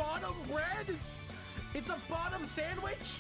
bottom bread? It's a bottom sandwich?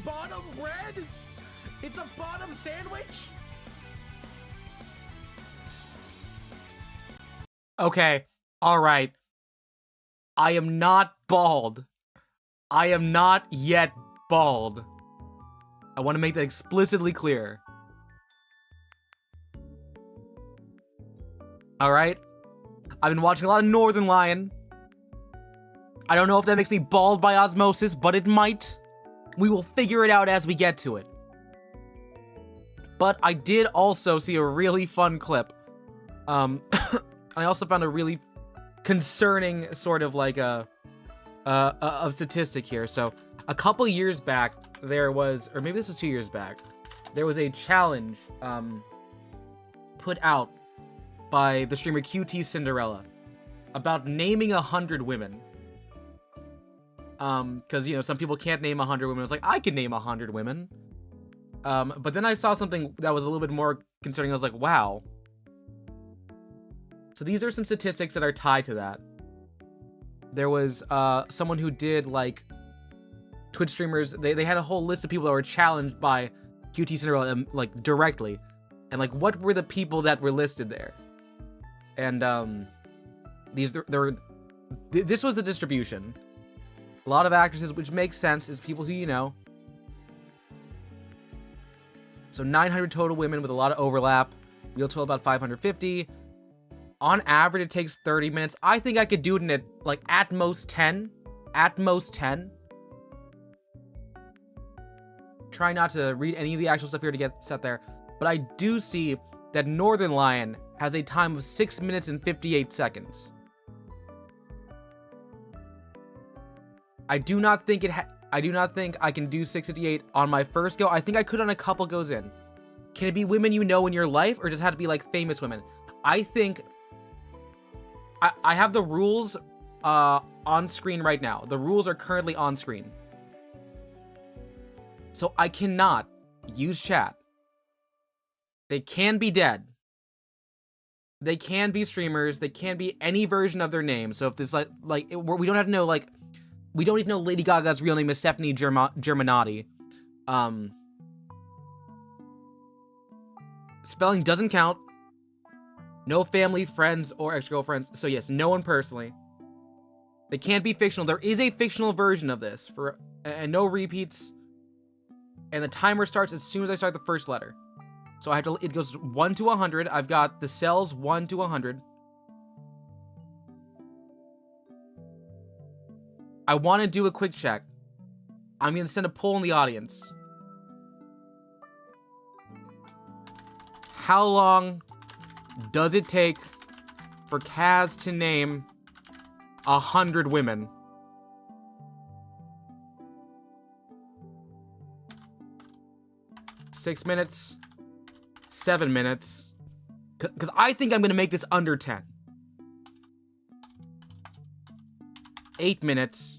Bottom bread? It's a bottom sandwich? Okay, alright. I am not bald. I am not yet bald. I want to make that explicitly clear. Alright? I've been watching a lot of NorthernLion. I don't know if that makes me bald by osmosis, but it might. We will figure it out as we get to it. But I did also see a really fun clip. I also found a really concerning sort of like a statistic here. So a couple years back, there was, or maybe this was 2 years back, there was a challenge put out by the streamer QT Cinderella about naming 100 women. Because, you know, some people can't name 100 women. I was like, I can name 100 women. But then I saw something that was a little bit more concerning. I was like, wow. So these are some statistics that are tied to that. There was, someone who did, like, Twitch streamers. They had a whole list of people that were challenged by QT Cinderella, like, directly. And, like, what were the people that were listed there? And, this was the distribution. A lot of actresses, which makes sense, is people who you know. So 900 total women with a lot of overlap. Real total about 550. On average, it takes 30 minutes. I think I could do it in at most 10. At most 10. Try not to read any of the actual stuff here to get set there. But I do see that NorthernLion has a time of 6 minutes and 58 seconds. I do not think I can do 658 on my first go. I think I could on a couple goes in. Can it be women you know in your life, or does it have to be like famous women? I think I have the rules on screen right now. The rules are currently on screen. So I cannot use chat. They can be dead. They can be streamers. They can be any version of their name. So if this we don't have to know we don't even know Lady Gaga's real name is Stephanie Germanotti. Spelling doesn't count. No family, friends, or ex-girlfriends. So yes, no one personally. They can't be fictional. There is a fictional version of this and no repeats. And the timer starts as soon as I start the first letter. So it goes 1 to 100. I've got the cells 1 to 100. I want to do a quick check. I'm going to send a poll in the audience. How long does it take for Kaz to name 100 women? Six minutes. 7 minutes. Because I think I'm going to make this under 10. 8 minutes.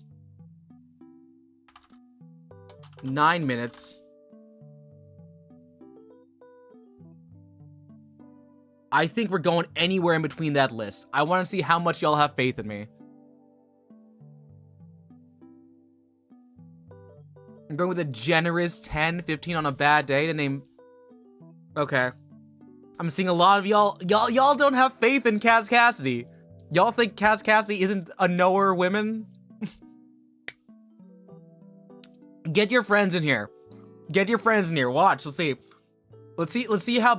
9 minutes. I think we're going anywhere in between that list. I want to see how much y'all have faith in me. I'm going with a generous 10, 15 on a bad day to name... Okay. I'm seeing a lot of y'all don't have faith in KazCassidy. Y'all think KazCassidy isn't a knower women? Get your friends in here. Get your friends in here. Watch. Let's see. Let's see how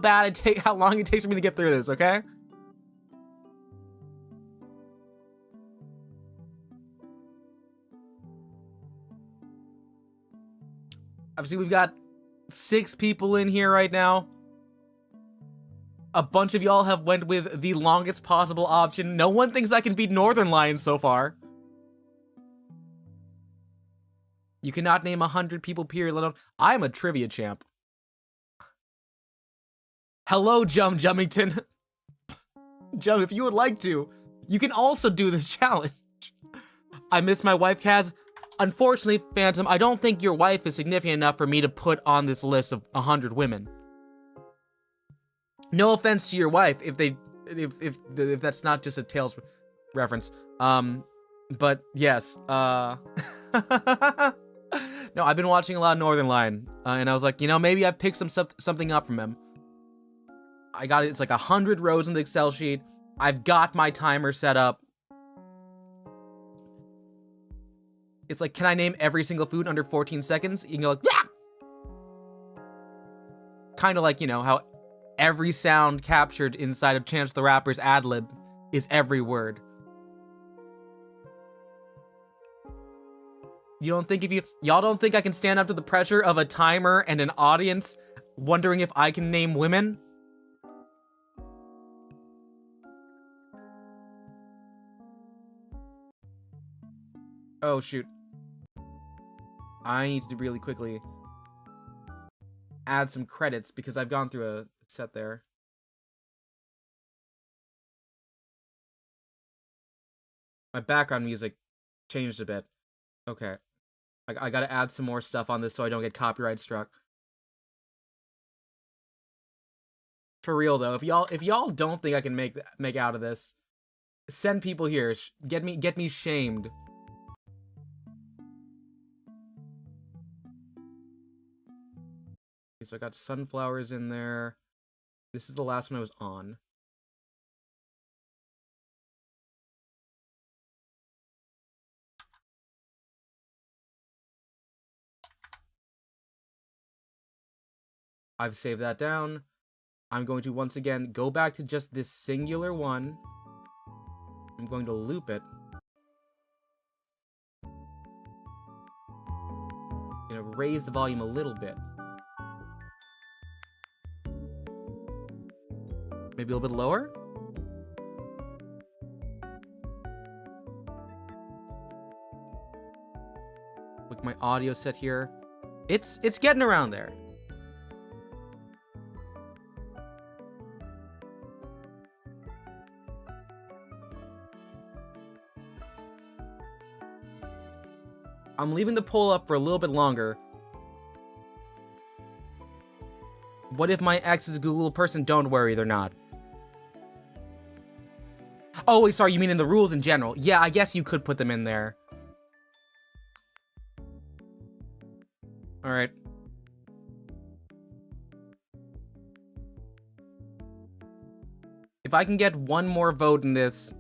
long it takes for me to get through this, okay? Obviously, we've got 6 people in here right now. A bunch of y'all have went with the longest possible option. No one thinks I can beat NorthernLion so far. You cannot name 100 people, period, let alone... I'm a trivia champ. Hello, Jummington. Jum, if you would like to, you can also do this challenge. I miss my wife, Kaz. Unfortunately, Phantom, I don't think your wife is significant enough for me to put on this list of 100 women. No offense to your wife, if that's not just a Tales reference. But yes, no, I've been watching a lot of NorthernLion, and I was like, you know, maybe I picked something up from him. I got it. It's like 100 rows in the Excel sheet. I've got my timer set up. It's like, can I name every single food under 14 seconds? You can go like, yeah! Kind of like, you know, how every sound captured inside of Chance the Rapper's ad-lib is every word. Y'all don't think I can stand up to the pressure of a timer and an audience wondering if I can name women? Oh, shoot. I need to really quickly add some credits because I've gone through a set there. My background music changed a bit. Okay. I gotta add some more stuff on this so I don't get copyright struck. For real though, if y'all don't think I can make out of this, send people here. Get me shamed. Okay, so I got sunflowers in there. This is the last one I was on. I've saved that down. I'm going to once again go back to just this singular one. I'm going to loop it. I'm gonna raise the volume a little bit. Maybe a little bit lower? With my audio set here. It's getting around there. I'm leaving the poll up for a little bit longer. What if my ex is a Google person? Don't worry, they're not. Oh, wait, sorry, you mean in the rules in general? Yeah, I guess you could put them in there. Alright. If I can get one more vote in this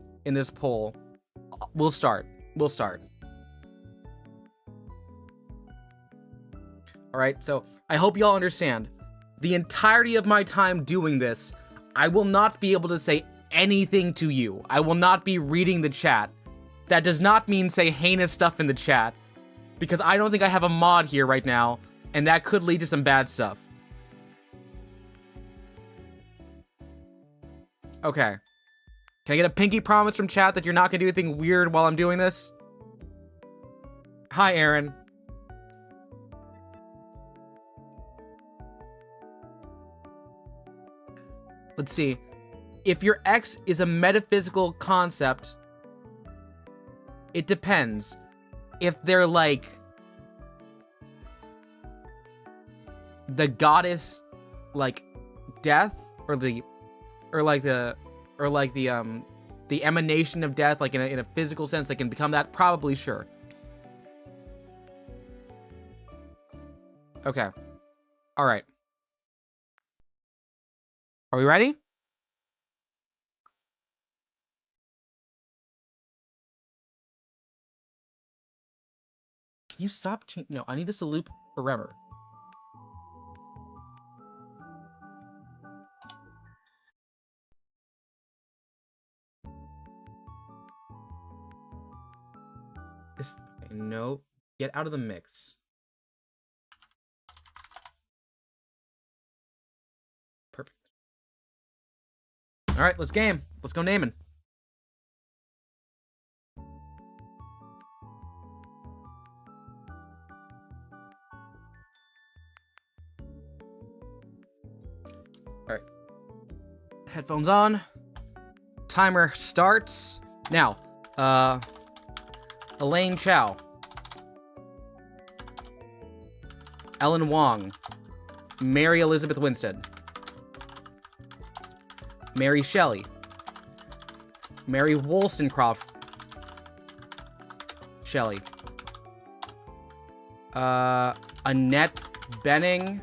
poll, we'll start. We'll start. Alright, so I hope y'all understand. The entirety of my time doing this, I will not be able to say anything to you. I will not be reading the chat. That does not mean say heinous stuff in the chat, because I don't think I have a mod here right now, and that could lead to some bad stuff. Okay. Can I get a pinky promise from chat that you're not gonna do anything weird while I'm doing this? Hi, Aaron. Let's see. If your ex is a metaphysical concept, it depends. If they're like the goddess, like death, or the emanation of death, like in a physical sense, they can become that. Probably, sure. Okay. All right. Are we ready? Can you stop? No, I need this to loop forever. This, okay, no, get out of the mix. Perfect. All right, let's game. Let's go naming. All right. Headphones on. Timer starts now. Elaine Chow, Ellen Wong, Mary Elizabeth Winstead, Mary Shelley, Mary Wollstonecraft Shelley, Annette Benning,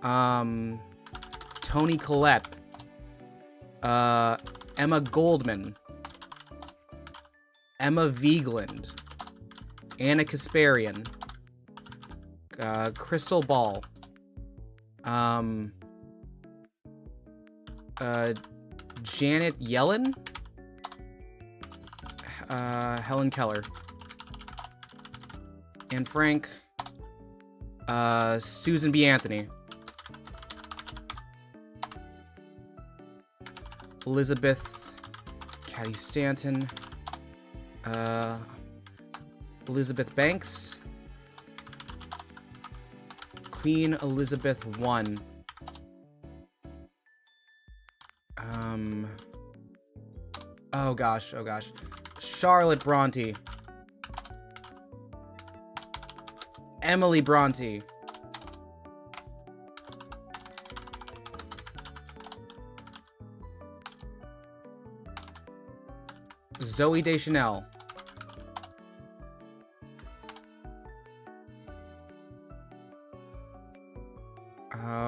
Toni Collette, Emma Goldman, Emma Vigeland, Anna Kasparian, Crystal Ball, Janet Yellen, Helen Keller, Anne Frank, Susan B. Anthony, Elizabeth Cady Stanton, Elizabeth Banks, Queen Elizabeth I, oh gosh, Charlotte Bronte, Emily Bronte, Zooey Deschanel,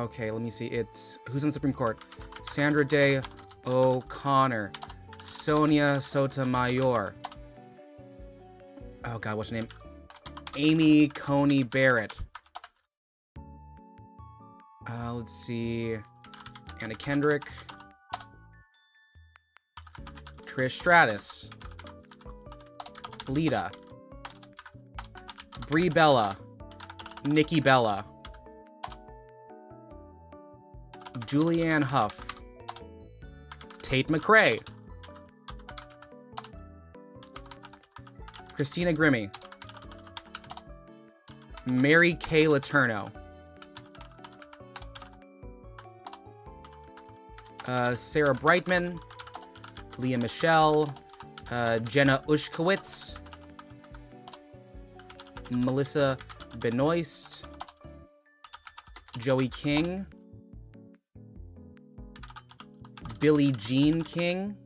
okay, let me see. It's who's on the Supreme Court? Sandra Day O'Connor, Sonia Sotomayor. Oh God, what's her name? Amy Coney Barrett. Let's see. Anna Kendrick, Trish Stratus, Lita, Brie Bella, Nikki Bella, Julianne Hough, Tate McRae, Christina Grimmie, Mary Kay Letourneau, Sarah Brightman, Leah Michelle, Jenna Ushkowitz, Melissa Benoist, Joey King, Billie Jean King,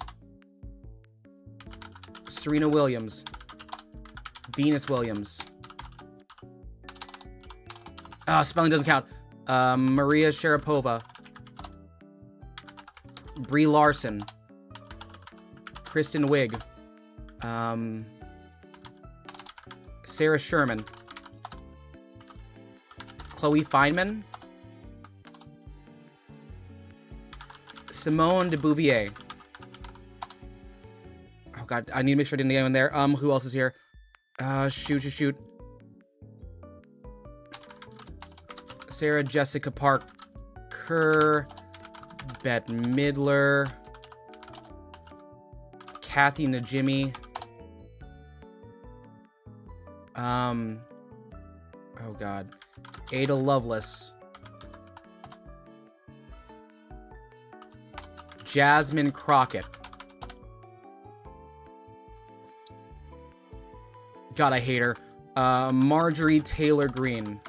Serena Williams, Venus Williams. Spelling doesn't count. Maria Sharapova, Brie Larson, Kristen Wiig, Sarah Sherman, Chloe Fineman, Simone de Beauvoir. Oh God, I need to make sure I didn't get anyone there. Who else is here? Shoot. Sarah Jessica Parker, Bette Midler, Kathy Najimy, oh God, Ada Lovelace, Jasmine Crockett. God, I hate her. Marjorie Taylor Greene,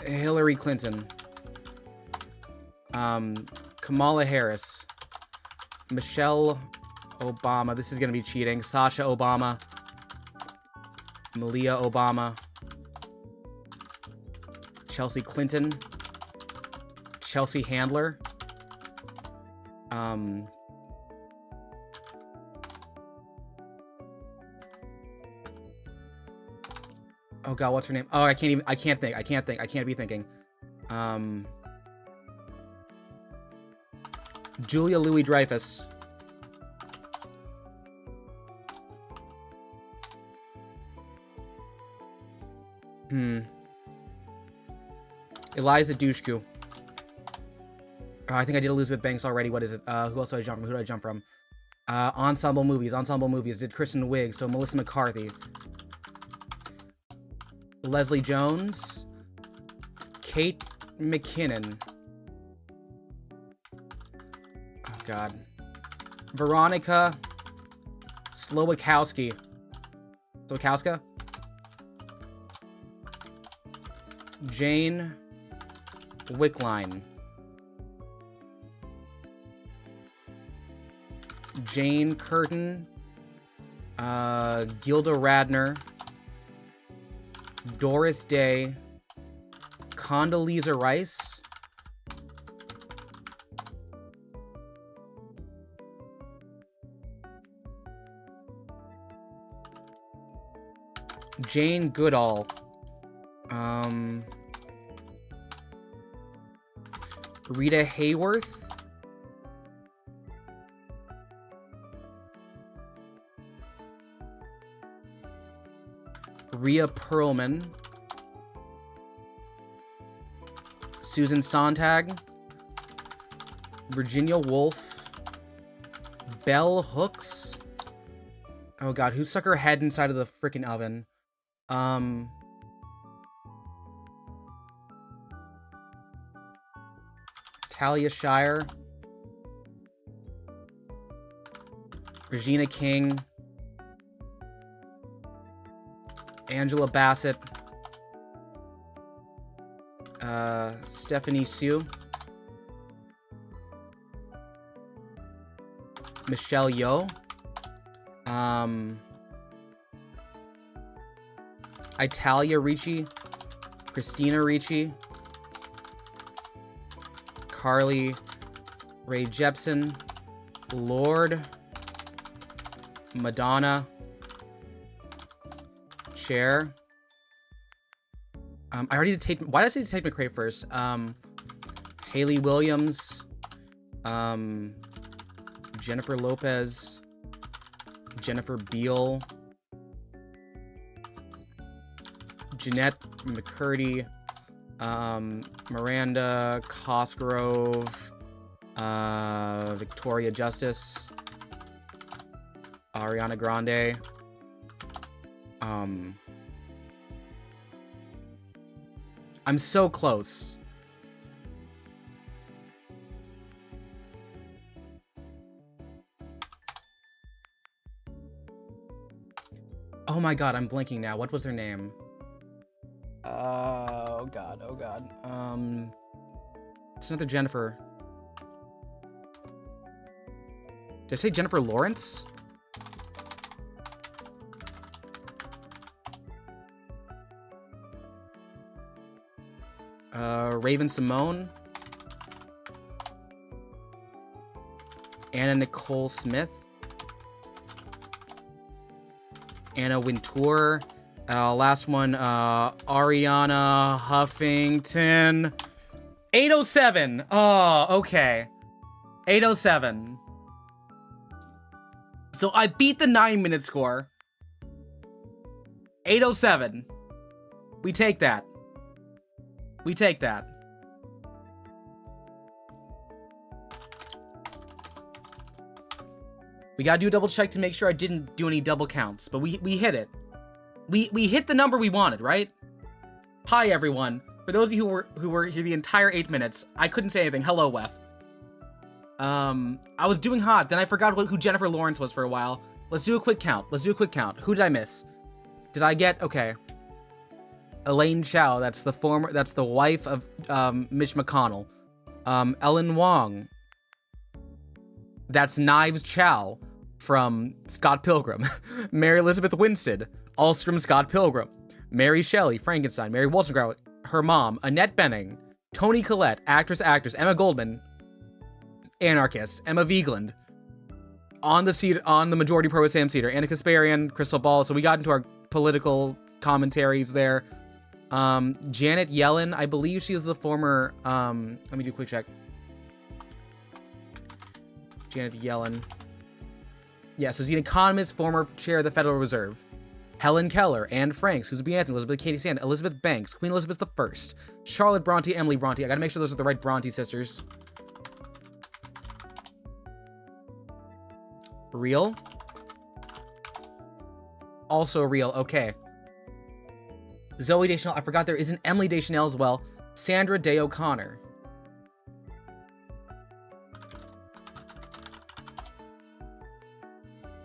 Hillary Clinton, Kamala Harris, Michelle Obama. This is gonna be cheating. Sasha Obama, Malia Obama, Chelsea Clinton, Chelsea Handler, oh God, what's her name? Oh, I can't be thinking. Julia Louis-Dreyfus, Eliza Dushku. I think I did Elizabeth Banks already. What is it? Who else do I jump from? Who do I jump from? Ensemble movies. Ensemble movies. Did Kristen Wiig. So Melissa McCarthy. Leslie Jones. Kate McKinnon. Oh, God. Veronica Slowakowski. Slowakowska? Jane Wickline. Jane Curtin. Gilda Radner. Doris Day. Condoleezza Rice. Jane Goodall. Rita Hayworth. Rhea Perlman. Susan Sontag. Virginia Woolf. Bell Hooks. Oh God, who stuck her head inside of the freaking oven? Talia Shire. Regina King. Angela Bassett. Stephanie Sue. Michelle Yeoh. Italia Ricci. Christina Ricci. Carly Rae Jepsen. Lord. Madonna. Cher. I already did Tate. Why did I say Tate McRae first? Haley Williams. Jennifer Lopez. Jennifer Beal. Jeanette McCurdy. Miranda Cosgrove. Victoria Justice. Ariana Grande. I'm so close. Oh my God, I'm blanking now. What was their name? Oh God, oh God. It's another Jennifer. Did I say Jennifer Lawrence? Raven Simone. Anna Nicole Smith. Anna Wintour. Last one, Ariana Huffington. 807. Oh, okay. 807. So I beat the 9-minute score. 807. We take that. We take that. We gotta do a double check to make sure I didn't do any double counts, but we hit it. We hit the number we wanted, right? Hi everyone. For those of you who were here the entire 8 minutes, I couldn't say anything. Hello, Wef. I was doing hot, then I forgot who Jennifer Lawrence was for a while. Let's do a quick count. Let's do a quick count. Who did I miss? Did I get okay? Elaine Chao, that's the wife of Mitch McConnell. Ellen Wong. That's Knives Chow from Scott Pilgrim. Mary Elizabeth Winstead, also from Scott Pilgrim. Mary Shelley, Frankenstein. Mary Wollstonecraft, her mom. Annette Bening. Toni Collette, actress. Emma Goldman, anarchist. Emma Vigeland, on the majority pro Sam Cedar. Anna Kasparian, Crystal Ball. So we got into our political commentaries there. Janet Yellen, I believe she is the former, let me do a quick check. Janet Yellen. Yeah, so she's an economist, former chair of the Federal Reserve. Helen Keller, Anne Franks, Susan B. Anthony, Elizabeth Cady Stanton, Elizabeth Banks, Queen Elizabeth I, Charlotte Bronte, Emily Bronte. I gotta make sure those are the right Bronte sisters. Real? Also real, okay. Zoe Deschanel, I forgot there is an Emily Deschanel as well. Sandra Day O'Connor.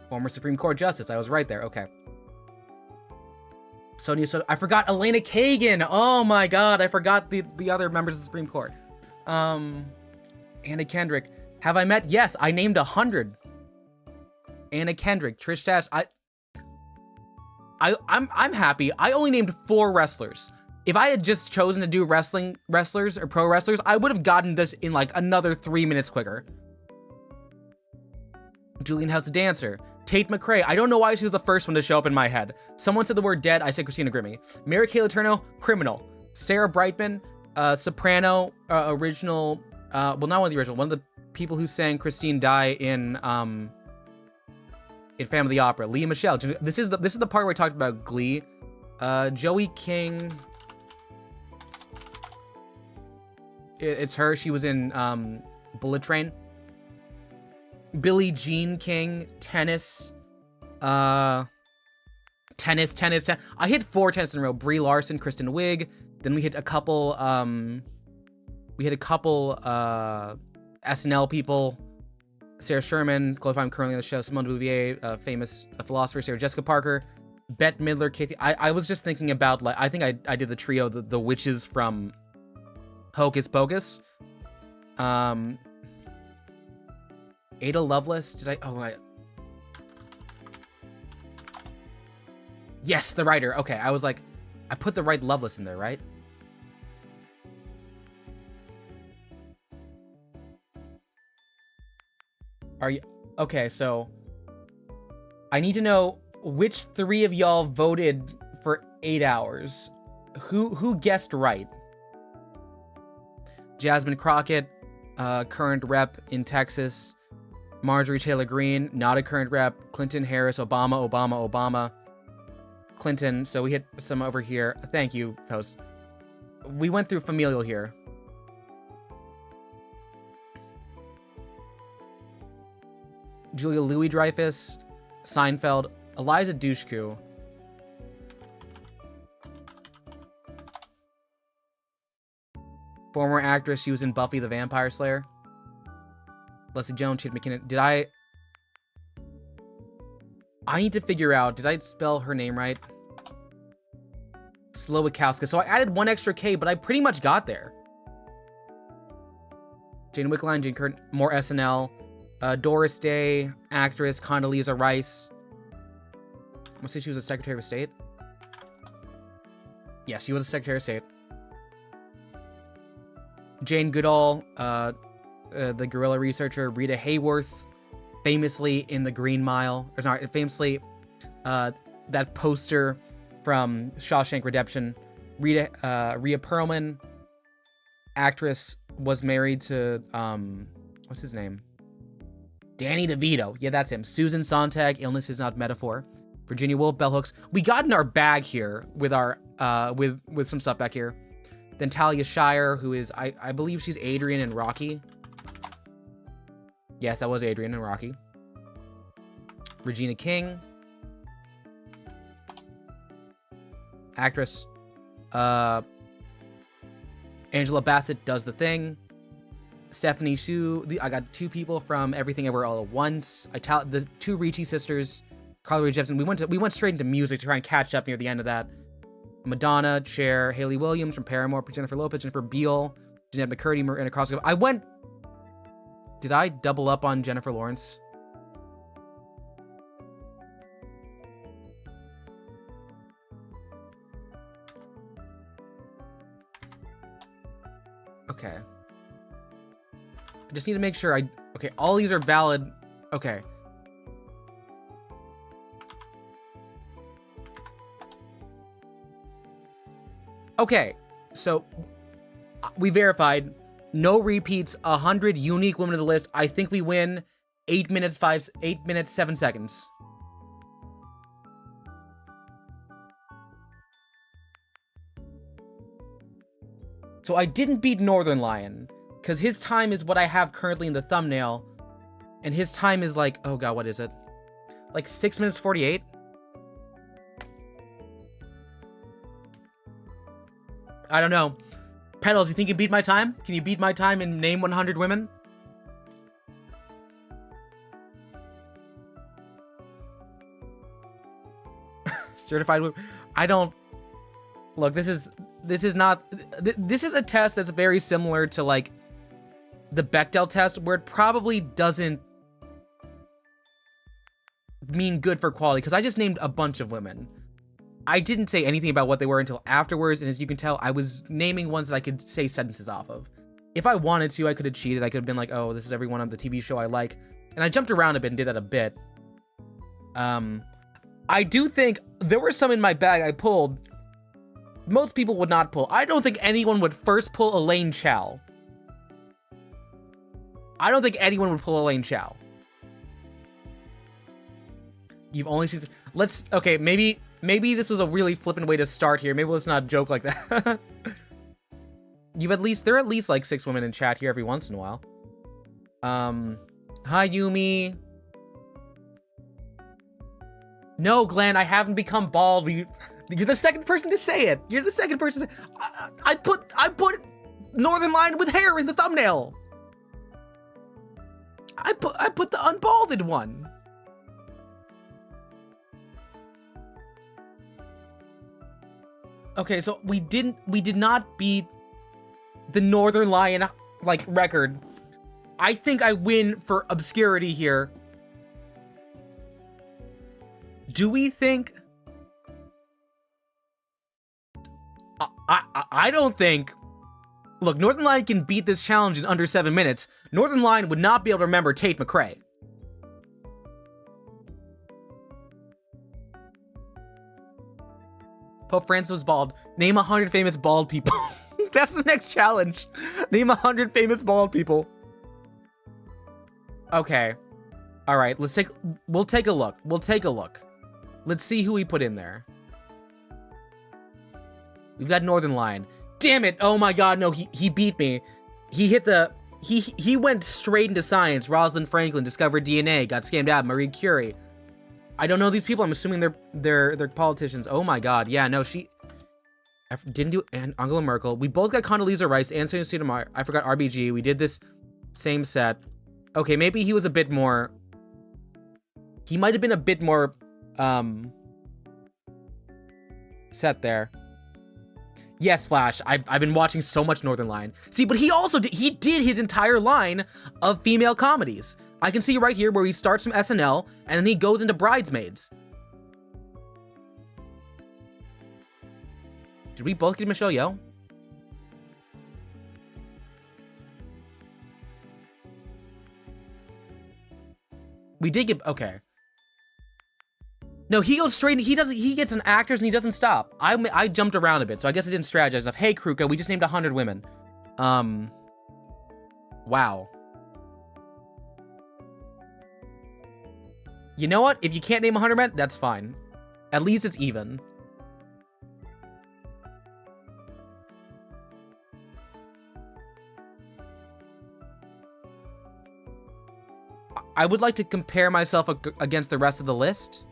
Former Supreme Court Justice, I was right there, okay. Sonia Soto, I forgot Elena Kagan. Oh my god, I forgot the other members of the Supreme Court. Anna Kendrick. Have I met? Yes, I named 100. Anna Kendrick, Trish Stratus. I'm happy. I only named 4 wrestlers. If I had just chosen to do wrestlers or pro wrestlers, I would have gotten this in like another 3 minutes quicker. Julian House, a dancer. Tate McRae. I don't know why she was the first one to show up in my head. Someone said the word dead. I said Christina Grimmie. Mary Kay Letourneau, criminal. Sarah Brightman, soprano, original. Well, not one of the original. One of the people who sang Christine Die in Phantom of the Opera. Leah Michelle. This is the part where I talked about Glee. Joey King. It's her. She was in Bullet Train. Billie Jean King, tennis. Tennis. I hit 4 tennis in a row. Brie Larson, Kristen Wiig. Then we hit a couple SNL people. Sarah Sherman, Chloe Pine, currently on the show. Simone de Beauvoir, famous philosopher. Sarah Jessica Parker. Bette Midler, Kathy. I was just thinking about, like, I think I did the trio, the witches from Hocus Pocus. Ada Lovelace, did I? Oh, yes, the writer. Okay, I was like, I put the right Lovelace in there, right? Are you? Okay, so I need to know which 3 of y'all voted for 8 hours. Who guessed right? Jasmine Crockett, current rep in Texas. Marjorie Taylor Greene, not a current rep. Clinton, Harris, Obama. Clinton, so we hit some over here. Thank you, host. We went through familial here. Julia Louis-Dreyfus, Seinfeld, Eliza Dushku. Former actress, she was in Buffy the Vampire Slayer. Leslie Jones, Chad McKinnon. Did I need to figure out, did I spell her name right? Slowikowska. So I added 1 extra K, but I pretty much got there. Jane Wickline, Jane Curtin, more SNL. Doris Day, actress. Condoleezza Rice. I'm gonna say she was a Secretary of State. Yes, she was a Secretary of State. Jane Goodall, the guerrilla researcher. Rita Hayworth, famously in The Green Mile. Or sorry, famously that poster from Shawshank Redemption. Rhea Perlman, actress, was married to what's his name? Danny DeVito. Yeah, that's him. Susan Sontag, Illness is Not Metaphor. Virginia Woolf, Bell Hooks. We got in our bag here with our with some stuff back here. Then Talia Shire, who is I believe she's Adrian in Rocky. Yes, that was Adrian in Rocky. Regina King, actress. Angela Bassett does the thing. Stephanie Hsu. I got 2 people from Everything Everywhere All at Once. The 2 Ricci sisters. Carly Rae Jepsen. We went straight into music to try and catch up near the end of that. Madonna, Cher, Haley Williams from Paramore, Jennifer Lopez, Jennifer Beal, Jeanette McCurdy, Miranda Crossgrove. Did I double up on Jennifer Lawrence? Okay. I just need to make sure okay, all these are valid. Okay. Okay, so we verified no repeats, 100 unique women to the list. I think we win 8 minutes 7 seconds. So I didn't beat NorthernLion, because his time is what I have currently in the thumbnail, and his time is like, oh god, what is it? Like 6 minutes 48? I don't know. Pedals, you think you beat my time? Can you beat my time and name 100 women? Certified women. I don't... Look, this is not... This is a test that's very similar to, like, the Bechdel test, where it probably doesn't mean good for quality, because I just named a bunch of women. I didn't say anything about what they were until afterwards, and as you can tell, I was naming ones that I could say sentences off of. If I wanted to, I could have cheated. I could have been like, oh, this is everyone on the TV show I like. And I jumped around a bit and did that a bit. I do think there were some in my bag I pulled. Most people would not pull. I don't think anyone would first pull Elaine Chow. I don't think anyone would pull Elaine Chow. You've only seen... Let's... Okay, maybe this was a really flippant way to start here. Maybe let's not joke like that. There are at least like 6 women in chat here every once in a while. Hi, Yumi. No, Glenn, I haven't become bald. You're the second person to say it. You're the second person to say... I put NorthernLion with hair in the thumbnail. I put the unbalded one. Okay, so we did not beat the NorthernLion like record. I think I win for obscurity here. Do we think? I don't think. Look, NorthernLion can beat this challenge in under 7 minutes. NorthernLion would not be able to remember Tate McRae. Pope Francis was bald. Name 100 famous bald people. That's the next challenge. Name 100 famous bald people. Okay. All right. We'll take a look. Let's see who we put in there. We've got NorthernLion. Damn it. Oh my god, no, he beat me. He went straight into science. Rosalind Franklin discovered DNA, got scammed out, Marie Curie. I don't know these people. I'm assuming they're politicians. Oh my god. Yeah, no, I didn't do Angela Merkel. We both got Condoleezza Rice and Sotomayor. I forgot RBG. We did this same set. Okay, maybe he was a bit more... He might have been a bit more set there. Yes, Flash. I've been watching so much NorthernLion. See, but he also did his entire line of female comedies. I can see right here where he starts from SNL and then he goes into Bridesmaids. Did we both get Michelle Yeoh? We did get... Okay. No, he goes straight... He gets an actors and he doesn't stop. I jumped around a bit, so I guess I didn't strategize enough. Hey, Kruka, we just named 100 women. Wow. You know what? If you can't name 100 men, that's fine. At least it's even. I would like to compare myself against the rest of the list.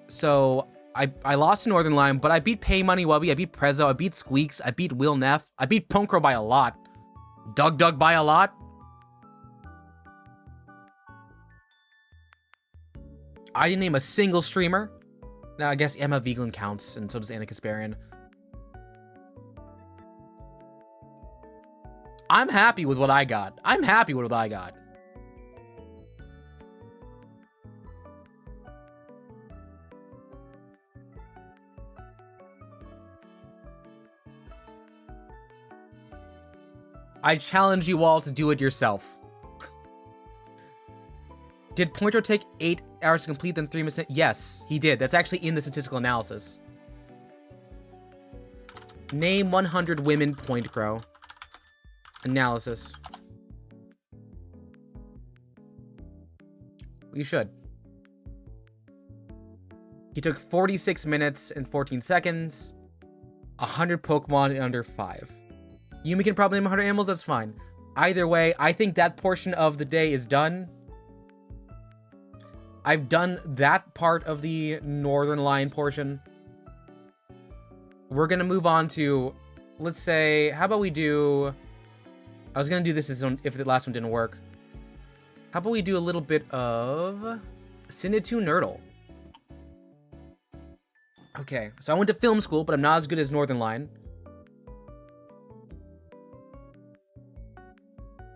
So, I lost to NorthernLion, but I beat Pay Money Wubby, I beat Prezzo, I beat Squeaks, I beat Will Neff, I beat Punkro by a lot. Doug by a lot. I didn't name a single streamer. Now, I guess Emma Vigeland counts, and so does Anna Kasparian. I'm happy with what I got. I challenge you all to do it yourself. Did Pointro take 8 hours to complete, then 3 minutes? Yes, he did. That's actually in the statistical analysis. Name 100 women Pointro. Analysis. You should. He took 46 minutes and 14 seconds. 100 Pokemon in under 5. Yumi can probably name 100 animals, that's fine. Either way, I think that portion of the day is done. I've done that part of the NorthernLion portion. We're gonna move on to, let's say, how about we do... I was gonna do this if the last one didn't work. How about we do a little bit of Sinnoh Nerdle? Okay, so I went to film school, but I'm not as good as NorthernLion.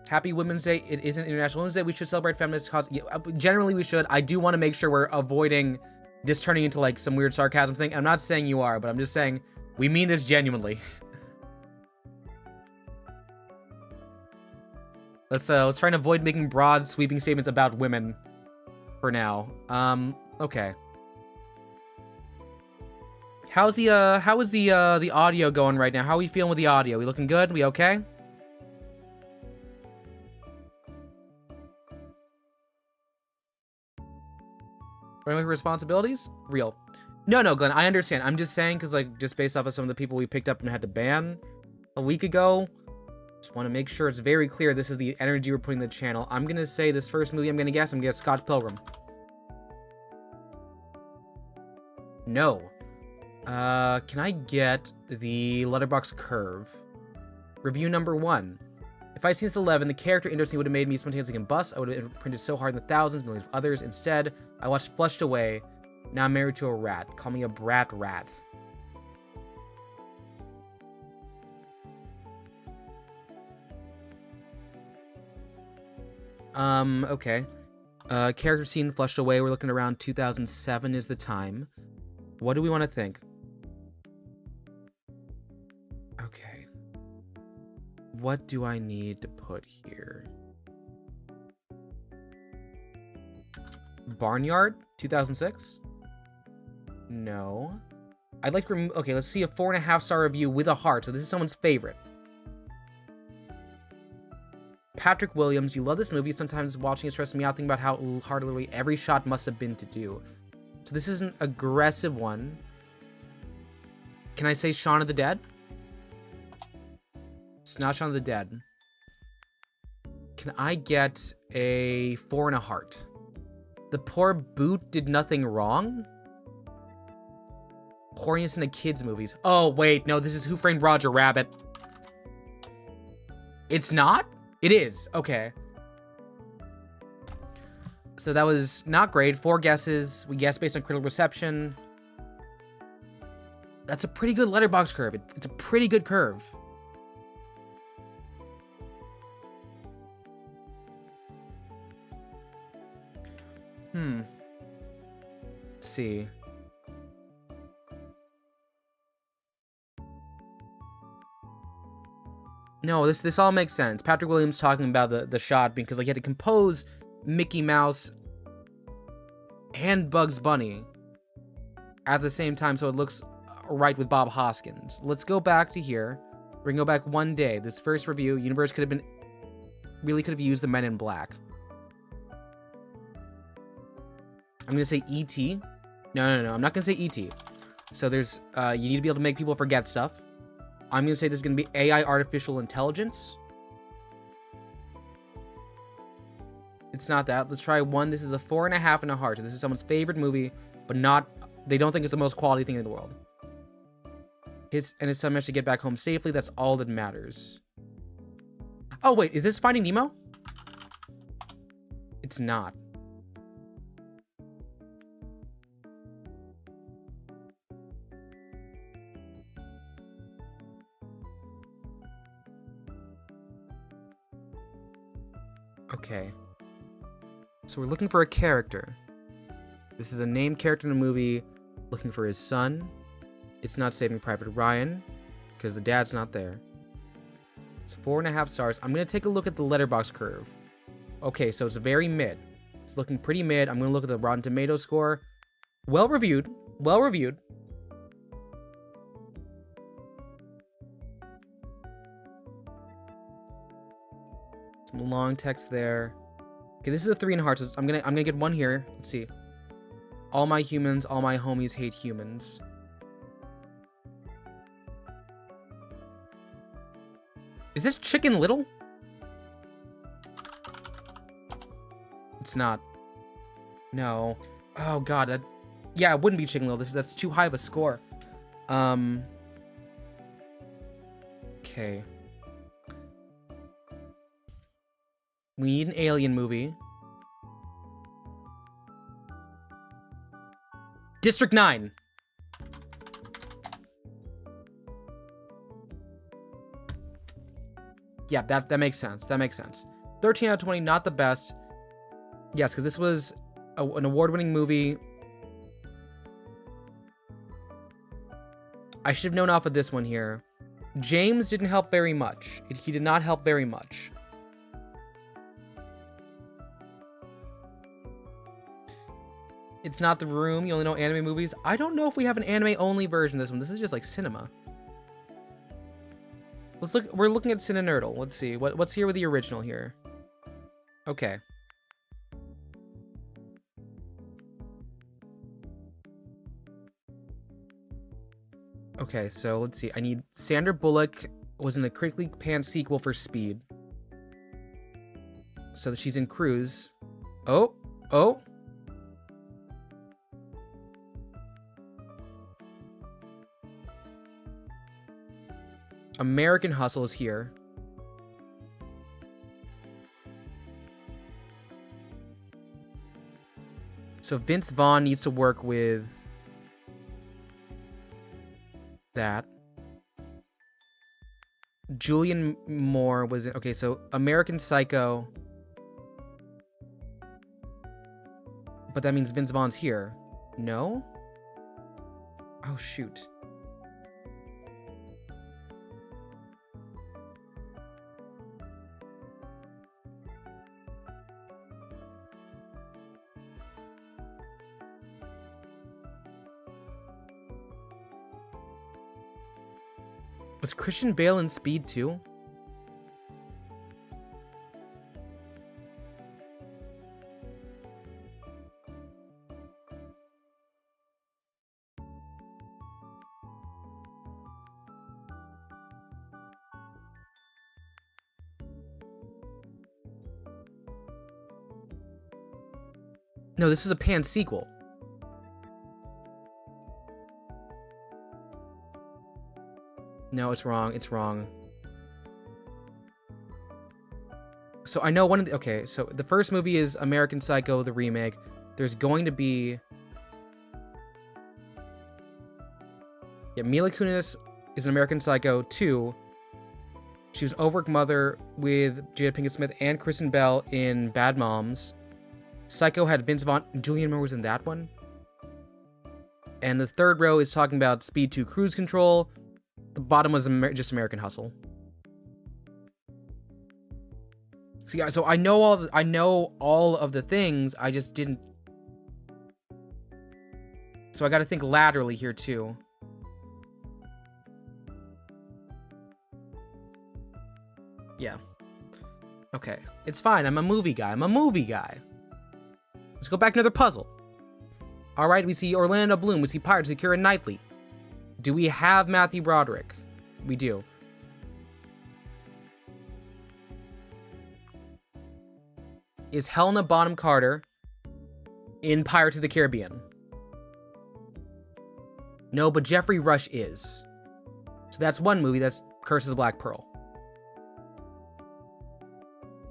Happy Women's Day. It isn't International Women's Day. We should celebrate feminist cause. Yeah, generally, we should. I do want to make sure we're avoiding this turning into like some weird sarcasm thing. I'm not saying you are, but I'm just saying we mean this genuinely. Let's try and avoid making broad, sweeping statements about women for now. Okay. How is the audio going right now? How are we feeling with the audio? We looking good? We okay? Running with responsibilities? Real. No, Glenn, I understand. I'm just saying, because, like, just based off of some of the people we picked up and had to ban a week ago, just want to make sure it's very clear this is the energy we're putting in the channel. I'm going to say this first movie I'm going to guess Scott Pilgrim. No. Can I get the Letterboxd curve? Review number 1. If I'd seen this 11, the character interesting would have made me spontaneously combust. I would have printed so hard in the thousands, millions of others. Instead, I watched Flushed Away. Now I'm married to a rat. Call me a brat rat. Okay. Character scene Flushed Away. We're looking around 2007 is the time. What do we want to think? Okay. What do I need to put here? Barnyard, 2006? No. I'd like to remove... Okay, let's see a 4.5-star review with a heart. So this is someone's favorite. Patrick Williams, you love this movie. Sometimes watching it stresses me out, thinking about how hard literally every shot must have been to do. So this is an aggressive one. Can I say Shaun of the Dead? It's not Shaun of the Dead. Can I get a 4 and a heart? The poor boot did nothing wrong? Horniness in a kids' movies. Oh, wait. No, this is Who Framed Roger Rabbit. It's not? It is. Okay. So that was not great. 4 guesses. We guessed based on critical reception. That's a pretty good letterbox curve. It's a pretty good curve. Let's see. No, this all makes sense. Patrick Williams talking about the shot because like he had to compose Mickey Mouse and Bugs Bunny at the same time, so it looks right with Bob Hoskins. Let's go back to here. We're gonna go back one day. This first review, Universe could have used the Men in Black. I'm gonna say E.T. No, I'm not gonna say E.T. So there's, you need to be able to make people forget stuff. I'm gonna say there's gonna be AI artificial intelligence. It's not that. Let's try 1. This is a 4.5 and a heart. So this is someone's favorite movie, but they don't think it's the most quality thing in the world. His son managed to get back home safely. That's all that matters. Oh, wait. Is this Finding Nemo? It's not. Okay. So we're looking for a character. This is a named character in a movie looking for his son. It's not Saving Private Ryan because the dad's not there. It's 4.5 stars. I'm going to take a look at the letterbox curve. Okay, so it's very mid. It's looking pretty mid. I'm going to look at the Rotten Tomatoes score. Well reviewed. Well reviewed. Some long text there. Okay, this is a 3 in hearts. I'm gonna get 1 here. Let's see. All my humans, all my homies hate humans. Is this Chicken Little? It's not. No. Oh god, that... Yeah, it wouldn't be Chicken Little. That's too high of a score. Okay. We need an alien movie. District 9. Yeah, that makes sense. That makes sense. 13 out of 20, not the best. Yes, because this was an award-winning movie. I should have known off of this one here. James didn't help very much. He did not help very much. It's not The Room. You only know anime movies. I don't know if we have an anime-only version of this one. This is just like cinema. Let's look. We're looking at Nerdle. Let's see. What's here with the original here? Okay. Okay, so let's see. I need Sandra Bullock was in the critically panned sequel for Speed. So that she's in Cruise. Oh. American Hustle is here. So Vince Vaughn needs to work with that. Julian Moore was in... Okay, so American Psycho. But that means Vince Vaughn's here. No? Oh, shoot. Was Christian Bale in Speed too? No, this is a Pan sequel. No, it's wrong. It's wrong. So I know one of the... Okay, so the first movie is American Psycho, the remake. There's going to be... Yeah, Mila Kunis is an American Psycho 2. She was Overworked Mother with Jada Pinkett Smith and Kristen Bell in Bad Moms. Psycho had Vince Vaughn. Julianne Moore was in that one. And the third row is talking about Speed 2 Cruise Control. The bottom was just American Hustle. So yeah, so I know all of the things. I just didn't. So I got to think laterally here too. Yeah. Okay, it's fine. I'm a movie guy. Let's go back to another puzzle. All right, we see Orlando Bloom. We see Pirates. We see Keira Knightley. Do we have Matthew Broderick? We do. Is Helena Bonham Carter in Pirates of the Caribbean? No, but Jeffrey Rush is. So that's one movie. That's Curse of the Black Pearl.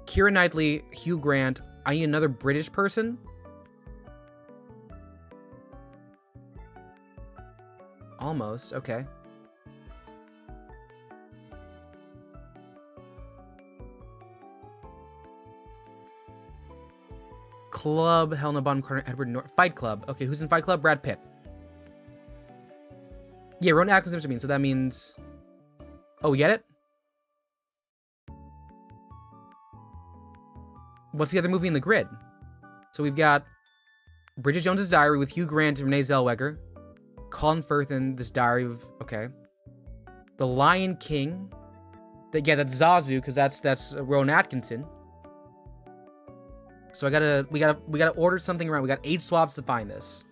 Keira Knightley, Hugh Grant. I need another British person. Almost, okay. Club, Helena Bonham Carter, Edward Norton. Fight Club. Okay, who's in Fight Club? Brad Pitt. Yeah, Rowan Atkinson, so that means... Oh, we get it? What's the other movie in the grid? So we've got Bridget Jones's Diary with Hugh Grant and Renee Zellweger. Colin Firth in this Diary of... Okay. The Lion King. Yeah, that's Zazu, because that's Rowan Atkinson. So we gotta order something around. We got 8 swaps to find this.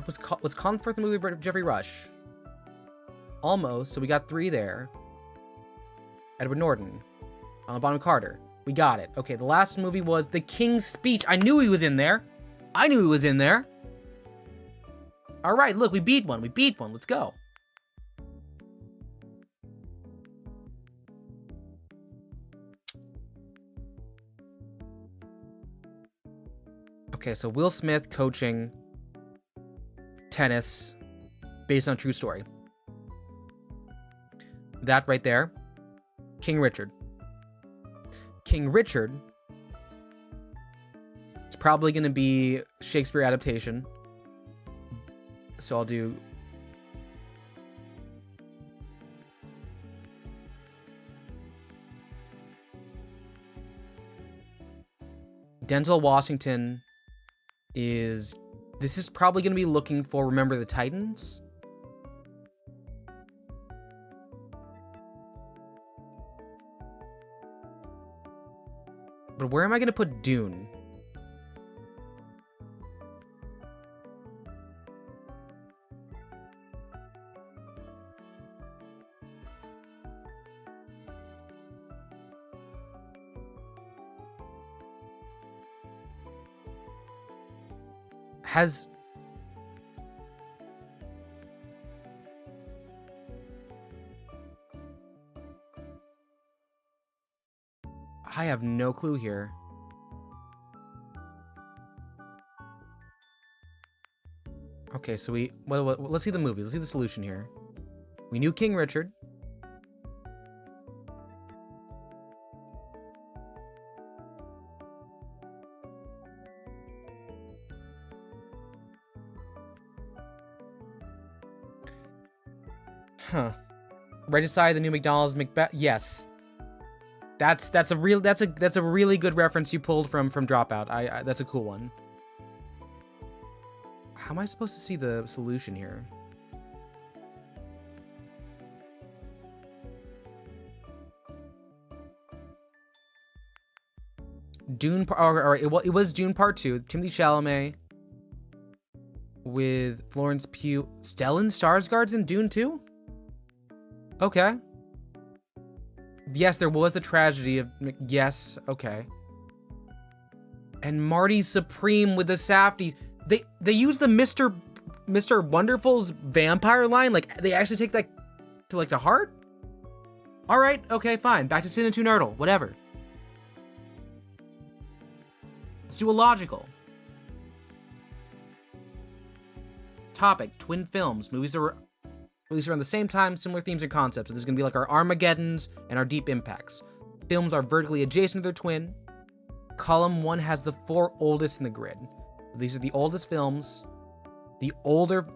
what's Colin Firth the movie of Jeffrey Rush? Almost. So we got 3 there. Edward Norton. Bonham Carter. We got it. Okay, the last movie was The King's Speech. I knew he was in there. I knew he was in there. All right, look, we beat one. We beat one. Let's go. Okay, so Will Smith coaching tennis based on true story. That right there. King Richard. King Richard. It's probably going to be Shakespeare adaptation. So I'll do... Denzel Washington is... This is probably going to be looking for Remember the Titans. But where am I going to put Dune? Has... I have no clue here. Okay, so well, let's see the movies. Let's see the solution here. We knew King Richard. Huh. Regicide, the new McDonald's, Macbeth. Yes. That's a really good reference you pulled from Dropout. That's a cool one. How am I supposed to see the solution here? Dune. All right. It was Dune Part 2. Timothée Chalamet with Florence Pugh. Stellan Skarsgård's in Dune 2? Okay. Yes, there was the tragedy of... Yes, okay. And Marty Supreme with the Safdie. They use the Mr. Wonderful's vampire line? Like, they actually take that to, like, to heart? Alright, okay, fine. Back to Sin and 2 Nerdle. Whatever. Let's do a logical. Topic. Twin films. Movies that were released around the same time, similar themes and concepts. So this is going to be like our Armageddons and our Deep Impacts. Films are vertically adjacent to their twin. Column 1 has the 4 oldest in the grid. These are the oldest films. The older...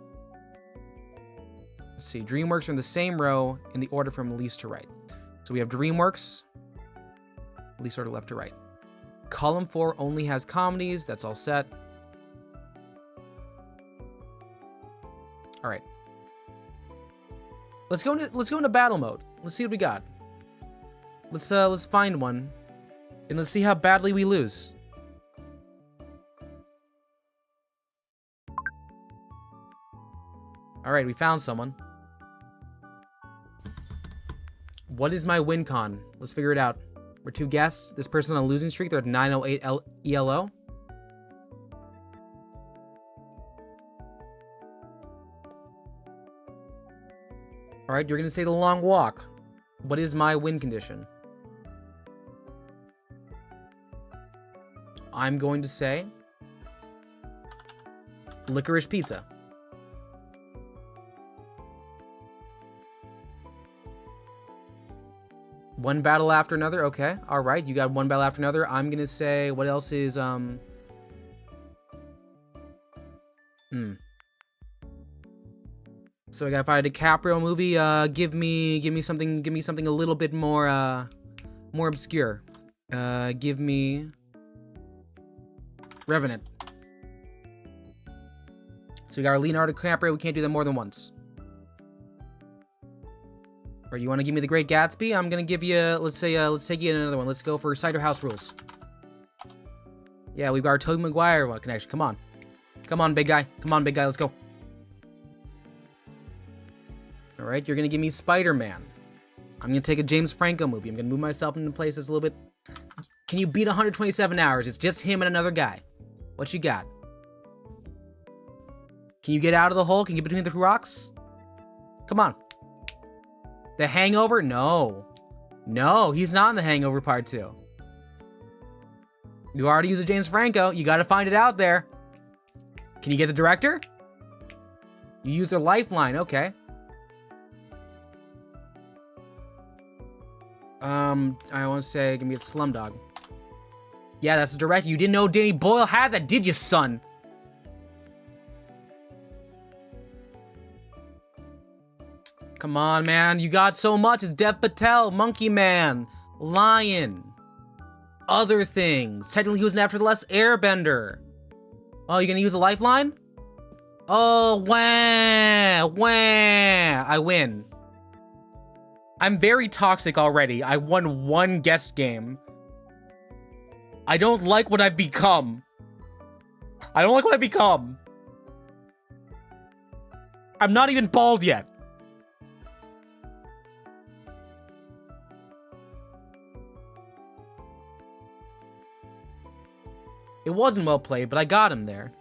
Let's see. DreamWorks are in the same row in the order from least to right. So we have DreamWorks. Least order left to right. Column 4 only has comedies. That's all set. All right. Let's go into battle mode. Let's see what we got. Let's find one, and let's see how badly we lose. All right, we found someone. What is my win con? Let's figure it out. We're 2 guests. This person on a losing streak. They're at 908 ELO. All right, you're going to say The Long Walk. What is my win condition? I'm going to say Licorice Pizza. One battle after another. Okay. All right. You got one battle after another. I'm going to say, what else is, So I gotta find a DiCaprio movie. Give me something a little bit more obscure. Give me Revenant. So we got our Leonardo DiCaprio. We can't do that more than once. Or you want to give me The Great Gatsby? I'm gonna give you. Let's take you another one. Let's go for Cider House Rules. Yeah, we've got our Tobey Maguire connection. Come on, big guy. Come on, big guy. Let's go. Alright, you're gonna give me Spider-Man. I'm gonna take a James Franco movie. I'm gonna move myself into places a little bit. Can you beat 127 hours? It's just him and another guy. What you got? Can you get out of the hole? Can you get between the rocks? Come on. The Hangover? No. No, he's not in The Hangover Part 2. You already used a James Franco. You gotta find it out there. Can you get the director? You use their lifeline. Okay. I want to say, give me a Slumdog. Yeah, that's the director. You didn't know Danny Boyle had that, did you, son? Come on, man. You got so much. It's Dev Patel, Monkey Man, Lion, other things. Technically, he was after the last Airbender. Oh, you gonna use a lifeline? Oh, wah, wah. I win. I'm very toxic already. I won one guest game. I don't like what I've become. I don't like what I've become. I'm not even bald yet. It wasn't well played, but I got him there.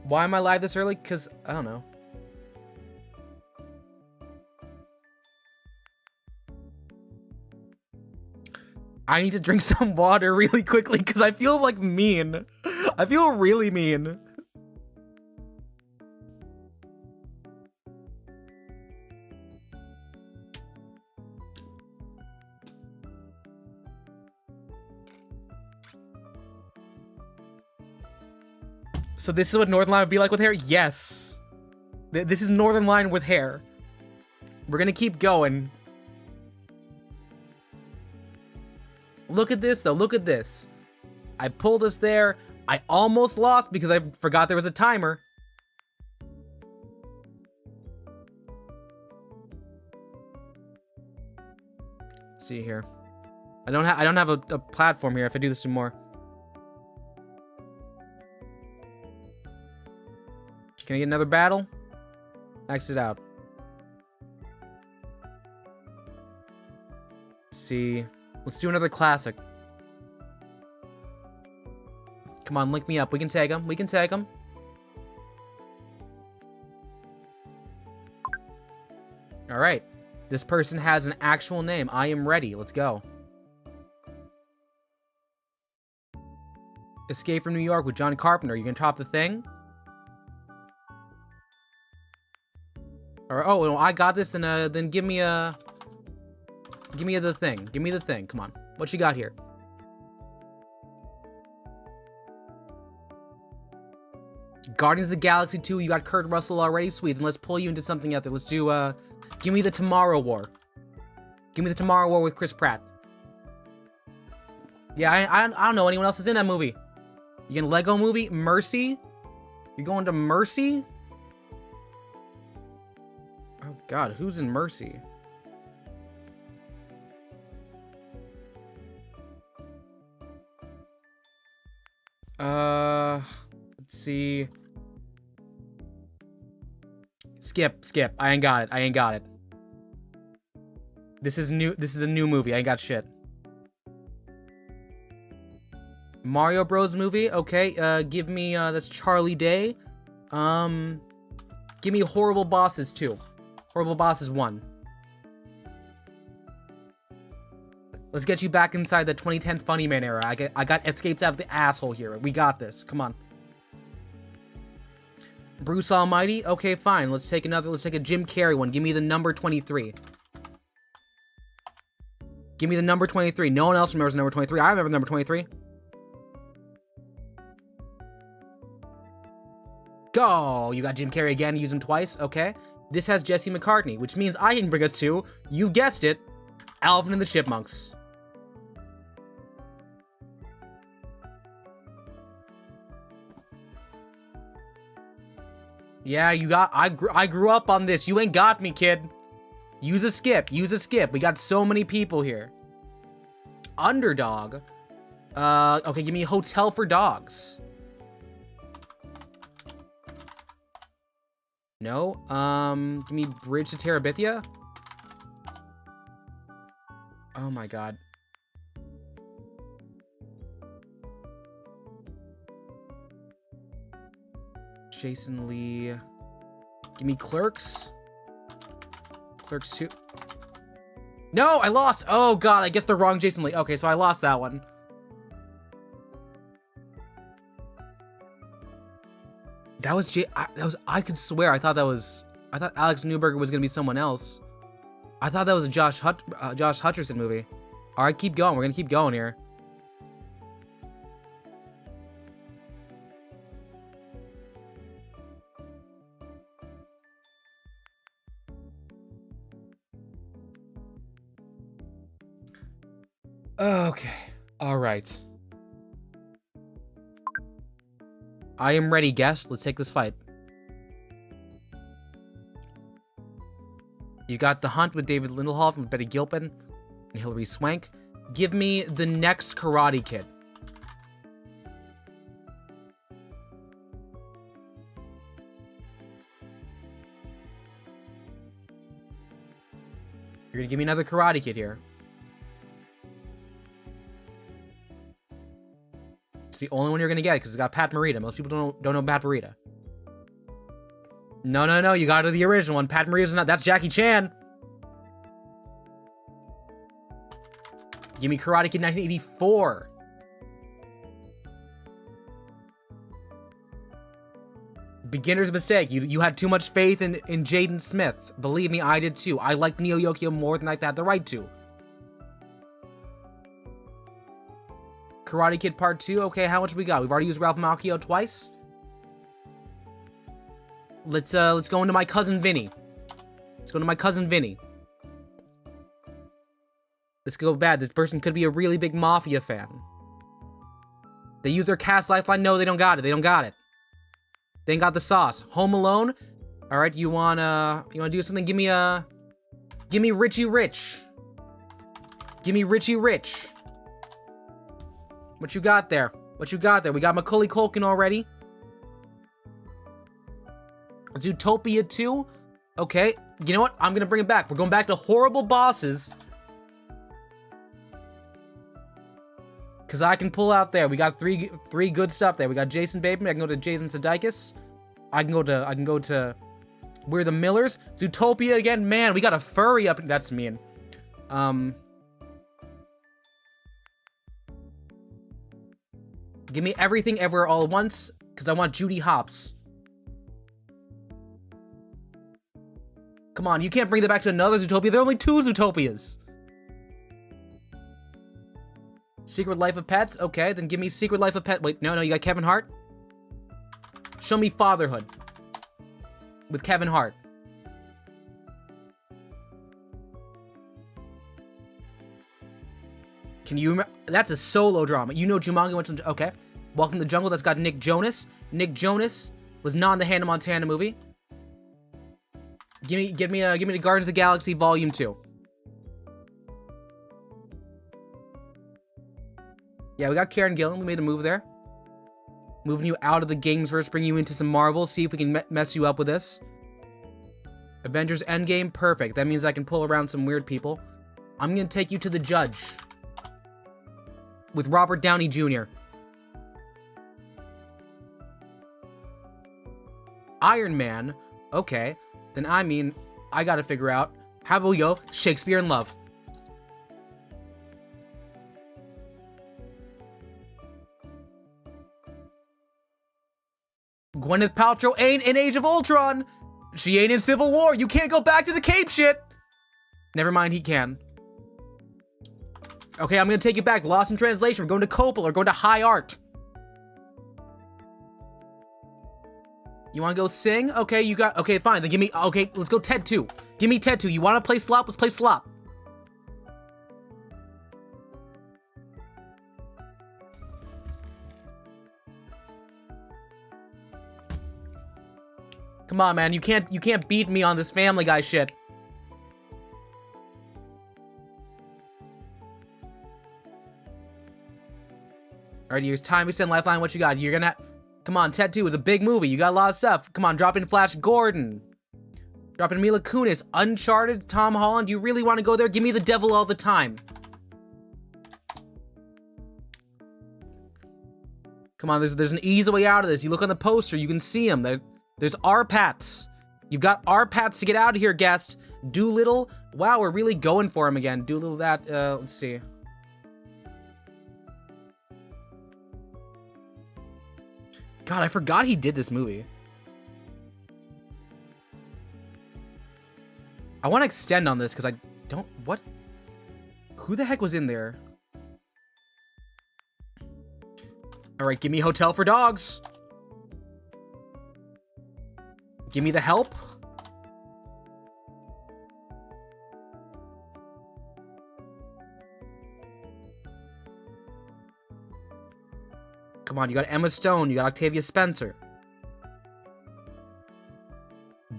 Why am I live this early? Because, I don't know. I need to drink some water really quickly because I feel like mean. I feel really mean. So this is what NorthernLion would be like with hair? Yes. This is NorthernLion with hair. We're gonna keep going. Look at this, though. Look at this. I pulled us there. I almost lost because I forgot there was a timer. Let's see here. I don't have a platform here if I do this some more. Can I get another battle? Exit out. Let's see. Let's do another classic. Come on, link me up. We can tag him. We can tag him. All right. This person has an actual name. I am ready. Let's go. Escape from New York with John Carpenter. You gonna top the thing? Or oh, no, I got this. Then give me the thing. Give me the thing. Come on. What you got here? Guardians of the Galaxy 2. You got Kurt Russell already. Sweet. Then let's pull you into something out there. Let's do give me the Tomorrow War. Give me the Tomorrow War with Chris Pratt. Yeah, I don't know anyone else is in that movie. You getting Lego Movie? Mercy? You're going to Mercy? Oh God, who's in Mercy? Let's see. Skip. I ain't got it. This is new. This is a new movie. I ain't got shit. Mario Bros movie. Okay. Give me that's Charlie Day. Give me Horrible Bosses 2. Horrible Bosses 1. Let's get you back inside the 2010 Funny Man era. I got escaped out of the asshole here. We got this. Come on. Bruce Almighty. Okay, fine. Let's take a Jim Carrey one. Give me the number 23. Give me the number 23. No one else remembers number 23. I remember number 23. Go! You got Jim Carrey again. Use him twice. Okay. This has Jesse McCartney, which means I can bring us to, you guessed it, Alvin and the Chipmunks. Yeah, you got, I grew up on this. You ain't got me, kid. Use a skip. We got so many people here. Underdog. Okay, give me Hotel for Dogs. No. Give me Bridge to Terabithia. Oh my god. Jason Lee. Give me Clerks. Clerks 2. No, I lost. Oh god, I guess the wrong Jason Lee. Okay, so I lost that one. That was I could swear I thought Alex Newberger was gonna be someone else. I thought that was a Josh Hutcherson movie. All right, keep going. We're gonna keep going here. Okay. All right. I am ready, guest. Let's take this fight. You got The Hunt with David Lindelhoff and Betty Gilpin and Hilary Swank. Give me the next Karate Kid. You're gonna give me another Karate Kid here. It's the only one you're gonna get because it's got Pat Morita. Most people don't know Pat Morita. No. You got to the original one. Pat Morita's not. That's Jackie Chan. Give me Karate Kid 1984. Beginner's mistake. You had too much faith in Jaden Smith. Believe me, I did too. I like Neo Yokio more than I had the right to. Karate Kid Part 2. Okay, how much we got? We've already used Ralph Macchio twice. Let's go into my cousin Vinny. Let's go to my cousin Vinny. This could go bad. This person could be a really big Mafia fan. They use their cast lifeline. No, they don't got it. They don't got it. They ain't got the sauce. Home Alone. All right, you wanna do something? Give me Richie Rich. Give me Richie Rich. What you got there? What you got there? We got Macaulay Culkin already. Zootopia 2. Okay, you know what? I'm gonna bring it back. We're going back to horrible bosses. Cause I can pull out there. We got three good stuff there. We got Jason Bateman. I can go to Jason Sudeikis. I can go to We're the Millers. Zootopia again. Man, we got a furry up. That's mean. Give me Everything Everywhere All at Once, because I want Judy Hopps. Come on, you can't bring that back to another Zootopia. There are only 2 Zootopias. Secret Life of Pets? Okay, then give me Secret Life of Pets. Wait, no, you got Kevin Hart? Show me Fatherhood. With Kevin Hart. Can you remember? That's a solo drama. You know Jumanji went to... Okay. Welcome to the Jungle. That's got Nick Jonas. Nick Jonas was not in the Hannah Montana movie. Give me the Guardians of the Galaxy Volume 2. Yeah, we got Karen Gillan. We made a move there. Moving you out of the games first, bring you into some Marvel. See if we can mess you up with this. Avengers Endgame. Perfect. That means I can pull around some weird people. I'm going to take you to the Judge. With Robert Downey Jr. Iron Man. Okay. Then I gotta figure out. How about we go Shakespeare in Love? Gwyneth Paltrow ain't in Age of Ultron. She ain't in Civil War. You can't go back to the Cape shit. Never mind, he can. Okay, I'm gonna take you back. Lost in Translation. We're going to Coppola. We're going to High Art. You wanna go sing? Okay, you got... Okay, fine. Then give me... Okay, let's go Ted 2. Give me Ted 2. You wanna play Slop? Let's play Slop. Come on, man. You can't beat me on this Family Guy shit. Alright, here's Time We Send Lifeline. What you got? You're gonna... Come on, Ted 2 is a big movie. You got a lot of stuff. Come on, drop in Flash Gordon. Dropping Mila Kunis, Uncharted, Tom Holland. You really want to go there? Give me the devil all the time. Come on, there's an easy way out of this. You look on the poster, you can see him. There's R-Pats. You've got R-Pats to get out of here, guest. Doolittle. Wow, we're really going for him again. Doolittle that, let's see. God, I forgot he did this movie. I want to extend on this because I don't... What? Who the heck was in there? Alright, give me Hotel for Dogs. Give me The Help. Come on, you got Emma Stone, you got Octavia Spencer.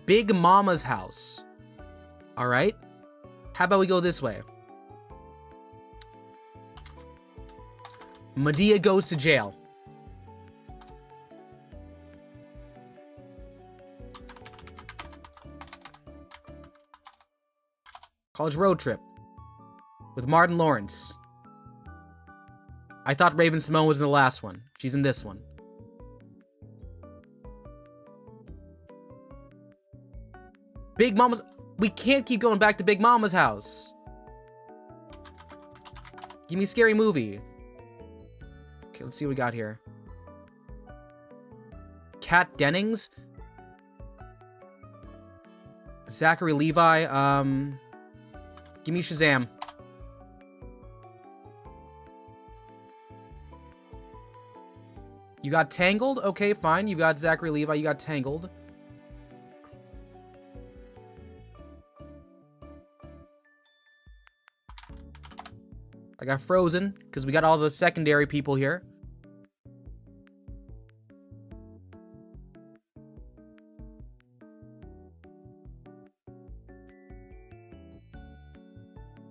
Big Mama's House. Alright. How about we go this way? Madea Goes to Jail. College Road Trip. With Martin Lawrence. I thought Raven Simone was in the last one. She's in this one. Big Mama's... We can't keep going back to Big Mama's house. Give me a scary movie. Okay, let's see what we got here. Kat Dennings. Zachary Levi. Give me Shazam. You got Tangled? Okay, fine. You got Zachary Levi. You got Tangled. I got Frozen, because we got all the secondary people here.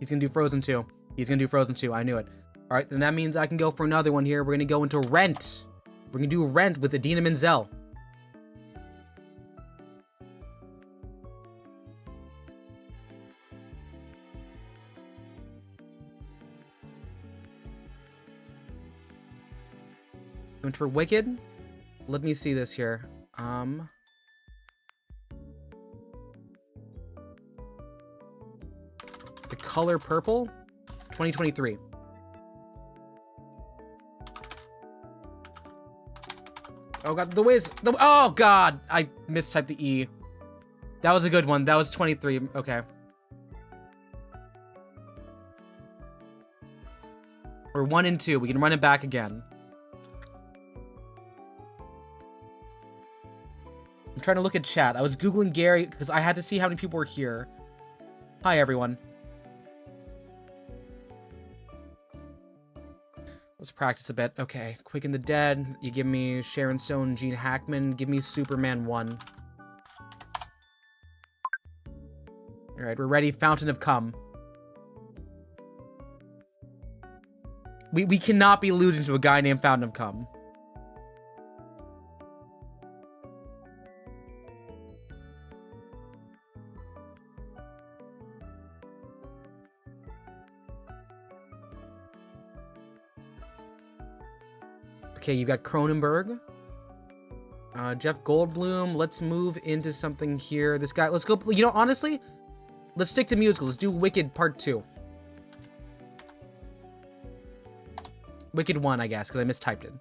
He's gonna do Frozen 2. He's gonna do Frozen 2. I knew it. Alright, then that means I can go for another one here. We're gonna go into Rent. We're gonna do Rent with Idina Menzel. Going for Wicked. Let me see this here. The Color Purple, 2023. Oh god, the Wiz. Oh god, I mistyped the E. That was a good one. That was 23. Okay. We're 1 and 2. We can run it back again. I'm trying to look at chat. I was Googling Gary because I had to see how many people were here. Hi, everyone. Let's practice a bit. Okay. Quick and the Dead. You give me Sharon Stone, Gene Hackman. Give me Superman 1. Alright, we're ready. Fountain of Come. We cannot be losing to a guy named Fountain of Come. Okay, you got Cronenberg. Jeff Goldblum. Let's move into something here. This guy, let's go, you know, honestly, let's stick to musicals. Let's do Wicked Part 2. Wicked 1, I guess, because I mistyped it.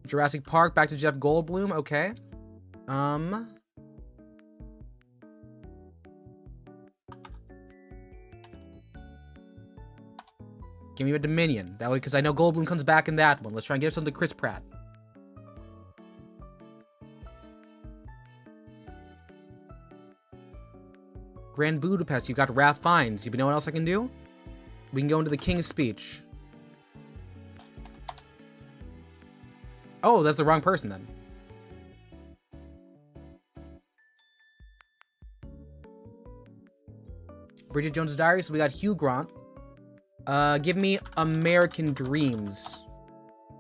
Jurassic Park, back to Jeff Goldblum. Okay. Give me a Dominion. That way, because I know Goldblum comes back in that one. Let's try and get something to Chris Pratt. Grand Budapest. You got Ralph Fiennes. You know what else I can do? We can go into the King's Speech. Oh, that's the wrong person then. Bridget Jones's Diary. So we got Hugh Grant. Give me American Dreams.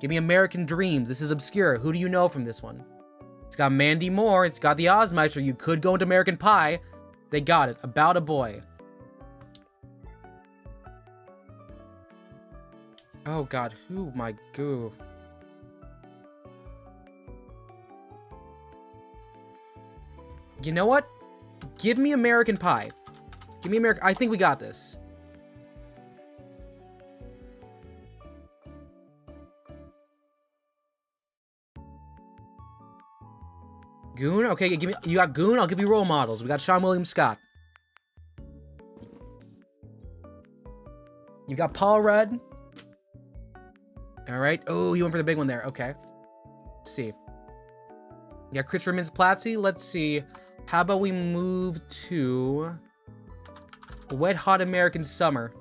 Give me American Dreams. This is obscure. Who do you know from this one? It's got Mandy Moore. It's got the Ozmeister. You could go into American Pie. They got it. About a Boy. Oh god, who my goo. You know what? Give me American Pie. Give me American. I think we got this. Goon? Okay, give me. You got Goon? I'll give you role models. We got Sean William Scott. You got Paul Rudd. Alright. Oh, you went for the big one there. Okay. Let's see. You got Christopher Mintz-Plasse. Let's see. How about we move to Wet Hot American Summer?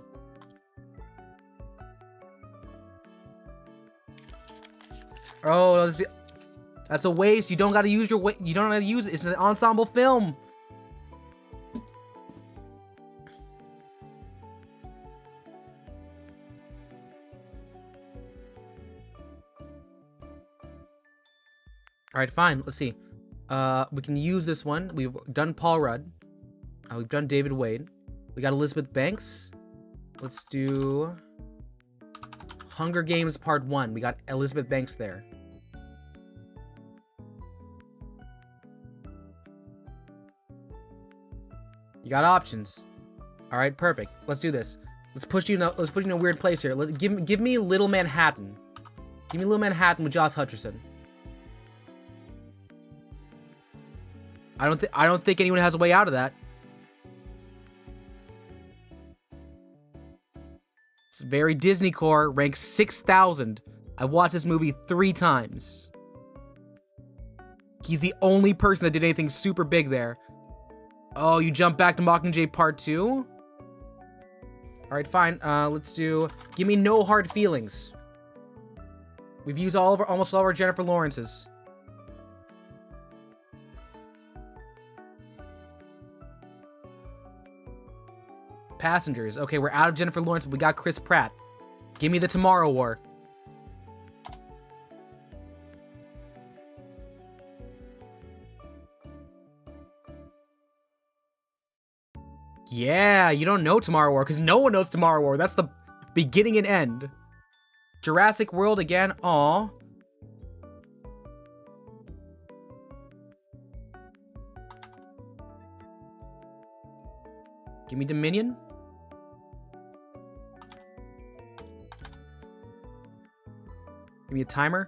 Oh, that's a waste. You don't gotta use your you don't gotta use it. It's an ensemble film. Alright, fine. Let's see. We can use this one. We've done Paul Rudd. We've done David Wade. We got Elizabeth Banks. Let's do Hunger Games Part 1. We got Elizabeth Banks there. You got options. Alright, perfect. Let's do this. Let's put you in a weird place here. Let's give me Little Manhattan. Give me Little Manhattan with Josh Hutcherson. I don't think anyone has a way out of that. It's very Disney core, ranked 6,000. I watched this movie 3 times. He's the only person that did anything super big there. Oh, you jump back to Mockingjay Part 2? Alright, fine. Let's do... Give me No Hard Feelings. We've used almost all of our Jennifer Lawrences. Passengers. Okay, we're out of Jennifer Lawrence, but we got Chris Pratt. Give me the Tomorrow War. Yeah, you don't know Tomorrow War, because no one knows Tomorrow War. That's the beginning and end. Jurassic World again. Aw. Give me Dominion. Give me a timer.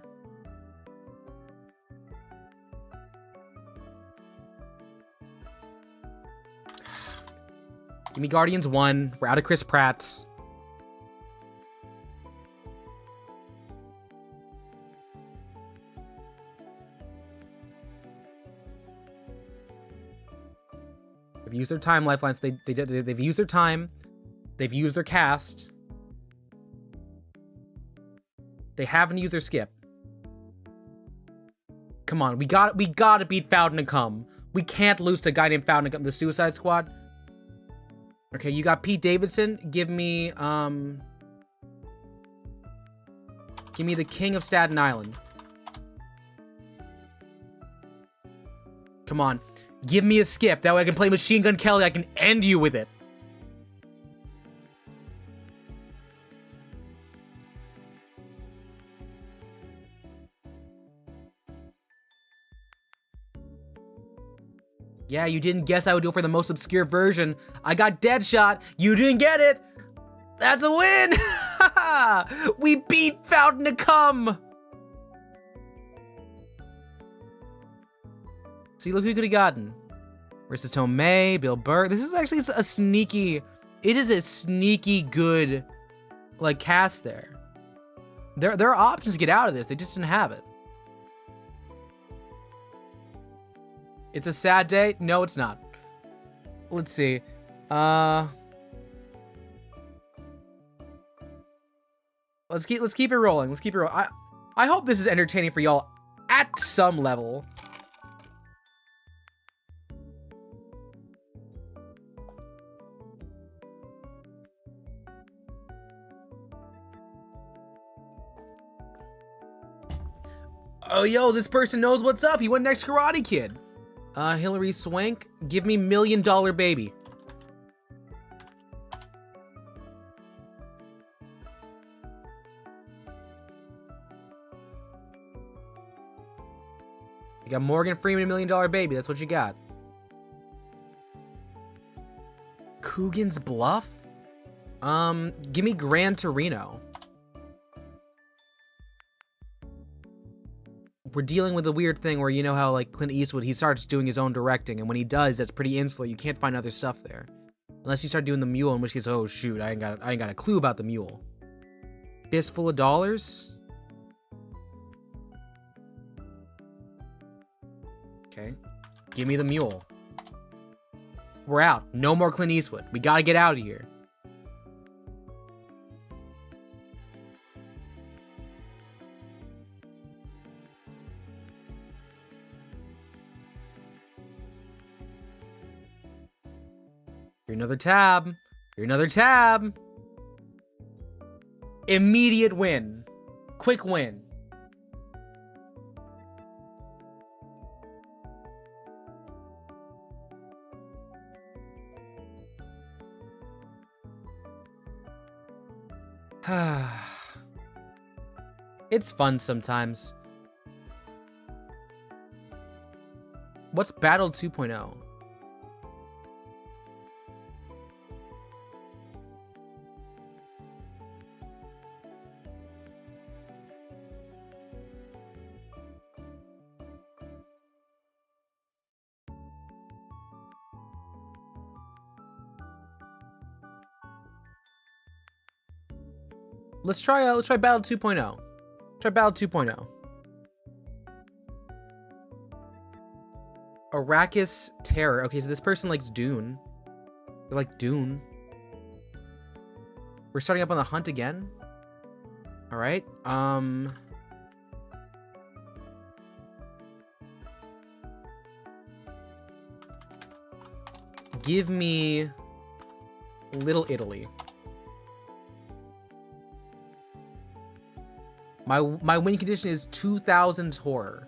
Give me Guardians 1. We're out of Chris Pratt's. They've used their time lifelines. They've used their time. They've used their cast. They haven't used their skip. Come on, we gotta beat Fountain and Come. We can't lose to a guy named Fountain and Come. The Suicide Squad. Okay, you got Pete Davidson. Give me the King of Staten Island. Come on. Give me a skip. That way I can play Machine Gun Kelly. I can end you with it. Yeah, you didn't guess I would go for the most obscure version. I got Deadshot. You didn't get it. That's a win. We beat Fountain to Come. See, look who we could have gotten. Marissa Tomei, Bill Burr. This is actually a sneaky... It is a sneaky good, like, cast there. There are options to get out of this. They just didn't have it. It's a sad day? No, it's not. Let's see. Let's keep it rolling. Let's keep it rolling. I hope this is entertaining for y'all at some level. Oh, yo, this person knows what's up. He went next Karate Kid. Hillary Swank, give me $1 Million Baby. You got Morgan Freeman, $1 Million Baby. That's what you got. Coogan's Bluff? Give me Gran Torino. We're dealing with a weird thing where, you know how, like, Clint Eastwood, he starts doing his own directing, and when he does, that's pretty insular. You can't find other stuff there. Unless you start doing The Mule, in which case, oh, shoot, I ain't got a clue about The Mule. Fistful of Dollars? Okay. Give me The Mule. We're out. No more Clint Eastwood. We gotta get out of here. Here's another tab. Here's another tab. Immediate win. Quick win. It's fun sometimes. What's Battle 2.0? Let's try Battle 2.0. Try Battle 2.0. Arrakis Terror. Okay, so this person likes Dune. They like Dune. We're starting up on the hunt again. All right. Give me Little Italy. My win condition is 2000 horror.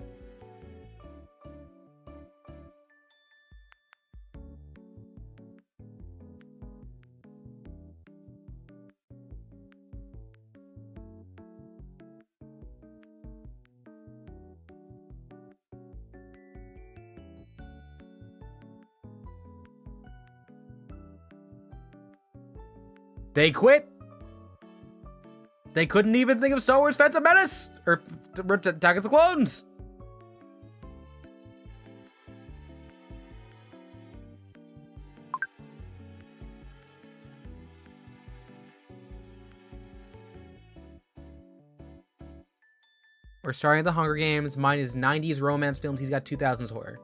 They quit. They couldn't even think of Star Wars Phantom Menace or Attack of the Clones. We're starting the Hunger Games. Mine is 90s romance films. He's got 2000s horror.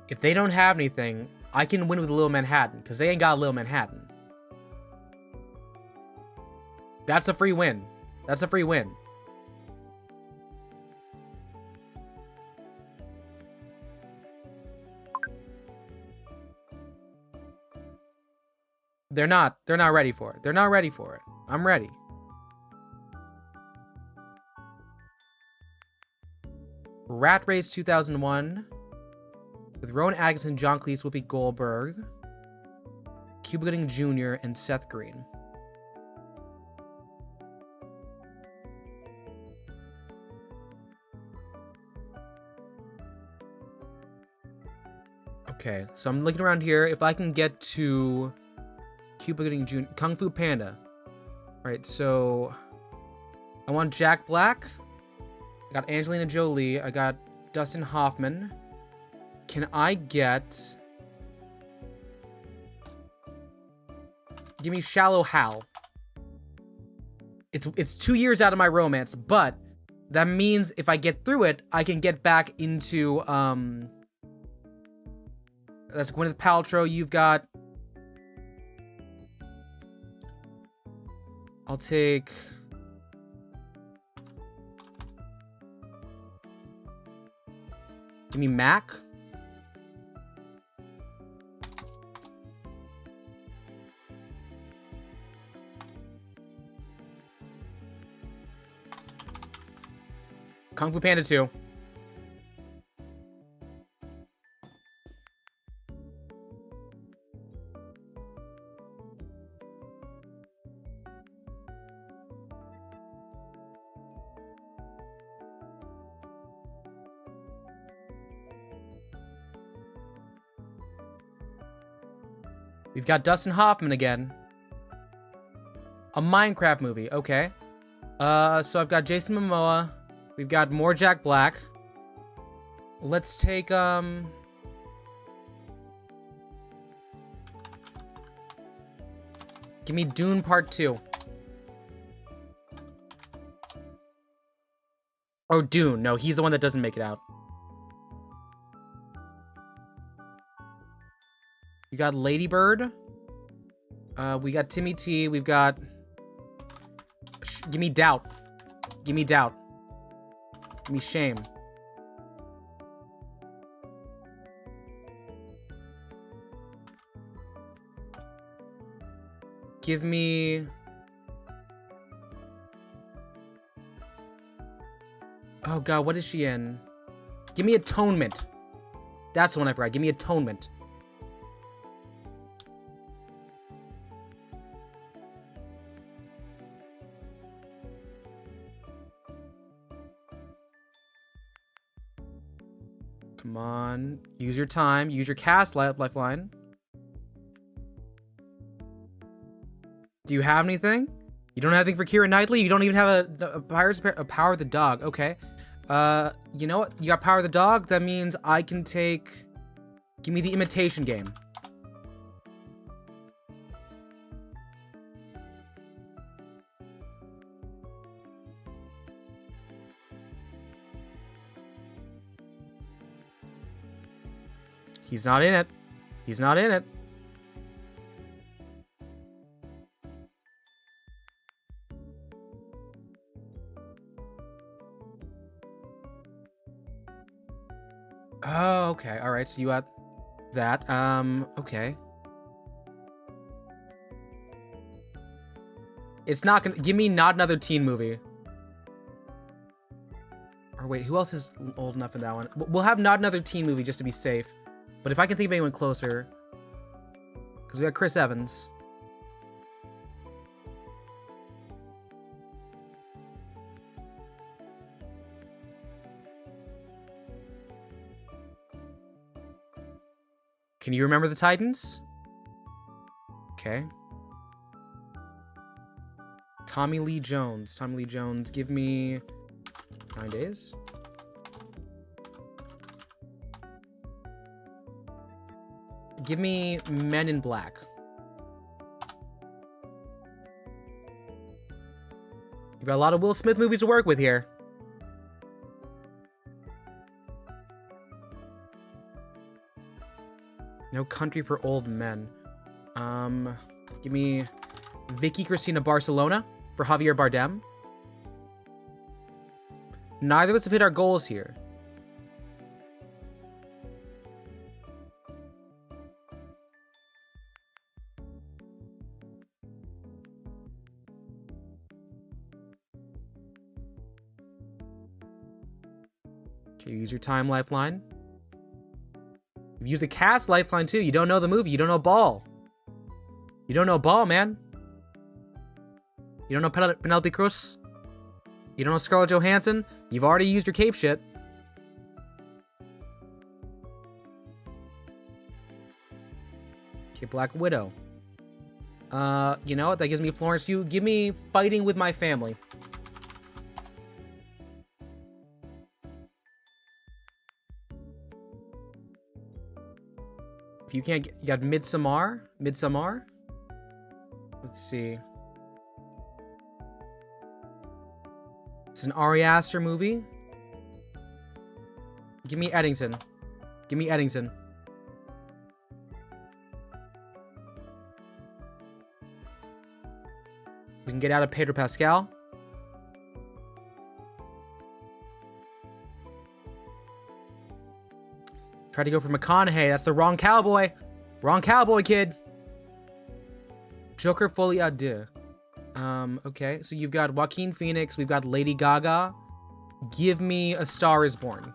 If they don't have anything, I can win with Little Manhattan, because they ain't got Little Manhattan. That's a free win. That's a free win. They're not ready for it. They're not ready for it. I'm ready. Rat Race 2001. With Rowan Atkinson, John Cleese, Whoopi Goldberg, Cuba Gooding Jr., and Seth Green. Okay, so I'm looking around here. If I can get to Cuba Gooding Jr., Kung Fu Panda. Alright, so I want Jack Black. I got Angelina Jolie. I got Dustin Hoffman. Can I get... Give me Shallow Hal. It's 2 years out of my romance, but that means if I get through it, I can get back into, that's Gwyneth Paltrow. You've got... I'll take... Give me Mac. Kung Fu Panda 2. We've got Dustin Hoffman again. A Minecraft movie, okay. So I've got Jason Momoa. We've got more Jack Black. Let's take, give me Dune Part 2. Oh, Dune. No, he's the one that doesn't make it out. You got Lady Bird. We got Timmy T. We've got... Give me Doubt. Give me Doubt. Give me Shame. Give me... Oh god, what is she in? Give me Atonement. That's the one I forgot. Give me Atonement. Come on. Use your time. Use your cast lifeline. Do you have anything? You don't have anything for Keira Knightley? You don't even have a Power of the Dog. Okay. You know what? You got Power of the Dog? That means I can take... Give me The Imitation Game. He's not in it. He's not in it. Oh, okay. All right. So you got that. Okay. It's not gonna give me not another teen movie. Or wait, who else is old enough in that one? We'll have not another teen movie just to be safe. But if I can think of anyone closer, because we got Chris Evans. Can you remember the Titans? Okay. Tommy Lee Jones. Tommy Lee Jones. Give me 9 days. Give me Men in Black. You've got a lot of Will Smith movies to work with here. No Country for Old Men. Give me Vicky Cristina Barcelona for Javier Bardem. Neither of us have hit our goals here. Okay, use your time lifeline. Use the cast lifeline too. You don't know the movie. You don't know Ball. You don't know Ball, man. You don't know Penelope Cruz. You don't know Scarlett Johansson. You've already used your cape shit. Okay, Black Widow. You know what? That gives me Florence Pugh. Give me Fighting with My Family. If you can't get... You got Midsommar? Midsommar? Let's see. It's an Ari Aster movie. Give me Eddington. Give me Eddington. We can get out of Pedro Pascal. Tried to go for McConaughey. That's the wrong cowboy. Wrong cowboy, kid. Joker Folie à Deux. Okay. So you've got Joaquin Phoenix. We've got Lady Gaga. Give me A Star is Born.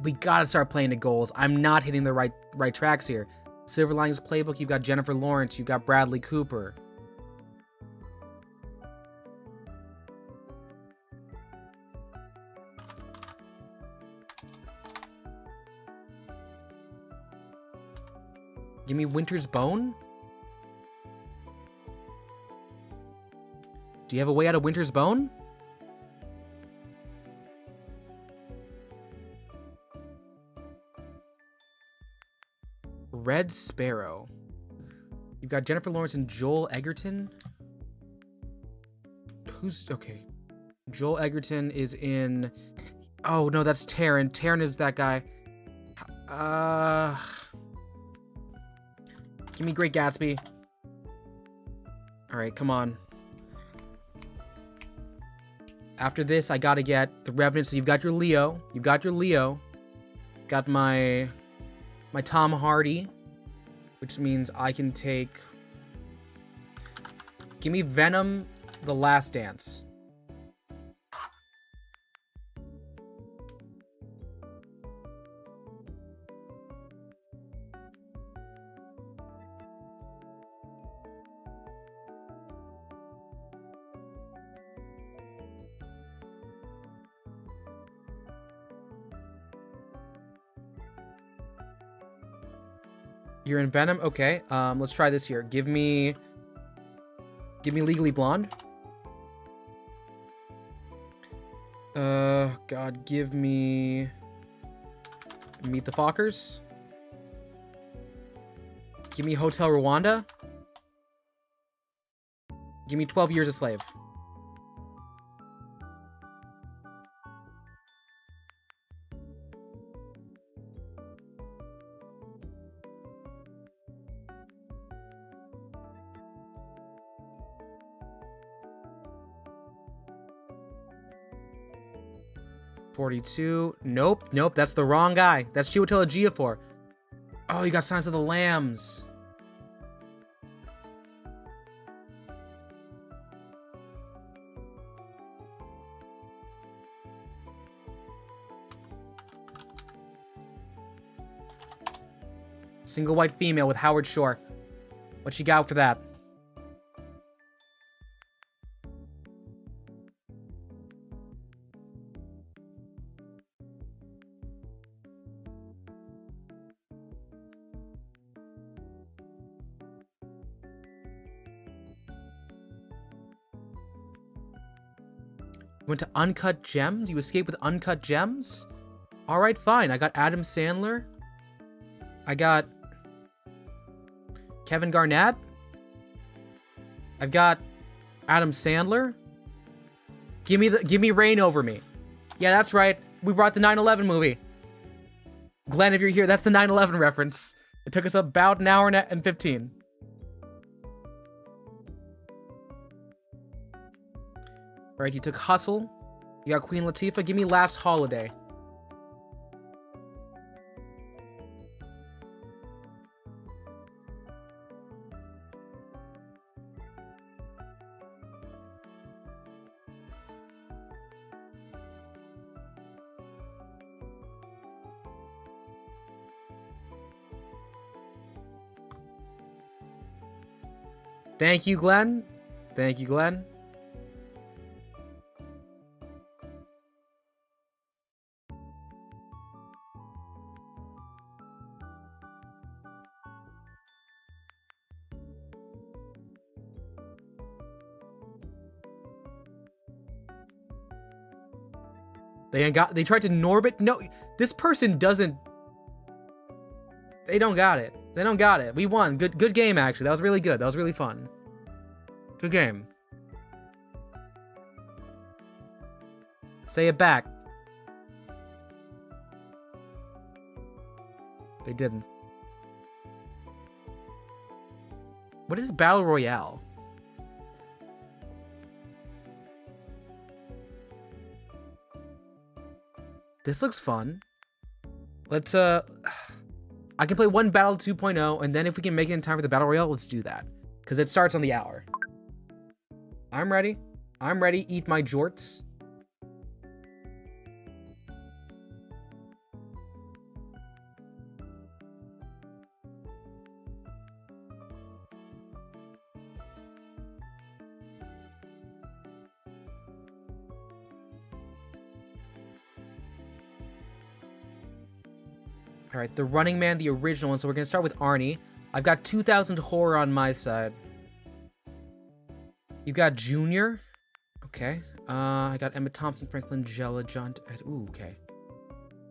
We gotta start playing the goals. I'm not hitting the right tracks here. Silver Linings Playbook, you've got Jennifer Lawrence, you've got Bradley Cooper. Give me Winter's Bone? Do you have a way out of Winter's Bone? Red Sparrow. You've got Jennifer Lawrence and Joel Egerton. Who's... Okay. Joel Egerton is in... Oh, no, that's Taron. Taron is that guy. Give me Great Gatsby. Alright, come on. After this, I gotta get The Revenant. So you've got your Leo. You've got your Leo. Got my Tom Hardy, which means I can take... Give me Venom, The Last Dance. You're in Venom? Okay. Let's try this here. Give me Legally Blonde. God, give me Meet the Fockers. Give me Hotel Rwanda. Give me 12 Years a Slave. $42. Nope. That's the wrong guy. That's Chiwetel Ejiofor. Oh, you got Signs of the Lambs. Single white female with Howard Shore. What you got for that? Went to Uncut Gems? You escaped with Uncut Gems? Alright, fine. I got Adam Sandler. I got Kevin Garnett. I've got Adam Sandler. Give me Reign Over Me. Yeah, that's right. We brought the 9/11 movie. Glenn, if you're here, that's the 9/11 reference. It took us about an hour and 15. Alright, you took Hustle. You got Queen Latifah. Give me Last Holiday. Thank you, Glenn. Thank you, Glenn. They tried to Norbit. No, this person doesn't. They don't got it. They don't got it. We won. Good game, actually. That was really good. That was really fun. Good game. Say it back. They didn't. What is Battle Royale? This looks fun. Let's, I can play one Battle 2.0, and then if we can make it in time for the Battle Royale, let's do that. Because it starts on the hour. I'm ready. I'm ready. Eat my jorts. All right, the Running Man, the original one. So we're going to start with Arnie. I've got 2000 horror on my side. You got Junior. Okay. I got Emma Thompson, Franklin Jella, John... Ooh, okay.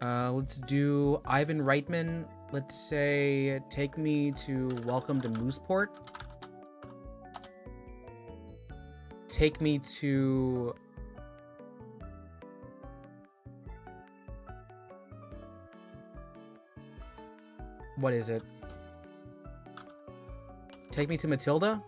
Let's do Ivan Reitman. Let's say, take me to Welcome to Mooseport. Take me to... What is it? Take me to Matilda?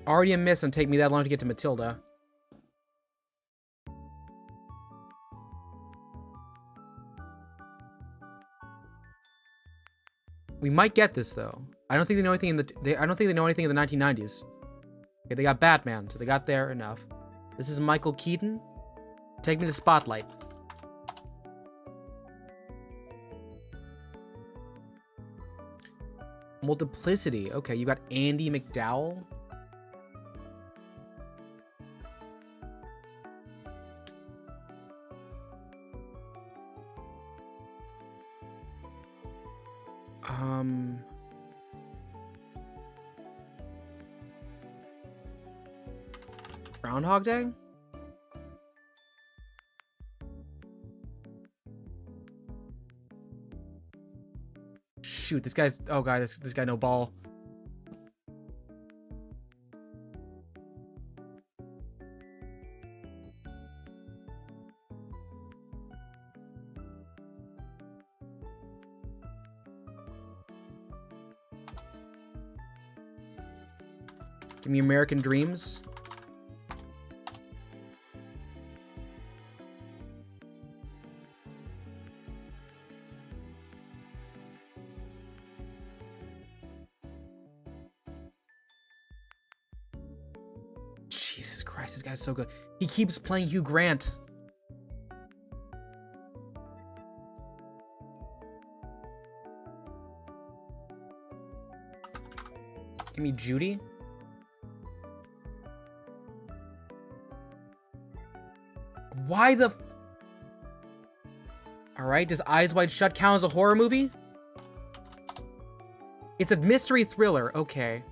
Already a miss and take me that long to get to Matilda. We might get this though. I don't think they know anything in the I don't think they know anything in the 1990s. Okay, they got Batman, so they got there enough. This is Michael Keaton. Take me to Spotlight. Multiplicity. Okay, you got Andy McDowell. Groundhog Day? Shoot, this guy's... Oh, God, this guy no ball. Give me American Dreams. Jesus Christ, this guy's so good. He keeps playing Hugh Grant. Give me Judy. Why the... Alright, does Eyes Wide Shut count as a horror movie? It's a mystery thriller. Okay.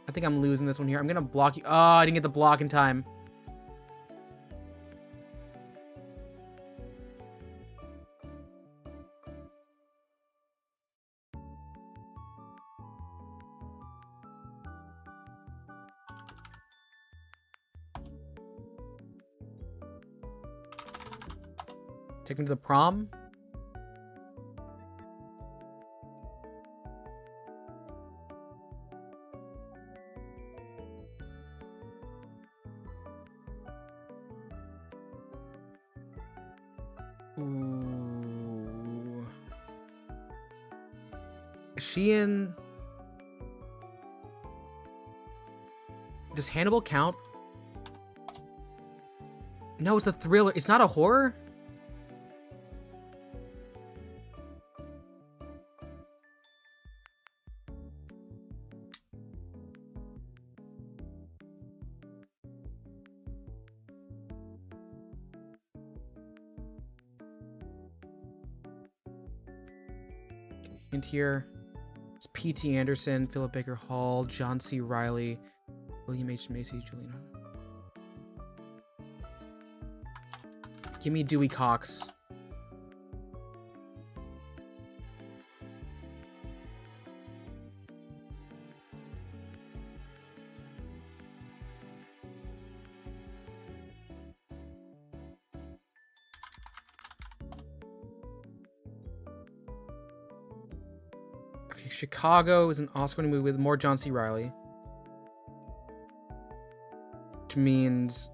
I think I'm losing this one here. I'm gonna block you. Oh, I didn't get the block in time. Take me to the prom. Ooh. Is she in... Does Hannibal count? No, it's a thriller. It's not a horror? Hint here. It's P.T. Anderson, Philip Baker Hall, John C. Reilly, William H. Macy, Julian. Give me Dewey Cox. Okay, Chicago is an Oscar-winning movie with more John C. Reilly. Which means...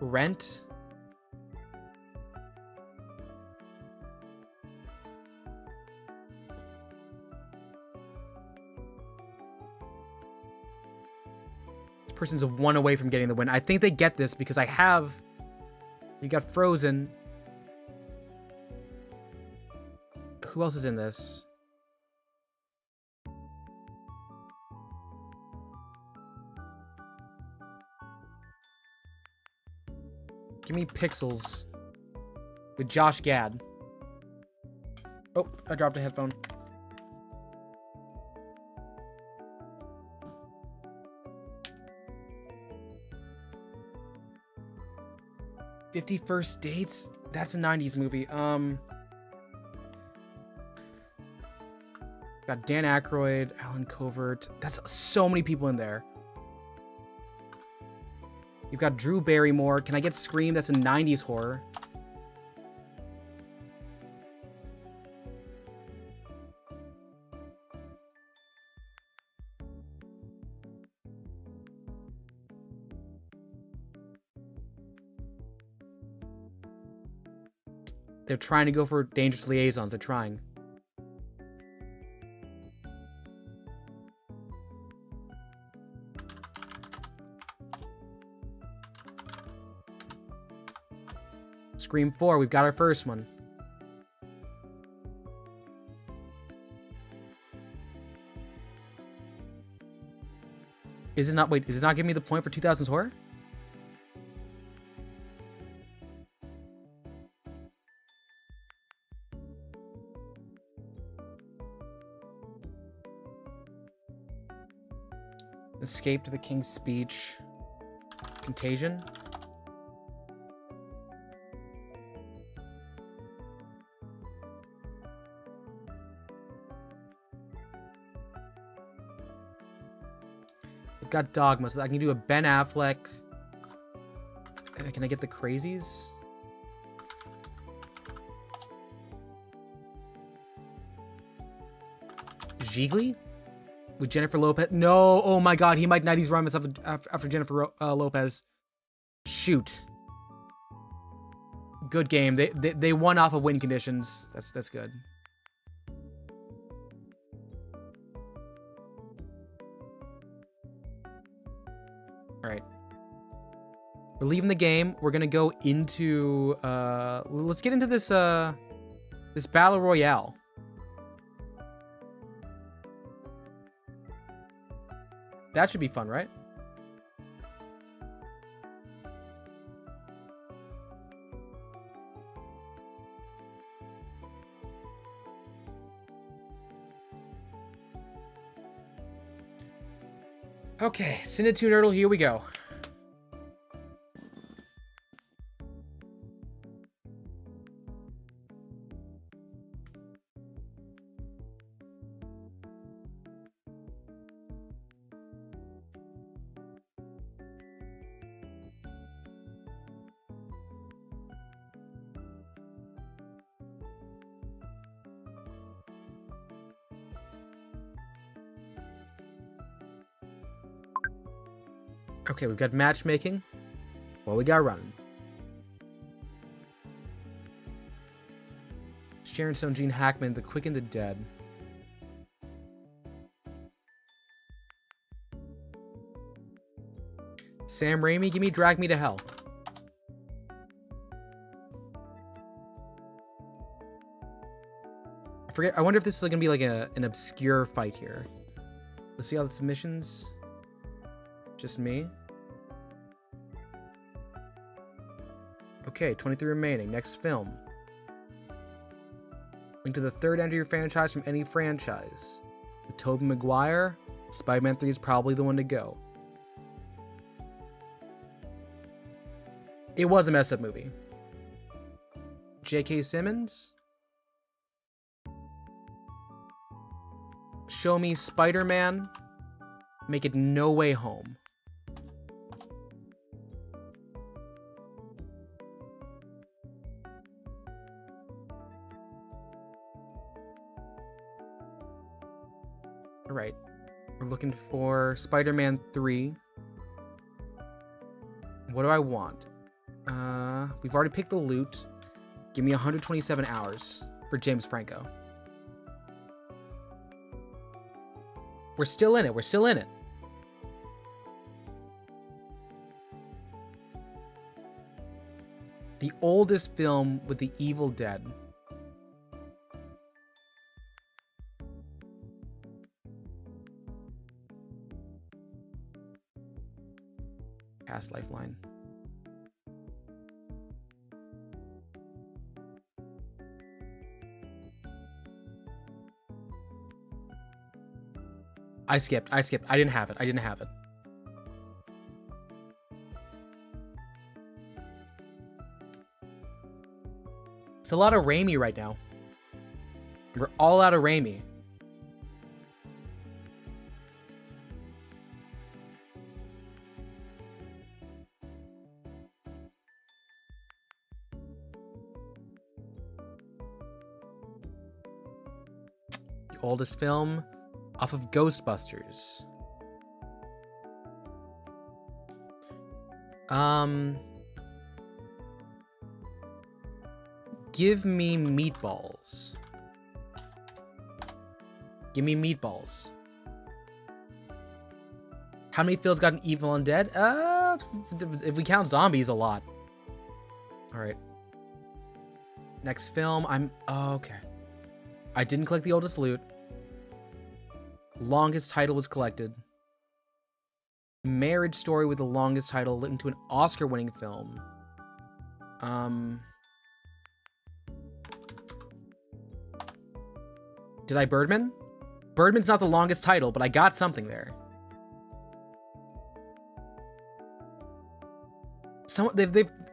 Rent. This person's 1 away from getting the win. I think they get this because I have... You got Frozen. Who else is in this? Give me Pixels with Josh Gad. Oh, I dropped a headphone. "50 First Dates"? That's a 90s movie. Got Dan Aykroyd, Alan Covert. That's so many people in there. You've got Drew Barrymore. Can I get Scream? That's a 90s horror. They're trying to go for Dangerous Liaisons. They're trying. Scream 4, we've got our first one. Is it not, wait, is it not giving me the point for 2000s horror? Escape to the King's Speech. Contagion. We've got Dogma, so I can do a Ben Affleck. Can I get the Crazies? Gigli? With Jennifer Lopez? No! Oh my god, he might 90s rhyme himself after Jennifer Lopez. Shoot. Good game. They won off of win conditions. That's good. Alright. We're leaving the game. We're gonna go into let's get into this this Battle Royale. That should be fun, right? Okay, send it to Nerdle. Here we go. Okay, we've got matchmaking. What we got running? Sharon Stone, Gene Hackman, The Quick and the Dead. Sam Raimi, give me Drag Me to Hell. I forget. I wonder if this is gonna be like an obscure fight here. Let's see all the submissions. Just me. Okay, 23 remaining. Next film. Link to the third entry franchise from any franchise. With Tobey Maguire, Spider-Man 3 is probably the one to go. It was a messed up movie. J.K. Simmons. Show me Spider-Man. Make it No Way Home. right. We're looking for Spider-Man 3. What do I want? We've already picked the loot. Give me 127 hours for James Franco. We're still in it. We're still in it. The oldest film with the Evil Dead. Cast Lifeline. I skipped. I didn't have it. It's a lot of Raimi right now. We're all out of Raimi. The oldest film off of Ghostbusters. Give me meatballs. Give me meatballs. How many Phil's got an evil undead? If we count zombies, a lot. All right. Next film, okay. I didn't collect the oldest loot. Longest title was collected. Marriage Story with the longest title linked to an Oscar-winning film. Did I Birdman? Birdman's not the longest title, but I got something there.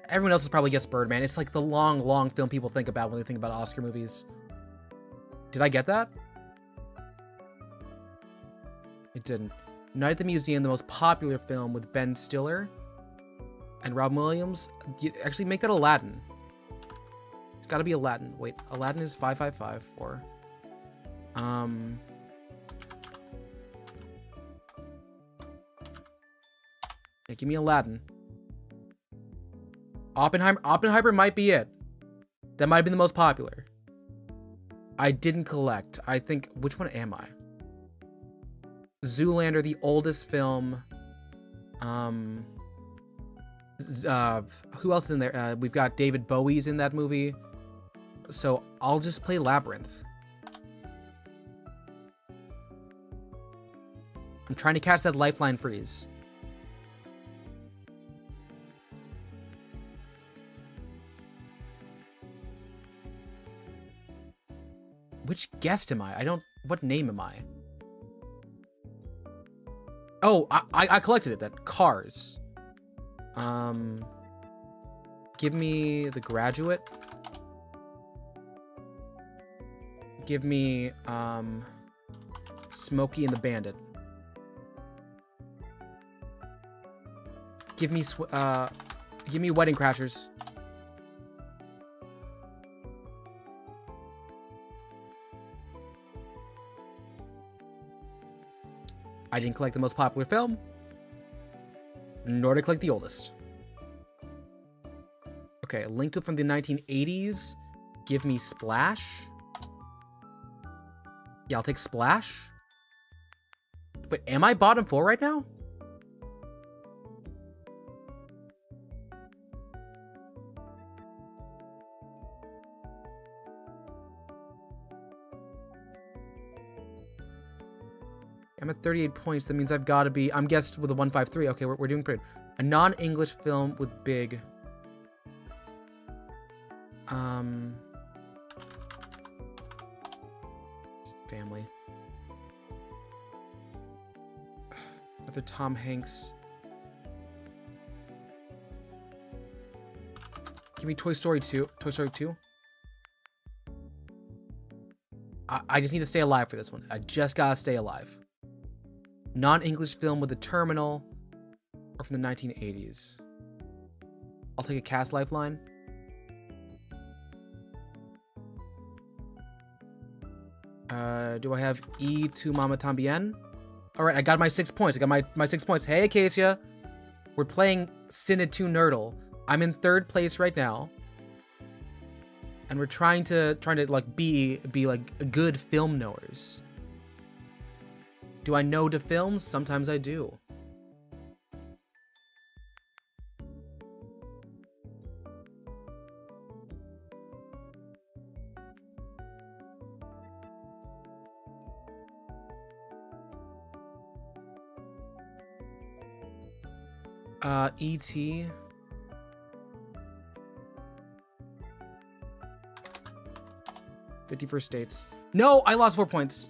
Everyone else has probably guessed Birdman. It's like the long film people think about when they think about Oscar movies. Did I get that? It didn't. Night at the Museum, the most popular film with Ben Stiller and Robin Williams. Actually, make that Aladdin. It's got to be Aladdin. Wait, Aladdin is 5554. Yeah, give me Aladdin. Oppenheimer might be it. That might have been the most popular. I didn't collect. I think, which one am I? Zoolander, the oldest film. Who else is in there? We've got David Bowie's in that movie. So I'll just play Labyrinth. I'm trying to catch that lifeline freeze. Which guest am I? What name am I? Oh, I collected it then. Cars. Give me The Graduate. Give me, Smokey and the Bandit. Give me Wedding Crashers. I didn't collect the most popular film, nor did I collect the oldest. Okay, linked to from the 1980s. Give me Splash. Yeah, I'll take Splash. Wait, am I bottom 4 right now? I'm at 38 points. That means I've got to be... I'm guessed with a 153. Okay, we're doing pretty good. A non-English film with big... Family. Another Tom Hanks. Give me Toy Story 2. Toy Story 2. I just need to stay alive for this one. I just gotta stay alive. Non-English film with a terminal, or from the 1980s. I'll take a cast lifeline. Do I have E to Mama Tambien? All right, I got my 6 points. I got my 6 points. Hey, Acacia. We're playing Synod 2 Nerdle. I'm in 3rd place right now. And we're trying to like be like good film knowers. Do I know the films? Sometimes I do. E.T. "51st Dates." No, I lost 4 points.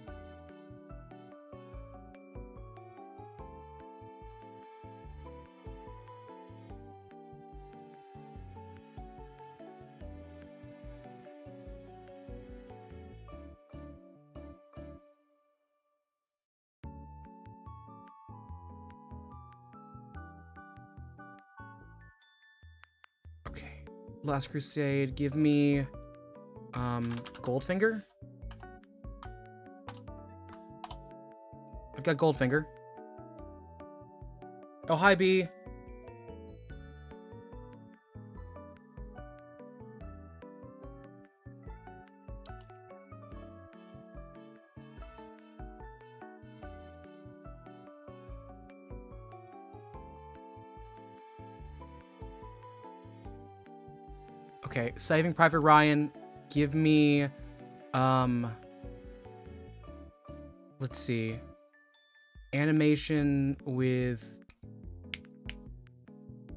Okay. Last Crusade. Give me Goldfinger. I've got Goldfinger. Oh, hi, B. Okay, Saving Private Ryan. Give me, let's see. Animation with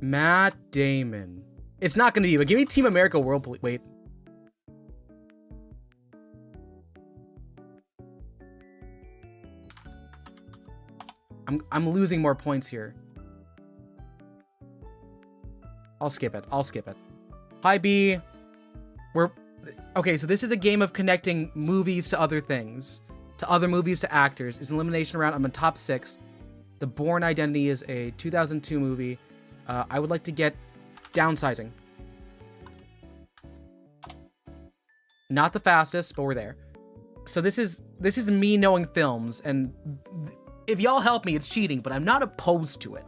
Matt Damon. It's not gonna be, but give me Team America World Police. Wait. I'm losing more points here. I'll skip it. Hi, B. Okay, so this is a game of connecting movies to other things, to other movies, to actors. It's an elimination round. I'm in top 6. The Bourne Identity is a 2002 movie. I would like to get Downsizing. Not the fastest, but we're there. So this is me knowing films, and if y'all help me, it's cheating, but I'm not opposed to it.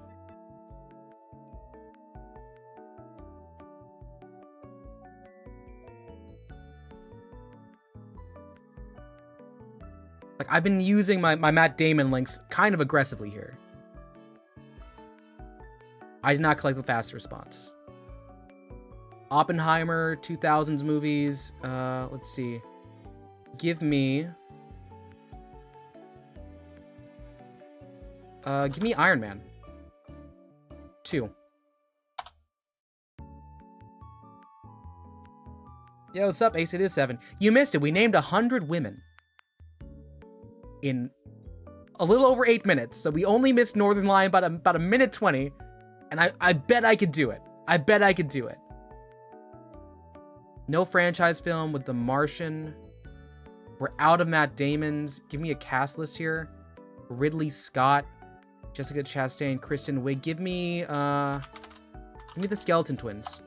Like, I've been using my Matt Damon links kind of aggressively here. I did not collect the fast response. Oppenheimer, 2000s movies. Let's see. Give me Iron Man 2. Yo, what's up, Ace? It is 7. You missed it. We named 100 women in a little over 8 minutes. So we only missed NorthernLion about a minute 20. And I bet I could do it. I bet I could do it. No franchise film with The Martian. We're out of Matt Damon's. Give me a cast list here. Ridley Scott, Jessica Chastain, Kristen Wiig. Give me the Skeleton Twins.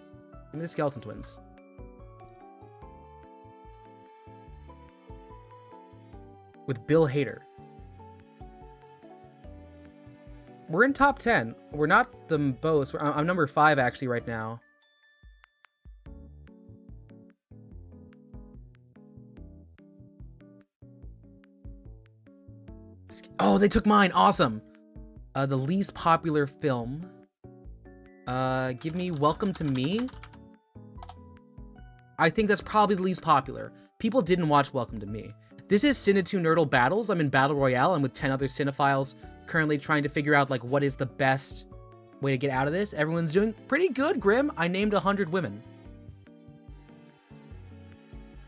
Give me the Skeleton Twins. With Bill Hader. We're in top 10. We're not the most. I'm number 5 actually right now. Oh, they took mine. Awesome. The least popular film. Give me Welcome to Me. I think that's probably the least popular. People didn't watch Welcome to Me. This is Synod 2 Nerdle Battles. I'm in Battle Royale. I'm with 10 other cinephiles currently trying to figure out, like, what is the best way to get out of this. Everyone's doing pretty good, Grim. I named 100 women.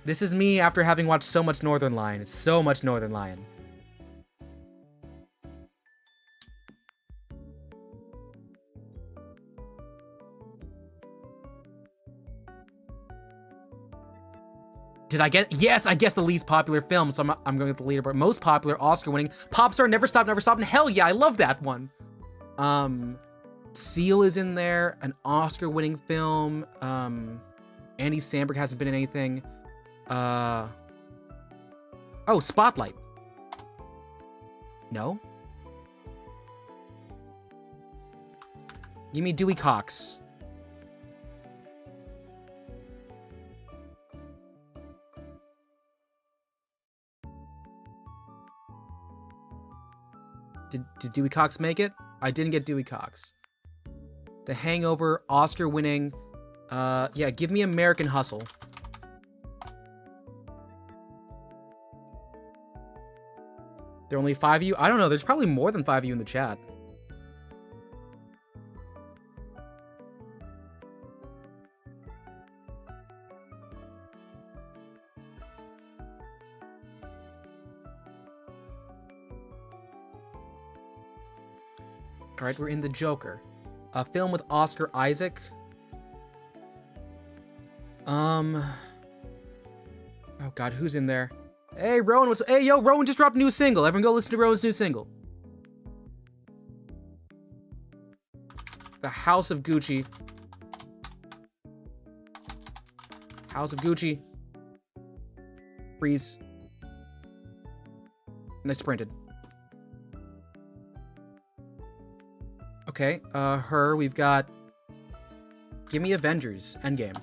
This is me after having watched so much NorthernLion. It's so much NorthernLion. Did I get? Yes, I guess the least popular film, so I'm going to the leaderboard. Most popular, Oscar-winning. Popstar, Never Stop, Never Stop, and hell yeah, I love that one. Seal is in there, an Oscar-winning film. Andy Samberg hasn't been in anything. Oh, Spotlight. No? Give me Dewey Cox. Did Dewey Cox make it? I didn't get Dewey Cox. The Hangover, Oscar-winning. Yeah, give me American Hustle. There are only 5 of you? I don't know. There's probably more than 5 of you in the chat. All right, we're in The Joker. A film with Oscar Isaac. Oh God, who's in there? Hey, Rowan was. Hey, yo, Rowan just dropped a new single. Everyone go listen to Rowan's new single. The House of Gucci. House of Gucci. Freeze. And I sprinted. Okay, her, we've got... Give me Avengers Endgame.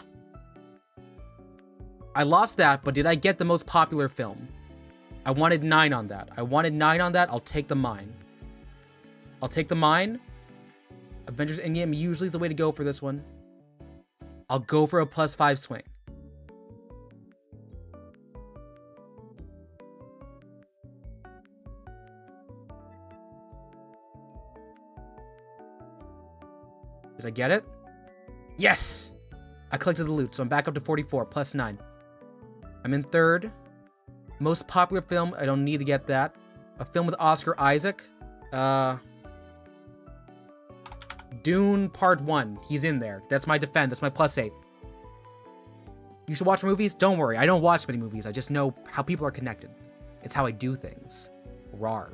I lost that, but did I get the most popular film? I wanted 9 on that. I'll take the mine. I'll take the mine. Avengers Endgame usually is the way to go for this one. I'll go for a +5 swing. Did I get it? Yes! I collected the loot, so I'm back up to 44, +9. I'm in 3rd. Most popular film, I don't need to get that. A film with Oscar Isaac. Dune Part 1. He's in there. That's my defense. That's my +8. You should watch movies? Don't worry. I don't watch many movies. I just know how people are connected. It's how I do things. Rar.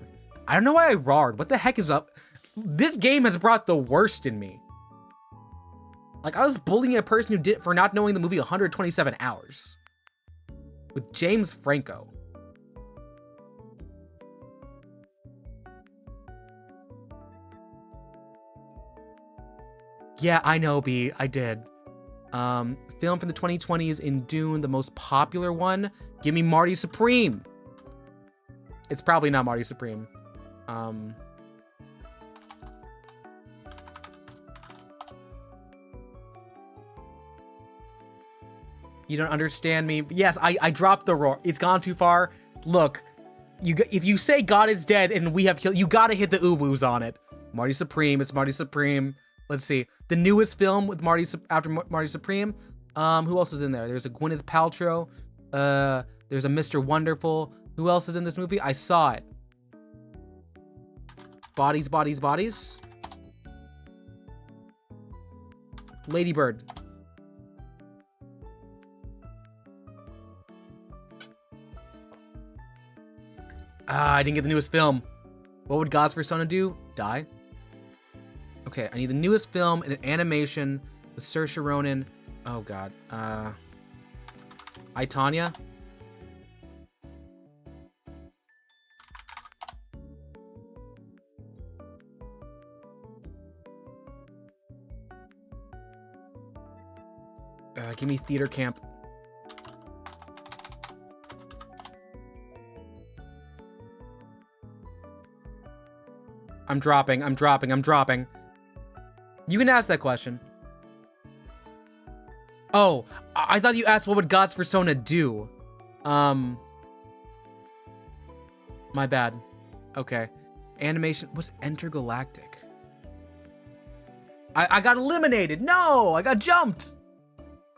I don't know why I rarred. What the heck is up? This game has brought the worst in me. Like, I was bullying a person who did for not knowing the movie 127 Hours. With James Franco. Yeah, I know, B. I did. Film from the 2020s in Dune, the most popular one. Give me Marty Supreme. It's probably not Marty Supreme. You don't understand me. Yes, I dropped the roar. It's gone too far. Look, if you say God is dead and we have killed, you gotta hit the uwoos on it. Marty Supreme. It's Marty Supreme. Let's see. The newest film with after Marty Supreme. Who else is in there? There's a Gwyneth Paltrow. There's a Mr. Wonderful. Who else is in this movie? I saw it. Bodies, bodies, bodies. Lady Bird. I didn't get the newest film. What would God's Persona do? Die? Okay, I need the newest film in an animation with Saoirse Ronan. Oh God. I, Tonya. Give me Theater Camp. I'm dropping. You can ask that question. Oh, I thought you asked what would God's Persona do. My bad. Okay. Animation was Intergalactic. I got eliminated. No, I got jumped.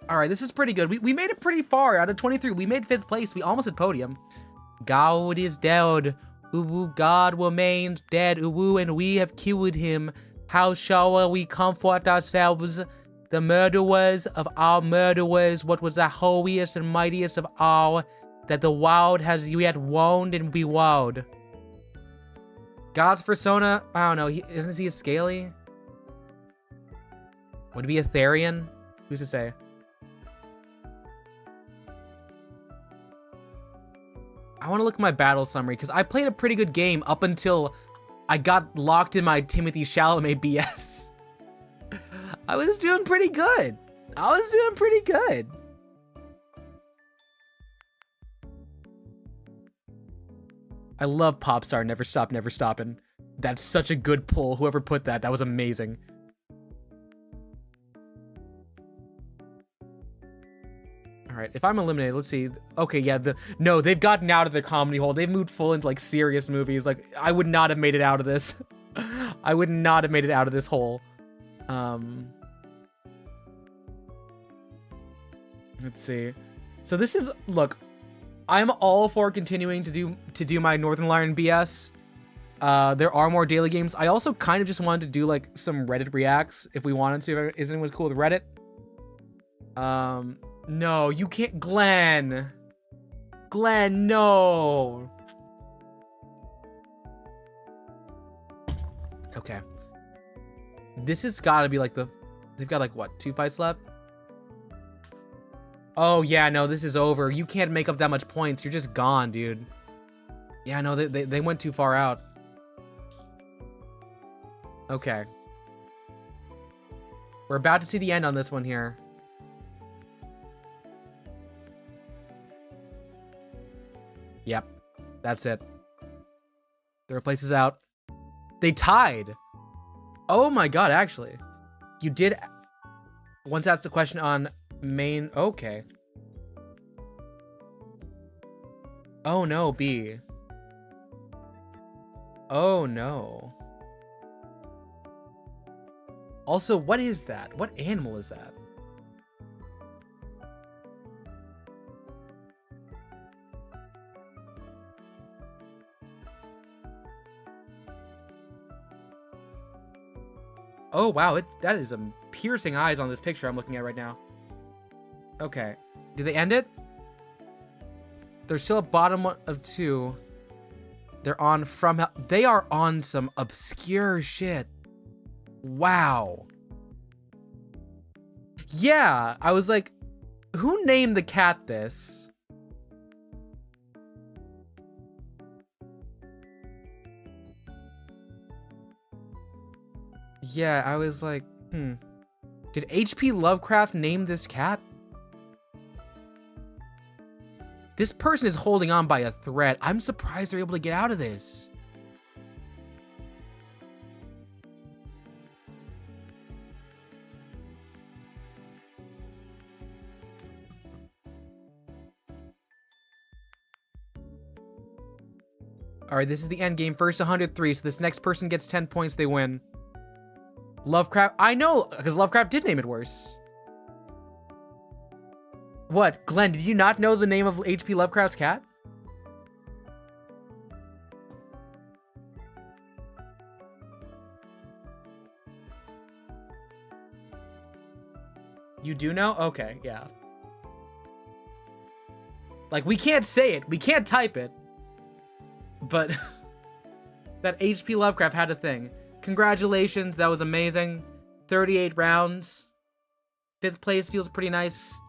All right, this is pretty good. We made it pretty far out of 23. We made 5th place. We almost hit podium. God is dead. Uwu, God remains dead. Uwu, and we have killed him. How shall we comfort ourselves? The murderers of our murderers, what was the holiest and mightiest of all, that the world has yet wound and bewowed. God's Persona, I don't know, isn't he a Scaly? Would it be a Therian? Who's to say? I want to look at my battle summary because I played a pretty good game up until I got locked in my Timothy Chalamet BS. I was doing pretty good. I love Popstar, Never Stop, Never Stoppin'. That's such a good pull. Whoever put that, that was amazing. All right, if I'm eliminated, let's see. Okay, yeah, no, they've gotten out of the comedy hole. They've moved full into like serious movies. Like, I would not have made it out of this. I would not have made it out of this hole. Let's see. So this is, look, I'm all for continuing to do my NorthernLion BS. There are more daily games. I also kind of just wanted to do like some Reddit reacts if we wanted to. Is anyone cool with Reddit? No, you can't, Glenn, no. Okay. This has got to be like they've got like what, 2 fights left? Oh yeah, no, this is over. You can't make up that much points. You're just gone, dude. Yeah, no, they went too far out. Okay. We're about to see the end on this one here. Yep, that's it. Third place is out. They tied. Oh my god, actually. You did once asked the question on main. Okay. Oh no, B. Oh no. Also, what is that? What animal is that? Oh wow, that is some piercing eyes on this picture I'm looking at right now. Okay, did they end it? They're still at bottom of 2. They're on from hell. They are on some obscure shit. Wow. Yeah, I was like, who named the cat this? Yeah, I was like, Did H.P. Lovecraft name this cat? This person is holding on by a thread. I'm surprised they're able to get out of this. All right, this is the end game. First 103, so this next person gets 10 points, they win. Lovecraft, I know, because Lovecraft did name it worse. What, Glenn, did you not know the name of H.P. Lovecraft's cat? You do know? Okay, yeah. Like, we can't say it, we can't type it, but that H.P. Lovecraft had a thing. Congratulations, that was amazing. 38 rounds. 5th place feels pretty nice.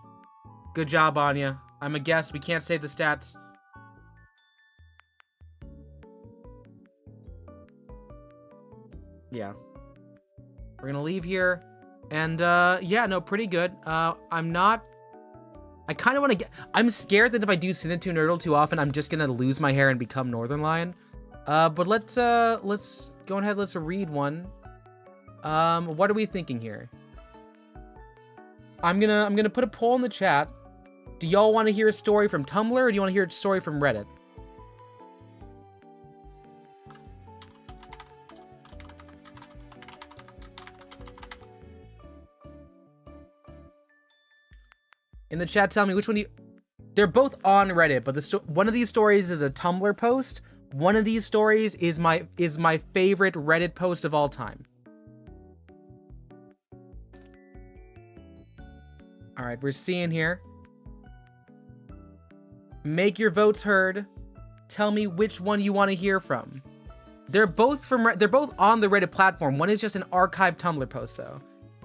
Good job on you. I'm a guest, we can't say the stats. Yeah. We're gonna leave here. And, yeah, no, pretty good. I kind of want to get... I'm scared that if I do sit into Nerdle too often, I'm just gonna lose my hair and become NorthernLion. But let's go ahead, let's read one. What are we thinking here? I'm gonna put a poll in the chat. Do y'all want to hear a story from Tumblr, or do you want to hear a story from Reddit? In the chat, tell me which one do you... They're both on Reddit, but one of these stories is a Tumblr post. One of these stories is my favorite Reddit post of all time. All right, we're seeing here. Make your votes heard. Tell me which one you want to hear from. They're both on the Reddit platform. One is just an archived Tumblr post though.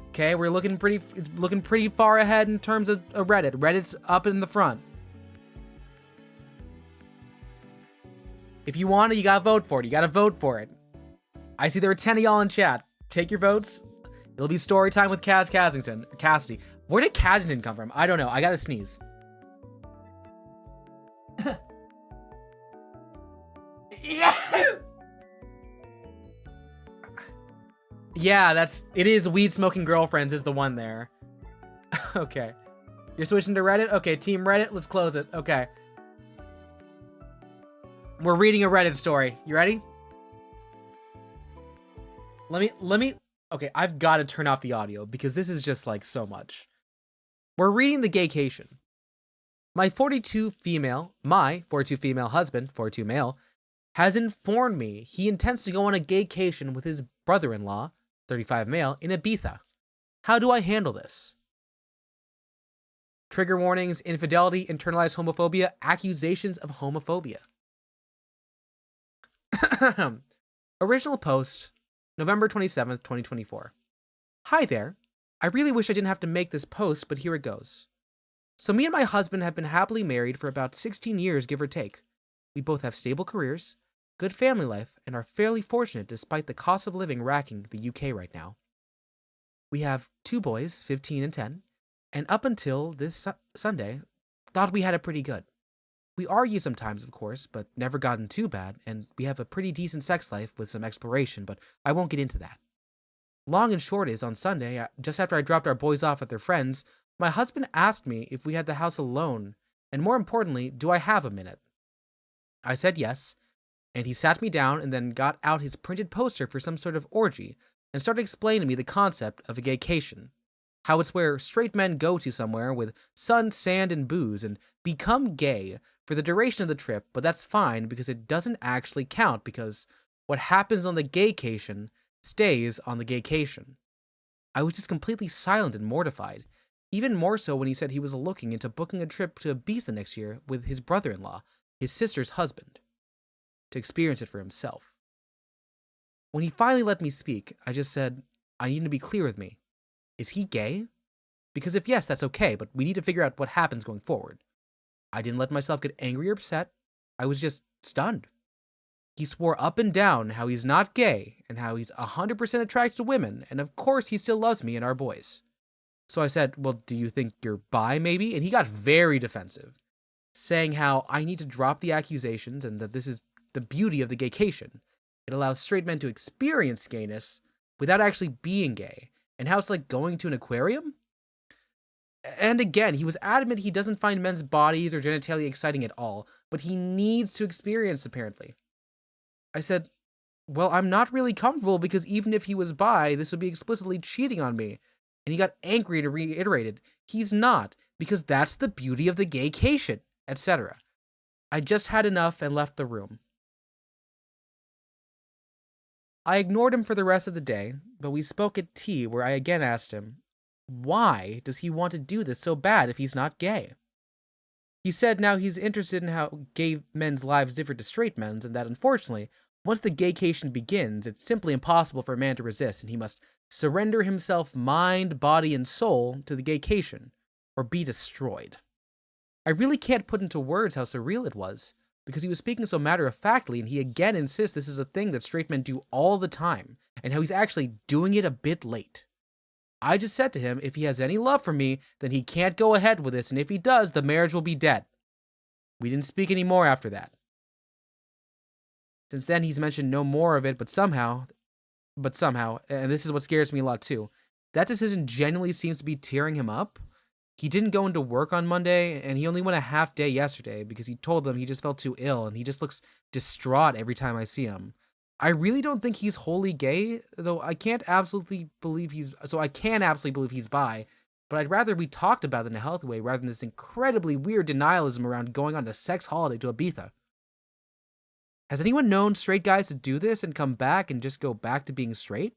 Okay, we're looking pretty far ahead in terms of Reddit. Reddit's up in the front. If you want it, you gotta vote for it. You gotta vote for it. I see there are 10 of y'all in chat. Take your votes. It'll be story time with Cassidy. Where did Cassington come from? I don't know. I gotta sneeze. Yeah, it is Weed Smoking Girlfriends is the one there. Okay. You're switching to Reddit? Okay, Team Reddit, let's close it. Okay. We're reading a Reddit story. You ready? Let me, okay, I've got to turn off the audio because this is just like so much. We're reading the gaycation. My 42 female husband, 42 male, has informed me he intends to go on a gaycation with his brother-in-law, 35 male, in Ibiza. How do I handle this? Trigger warnings, infidelity, internalized homophobia, accusations of homophobia. Original post, November 27th, 2024. Hi there. I really wish I didn't have to make this post, but here it goes. So me and my husband have been happily married for about 16 years, give or take. We both have stable careers, good family life, and are fairly fortunate despite the cost of living racking the UK right now. We have 2 boys, 15 and 10, and up until this Sunday, thought we had it pretty good. We argue sometimes, of course, but never gotten too bad, and we have a pretty decent sex life with some exploration, but I won't get into that. Long and short is, on Sunday, just after I dropped our boys off at their friends, my husband asked me if we had the house alone, and more importantly, do I have a minute? I said yes, and he sat me down and then got out his printed poster for some sort of orgy and started explaining to me the concept of a gaycation. How it's where straight men go to somewhere with sun, sand, and booze and become gay for the duration of the trip, but that's fine because it doesn't actually count because what happens on the gaycation stays on the gaycation. I was just completely silent and mortified, even more so when he said he was looking into booking a trip to Ibiza next year with his brother-in-law, his sister's husband, to experience it for himself. When he finally let me speak, I just said, I need him to be clear with me. Is he gay? Because if yes, that's okay, but we need to figure out what happens going forward. I didn't let myself get angry or upset. I was just stunned. He swore up and down how he's not gay and how he's 100% attracted to women, and of course he still loves me and our boys. So I said, well, do you think you're bi maybe? And he got very defensive, saying how I need to drop the accusations and that this is the beauty of the gaycation. It allows straight men to experience gayness without actually being gay, and how it's like going to an aquarium. And again, he was adamant he doesn't find men's bodies or genitalia exciting at all, but he needs to experience apparently. I said, well, I'm not really comfortable because even if he was bi, this would be explicitly cheating on me. And he got angry and reiterated, he's not, because that's the beauty of the gaycation, etc. I just had enough and left the room. I ignored him for the rest of the day, but we spoke at tea where I again asked him, why does he want to do this so bad if he's not gay? He said now he's interested in how gay men's lives differ to straight men's, and that unfortunately, once the gaycation begins, it's simply impossible for a man to resist, and he must surrender himself mind, body, and soul to the gaycation, or be destroyed. I really can't put into words how surreal it was, because he was speaking so matter-of-factly, and he again insists this is a thing that straight men do all the time, and how he's actually doing it a bit late. I just said to him, if he has any love for me, then he can't go ahead with this, and if he does, the marriage will be dead. We didn't speak any more after that. Since then, he's mentioned no more of it, but somehow, and this is what scares me a lot too, that decision genuinely seems to be tearing him up. He didn't go into work on Monday, and he only went a half day yesterday because he told them he just felt too ill, and he just looks distraught every time I see him. I really don't think he's wholly gay, though I can absolutely believe he's bi, but I'd rather we talked about it in a healthy way rather than this incredibly weird denialism around going on a sex holiday to Ibiza. Has anyone known straight guys to do this and come back and just go back to being straight?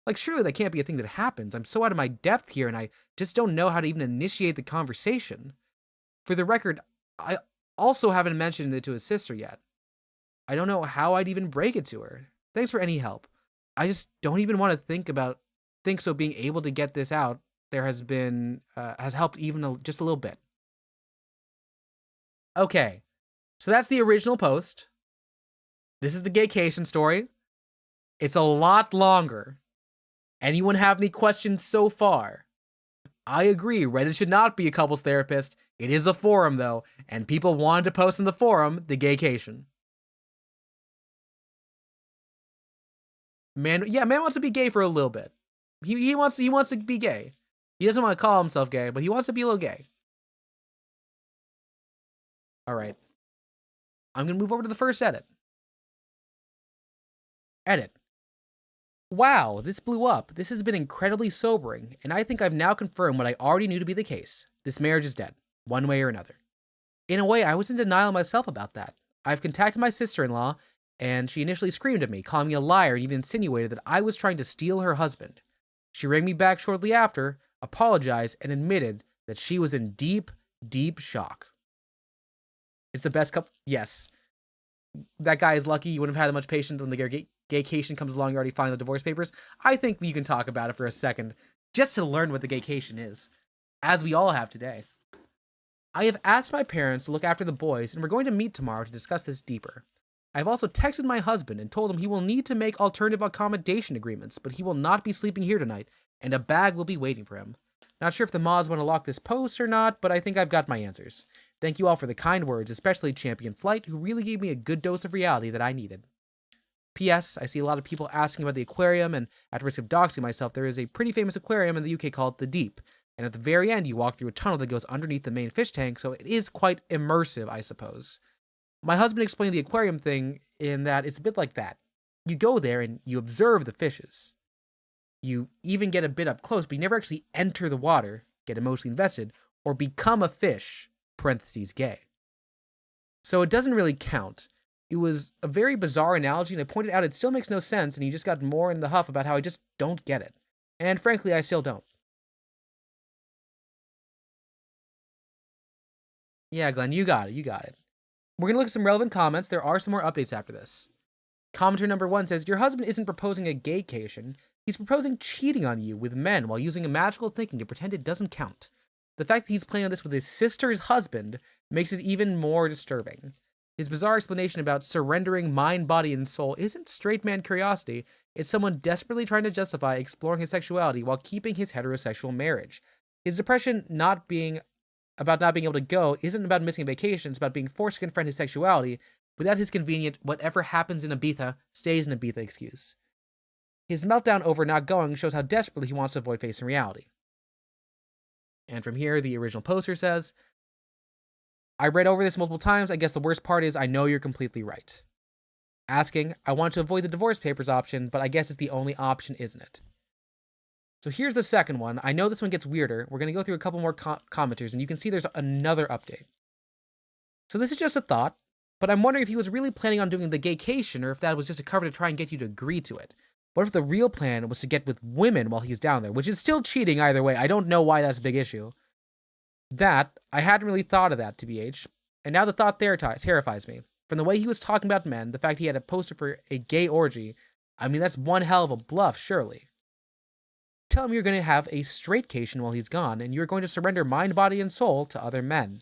Like, surely that can't be a thing that happens. I'm so out of my depth here, and I just don't know how to even initiate the conversation. For the record, I also haven't mentioned it to his sister yet. I don't know how I'd even break it to her. Thanks for any help. I just don't even want to think so being able to get this out there has helped even just a little bit. Okay, so that's the original post. This is the gaycation story. It's a lot longer. Anyone have any questions so far? I agree, Reddit should not be a couples therapist. It is a forum, though, and people wanted to post in the forum the gaycation. Man wants to be gay for a little bit. He wants to be gay. He doesn't want to call himself gay, but he wants to be a little gay. All right. I'm going to move over to the first edit. Edit. Wow, this blew up. This has been incredibly sobering, and I think I've now confirmed what I already knew to be the case. This marriage is dead, one way or another. In a way, I was in denial myself about that. I've contacted my sister-in-law, and she initially screamed at me, calling me a liar, and even insinuated that I was trying to steal her husband. She rang me back shortly after, apologized, and admitted that she was in deep, deep shock. It's the best couple. Yes. That guy is lucky. You wouldn't have had that much patience when the gaycation comes along. You already find the divorce papers. I think you can talk about it for a second, just to learn what the gaycation is, as we all have today. I have asked my parents to look after the boys, and we're going to meet tomorrow to discuss this deeper. I have also texted my husband and told him he will need to make alternative accommodation agreements, but he will not be sleeping here tonight, and a bag will be waiting for him. Not sure if the mods want to lock this post or not, but I think I've got my answers. Thank you all for the kind words, especially Champion Flight, who really gave me a good dose of reality that I needed. P.S. I see a lot of people asking about the aquarium, and at risk of doxing myself, there is a pretty famous aquarium in the UK called The Deep, and at the very end you walk through a tunnel that goes underneath the main fish tank, so it is quite immersive, I suppose. My husband explained the aquarium thing in that it's a bit like that. You go there and you observe the fishes. You even get a bit up close, but you never actually enter the water, get emotionally invested, or become a fish, parentheses gay. So it doesn't really count. It was a very bizarre analogy, and I pointed out it still makes no sense, and he just got more in the huff about how I just don't get it. And frankly, I still don't. Yeah, Glenn, you got it. We're going to look at some relevant comments. There are some more updates after this. Commenter number 1 says, your husband isn't proposing a gaycation. He's proposing cheating on you with men while using a magical thinking to pretend it doesn't count. The fact that he's playing on this with his sister's husband makes it even more disturbing. His bizarre explanation about surrendering mind, body, and soul isn't straight man curiosity. It's someone desperately trying to justify exploring his sexuality while keeping his heterosexual marriage. His depression about not being able to go isn't about missing a vacation. It's about being forced to confront his sexuality without his convenient whatever happens in Ibiza stays in Ibiza excuse. His meltdown over not going shows how desperately he wants to avoid facing reality. And from here, the original poster says, I read over this multiple times. I guess the worst part is I know you're completely right. Asking, I want to avoid the divorce papers option, but I guess it's the only option, isn't it? So here's the second one. I know this one gets weirder. We're going to go through a couple more commenters, and you can see there's another update. So this is just a thought, but I'm wondering if he was really planning on doing the gaycation, or if that was just a cover to try and get you to agree to it. What if the real plan was to get with women while he's down there, which is still cheating either way. I don't know why that's a big issue. That, I hadn't really thought of that, TBH, and now the thought there terrifies me. From the way he was talking about men, the fact he had a poster for a gay orgy, I mean, that's one hell of a bluff, surely. Tell him you're going to have a straightcation while he's gone, and you're going to surrender mind, body, and soul to other men.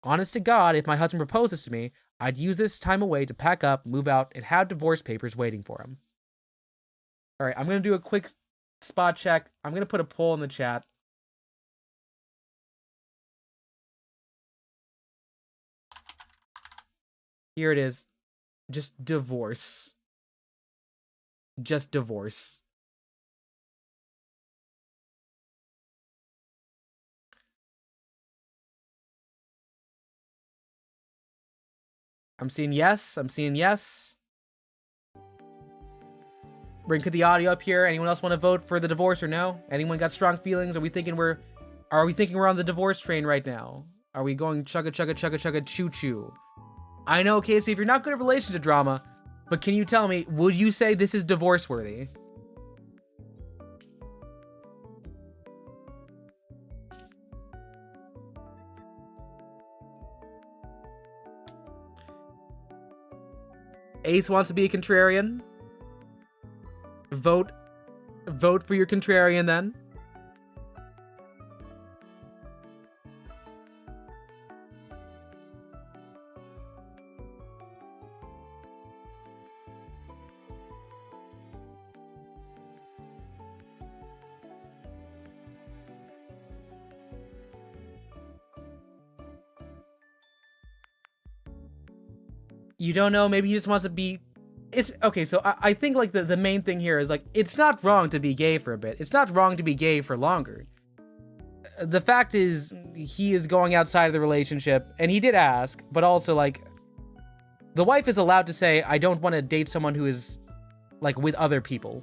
Honest to God, if my husband proposes to me, I'd use this time away to pack up, move out, and have divorce papers waiting for him. All right, I'm going to do a quick spot check. I'm going to put a poll in the chat. Here it is. Just divorce. Just divorce. I'm seeing yes. I'm seeing yes. Bring the audio up here. Anyone else want to vote for the divorce or no? Anyone got strong feelings? Are we thinking we're on the divorce train right now? Are we going chugga chugga chugga chugga choo choo? I know, Casey, if you're not good at relationship drama, but can you tell me, would you say this is divorce worthy? Ace wants to be a contrarian. Vote for your contrarian then. You don't know. Maybe he just wants to be. It's okay. So I think like the main thing here is like it's not wrong to be gay for a bit. It's not wrong to be gay for longer. The fact is he is going outside of the relationship, and he did ask, but also like the wife is allowed to say, I don't want to date someone who is like with other people.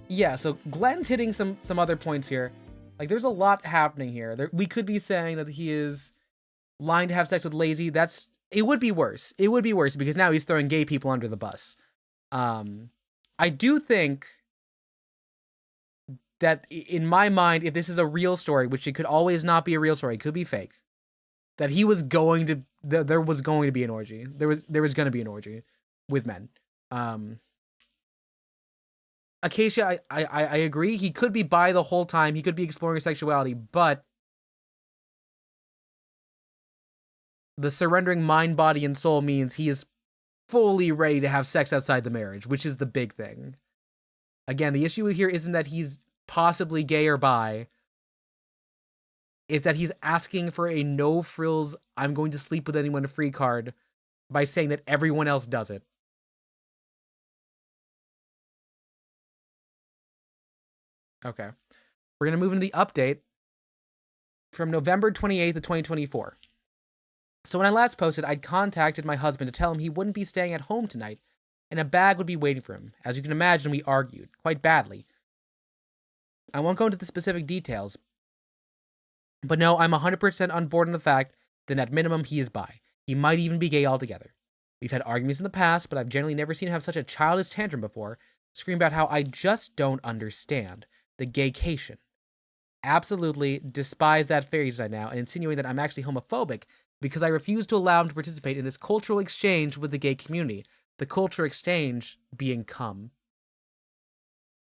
Yeah, so Glenn's hitting some other points here. Like, there's a lot happening here. We could be saying that he is lying to have sex with Lazy. It would be worse. It would be worse because now he's throwing gay people under the bus. I do think that in my mind, if this is a real story, which it could always not be a real story, it could be fake, that he was going to, there was going to be an orgy. There was going to be an orgy with men. Acacia, I agree. He could be bi the whole time. He could be exploring his sexuality, but the surrendering mind, body, and soul means he is fully ready to have sex outside the marriage, which is the big thing. Again, the issue here isn't that he's possibly gay or bi. It's that he's asking for a no-frills, I'm going to sleep with anyone free card by saying that everyone else does it. Okay. We're going to move into the update from November 28th of 2024. So when I last posted, I'd contacted my husband to tell him he wouldn't be staying at home tonight, and a bag would be waiting for him. As you can imagine, we argued, quite badly. I won't go into the specific details, but no, I'm 100% on board on the fact that at minimum he is bi. He might even be gay altogether. We've had arguments in the past, but I've generally never seen him have such a childish tantrum before, scream about how I just don't understand the gaycation. Absolutely despise that phrase right now and insinuating that I'm actually homophobic because I refuse to allow him to participate in this cultural exchange with the gay community. The cultural exchange being cum.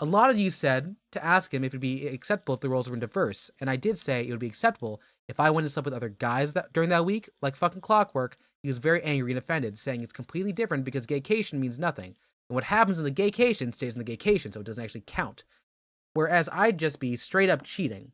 A lot of you said to ask him if it would be acceptable if the roles were diverse, and I did say it would be acceptable if I went and slept with other guys during that week, like fucking clockwork. He was very angry and offended, saying it's completely different because gaycation means nothing, and what happens in the gaycation stays in the gaycation, so it doesn't actually count. Whereas I'd just be straight up cheating.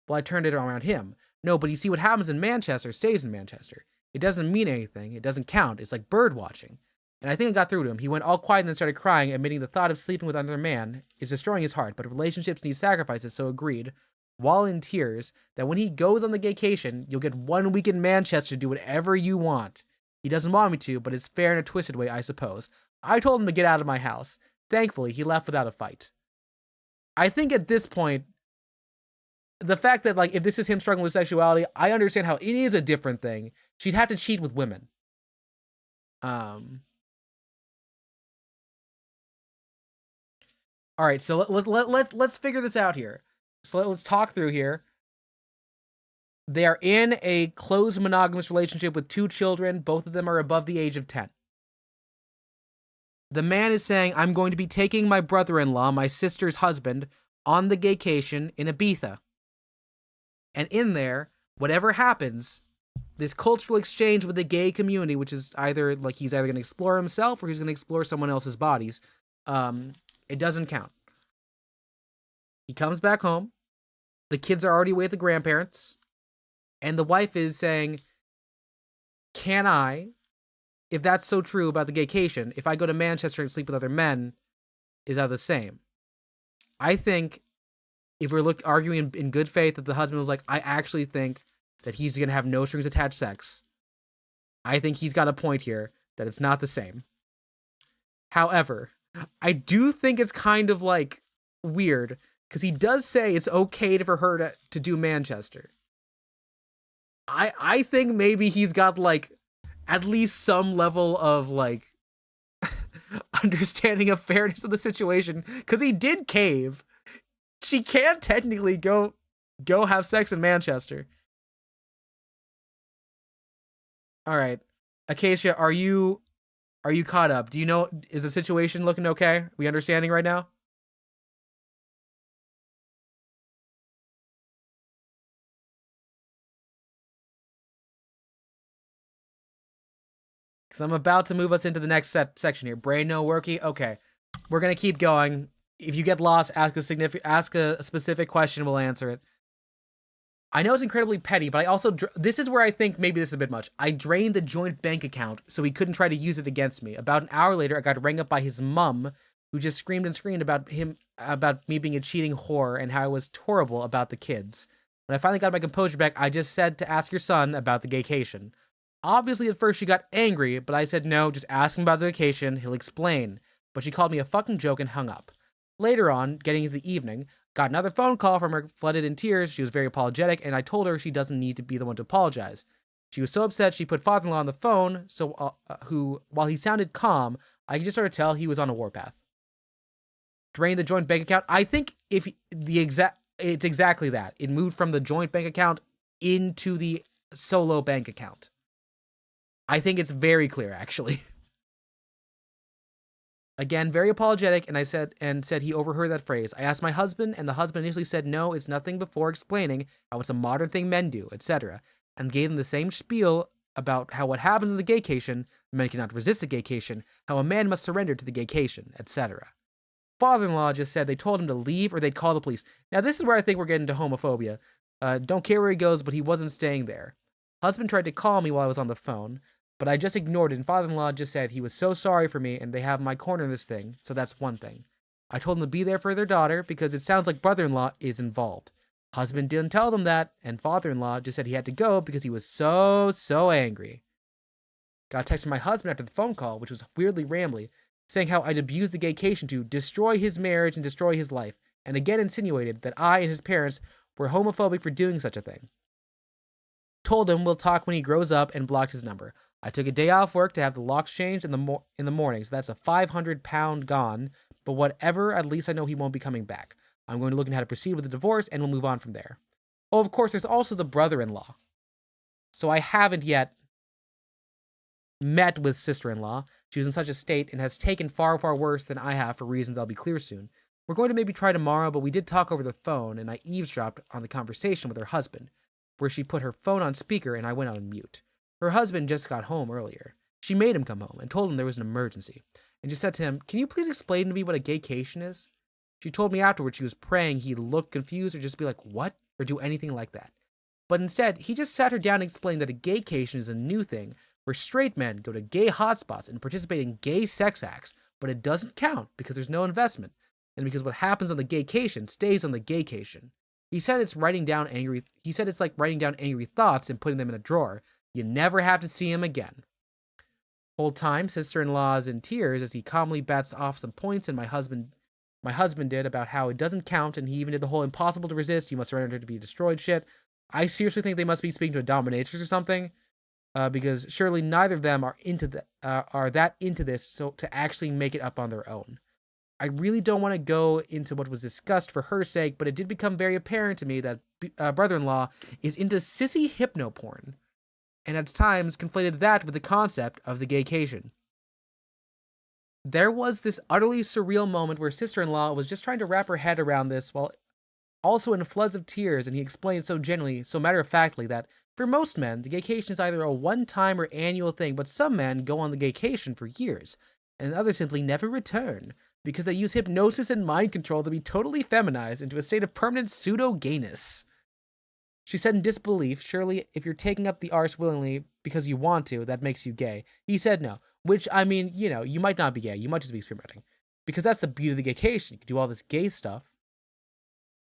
Well, I turned it around him. No, but you see what happens in Manchester stays in Manchester. It doesn't mean anything. It doesn't count. It's like bird watching. And I think I got through to him. He went all quiet and then started crying, admitting the thought of sleeping with another man is destroying his heart, but relationships need sacrifices, so agreed, while in tears, that when he goes on the gaycation, you'll get 1 week in Manchester to do whatever you want. He doesn't want me to, but it's fair in a twisted way, I suppose. I told him to get out of my house. Thankfully, he left without a fight. I think at this point, the fact that, like, if this is him struggling with sexuality, I understand how it is a different thing. She'd have to cheat with women. All right, so let's figure this out here. So let's talk through here. They are in a closed monogamous relationship with 2 children. Both of them are above the age of 10. The man is saying, I'm going to be taking my brother-in-law, my sister's husband, on the gaycation in Ibiza. And in there, whatever happens, this cultural exchange with the gay community, which is either, like, he's either going to explore himself or he's going to explore someone else's bodies, it doesn't count. He comes back home. The kids are already away with the grandparents. And the wife is saying, can I, if that's so true about the gaycation, if I go to Manchester and sleep with other men, is that the same? I think if we're arguing in good faith that the husband was like, I actually think that he's going to have no strings attached sex, I think he's got a point here that it's not the same. However, I do think it's kind of like weird because he does say it's okay for her to do Manchester. I think maybe he's got like at least some level of like understanding of fairness of the situation because he did cave. She can't technically go have sex in Manchester. All right, Acacia, are you caught up? Do you know, is the situation looking okay? Are we understanding right now? Because I'm about to move us into the next section here. Brain no worky. Okay, we're gonna keep going. If you get lost, ask a specific question. We'll answer it. I know it's incredibly petty, but I also, this is where I think maybe this is a bit much. I drained the joint bank account so he couldn't try to use it against me. About an hour later, I got rang up by his mum, who just screamed and screamed about me being a cheating whore and how I was horrible about the kids. When I finally got my composure back, I just said to ask your son about the vacation. Obviously, at first she got angry, but I said no, just ask him about the vacation, he'll explain. But she called me a fucking joke and hung up. Later on, getting into the evening, got another phone call from her, flooded in tears. She was very apologetic, and I told her she doesn't need to be the one to apologize. She was so upset she put father-in-law on the phone, who, while he sounded calm, I could just sort of tell he was on a warpath. Drain the joint bank account. I think it's exactly that. It moved from the joint bank account into the solo bank account. I think it's very clear, actually. Again, very apologetic, and said he overheard that phrase. I asked my husband, and the husband initially said no, it's nothing, before explaining how it's a modern thing men do, etc., and gave him the same spiel about how what happens in the gaycation, men cannot resist the gaycation, how a man must surrender to the gaycation, etc. Father-in-law just said they told him to leave or they'd call the police. Now, this is where I think we're getting to homophobia. Don't care where he goes, but he wasn't staying there. Husband tried to call me while I was on the phone, but I just ignored it, and father-in-law just said he was so sorry for me and they have my corner in this thing, so that's one thing. I told them to be there for their daughter because it sounds like brother-in-law is involved. Husband didn't tell them that, and father-in-law just said he had to go because he was so angry. Got a text from my husband after the phone call, which was weirdly rambly, saying how I'd abused the gaycation to destroy his marriage and destroy his life, and again insinuated that I and his parents were homophobic for doing such a thing. Told him we'll talk when he grows up and blocked his number. I took a day off work to have the locks changed in the morning, so that's a 500-pound gone, but whatever, at least I know he won't be coming back. I'm going to look into how to proceed with the divorce, and we'll move on from there. Oh, of course, there's also the brother-in-law. So I haven't yet met with sister-in-law. She was in such a state and has taken far worse than I have for reasons that'll be clear soon. We're going to maybe try tomorrow, but we did talk over the phone, and I eavesdropped on the conversation with her husband, where she put her phone on speaker and I went on mute. Her husband just got home earlier. She made him come home and told him there was an emergency, and just said to him, "Can you please explain to me what a gaycation is?" She told me afterwards she was praying he'd look confused or just be like, "What?" or do anything like that. But instead, he just sat her down and explained that a gaycation is a new thing where straight men go to gay hotspots and participate in gay sex acts, but it doesn't count because there's no investment, and because what happens on the gaycation stays on the gaycation. He said it's like writing down angry thoughts and putting them in a drawer. You never have to see him again. Whole time, sister-in-law is in tears as he calmly bats off some points and my husband did about how it doesn't count, and he even did the whole impossible to resist, you must surrender to be destroyed shit. I seriously think they must be speaking to a dominatrix or something, because surely neither of them are that into this so to actually make it up on their own. I really don't want to go into what was discussed for her sake, but it did become very apparent to me that brother-in-law is into sissy hypno-porn, and at times conflated that with the concept of the gaycation. There was this utterly surreal moment where sister-in-law was just trying to wrap her head around this while also in floods of tears, and he explained so gently, so matter-of-factly, that for most men, the gaycation is either a one-time or annual thing, but some men go on the gaycation for years, and others simply never return, because they use hypnosis and mind control to be totally feminized into a state of permanent pseudo-gayness. She said in disbelief, surely if you're taking up the arts willingly because you want to, that makes you gay. He said no, which, I mean, you might not be gay, you might just be experimenting. Because that's the beauty of the gaycation, you can do all this gay stuff,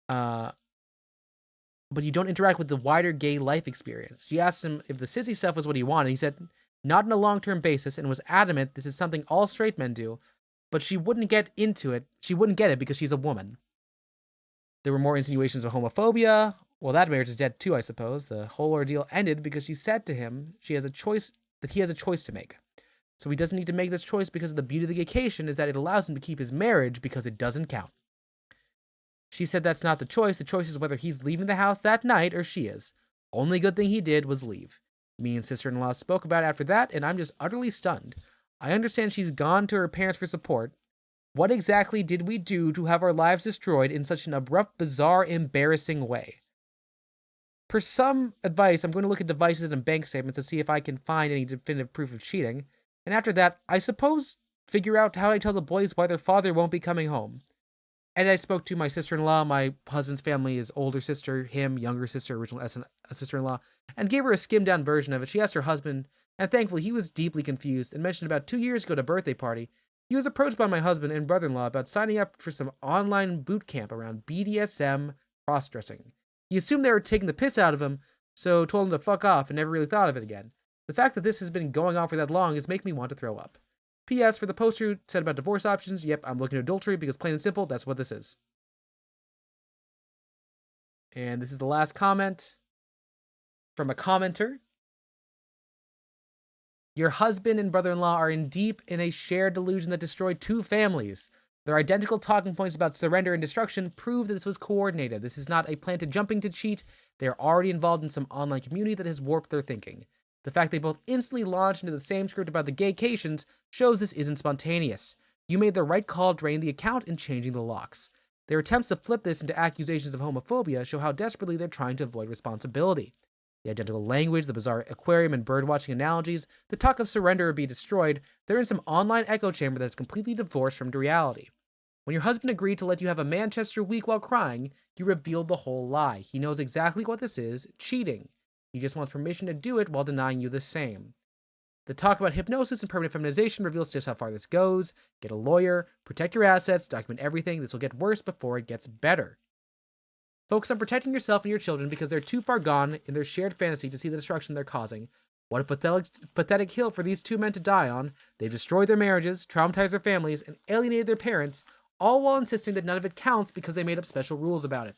but you don't interact with the wider gay life experience. She asked him if the sissy stuff was what he wanted. He said, not on a long-term basis, and was adamant this is something all straight men do, but she wouldn't get into it. She wouldn't get it because she's a woman. There were more insinuations of homophobia. Well, that marriage is dead too, I suppose. The whole ordeal ended because she said to him he has a choice to make. So he doesn't need to make this choice because of the beauty of the gaycation is that it allows him to keep his marriage because it doesn't count. She said that's not the choice. The choice is whether he's leaving the house that night or she is. Only good thing he did was leave. Me and sister-in-law spoke about it after that, and I'm just utterly stunned. I understand she's gone to her parents for support. What exactly did we do to have our lives destroyed in such an abrupt, bizarre, embarrassing way? For some advice, I'm going to look at devices and bank statements to see if I can find any definitive proof of cheating. And after that, I suppose, figure out how I tell the boys why their father won't be coming home. And I spoke to my sister-in-law, my husband's family, his older sister, him, younger sister, original sister-in-law, and gave her a skimmed-down version of it. She asked her husband, and thankfully he was deeply confused, and mentioned about 2 years ago at a birthday party, he was approached by my husband and brother-in-law about signing up for some online boot camp around BDSM cross-dressing. He assumed they were taking the piss out of him, so told him to fuck off and never really thought of it again. The fact that this has been going on for that long is making me want to throw up. P.S. for the poster who said about divorce options, yep, I'm looking at adultery because plain and simple, that's what this is. And this is the last comment from a commenter. Your husband and brother-in-law are deep in a shared delusion that destroyed 2 families. Their identical talking points about surrender and destruction prove that this was coordinated. This is not a planted jumping to cheat. They are already involved in some online community that has warped their thinking. The fact they both instantly launched into the same script about the gaycations shows this isn't spontaneous. You made the right call draining the account and changing the locks. Their attempts to flip this into accusations of homophobia show how desperately they're trying to avoid responsibility. The identical language, the bizarre aquarium and birdwatching analogies, the talk of surrender or be destroyed, they're in some online echo chamber that's completely divorced from reality. When your husband agreed to let you have a Manchester week while crying, you revealed the whole lie. He knows exactly what this is, cheating. He just wants permission to do it while denying you the same. The talk about hypnosis and permanent feminization reveals just how far this goes. Get a lawyer, protect your assets, document everything. This will get worse before it gets better. Focus on protecting yourself and your children because they're too far gone in their shared fantasy to see the destruction they're causing. What a pathetic hill for these 2 men to die on. They've destroyed their marriages, traumatized their families, and alienated their parents, all while insisting that none of it counts because they made up special rules about it.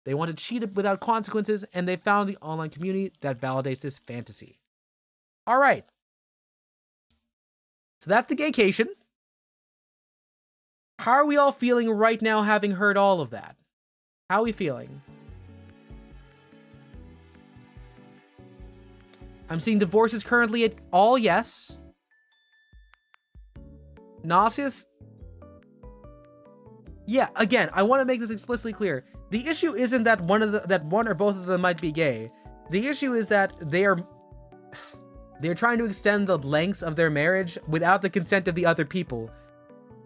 They want to cheat without consequences, and they found the online community that validates this fantasy. All right. So that's the gaycation. How are we all feeling right now having heard all of that? How are we feeling? I'm seeing divorces currently at all yes. Nauseous? Yeah, again, I want to make this explicitly clear. The issue isn't that one or both of them might be gay. The issue is that they're trying to extend the lengths of their marriage without the consent of the other people,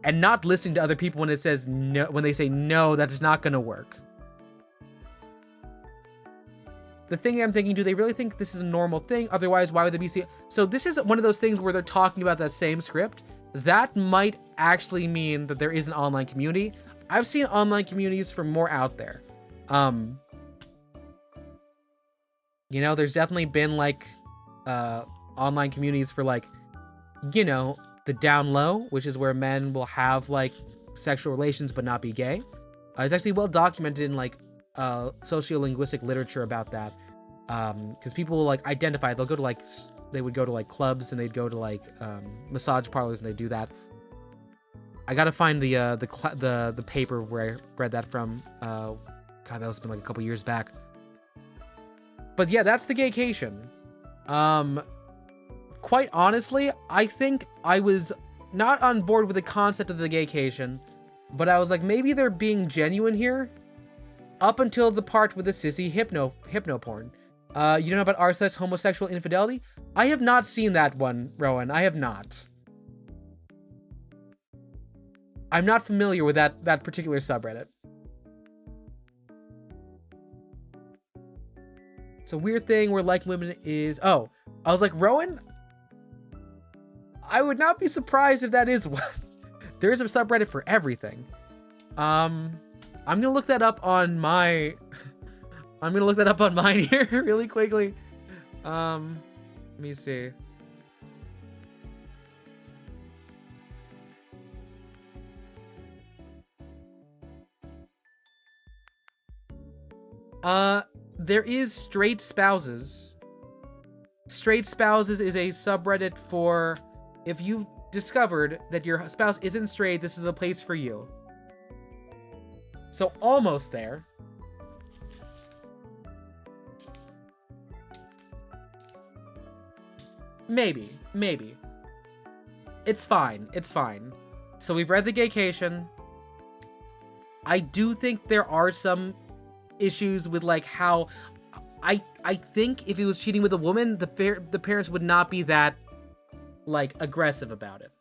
and not listening to other people when it says no, when they say no, that's not going to work. The thing I'm thinking, do they really think this is a normal thing? Otherwise, why would they be so this is one of those things where they're talking about that same script. That might actually mean that there is an online community. I've seen online communities for more out there. You know, there's definitely been like online communities for like, you know, the down low, which is where men will have like sexual relations but not be gay. It's actually well documented in like sociolinguistic literature about that, because people will like identify. They'll go to like they would go to like clubs and they'd go to like massage parlors and they do that. I gotta find the paper where I read that from. God, that was been like a couple years back. But yeah, that's the gaycation. Quite honestly, I think I was not on board with the concept of the gaycation, but I was like, maybe they're being genuine here. Up until the part with the sissy hypno porn. You don't know about r/homosexual infidelity? I have not seen that one, Rowan. I have not. I'm not familiar with that particular subreddit. It's a weird thing where like women is... Oh, I was like, Rowan? I would not be surprised if that is what... There is a subreddit for everything. I'm gonna look that up on my... I'm gonna look that up on mine here really quickly. Let me see. There is Straight Spouses. Straight Spouses is a subreddit for if you've discovered that your spouse isn't straight, this is the place for you. So almost there. Maybe. It's fine. So we've read the gaycation. I do think there are some issues with like how I think if he was cheating with a woman, the parents would not be that like aggressive about it.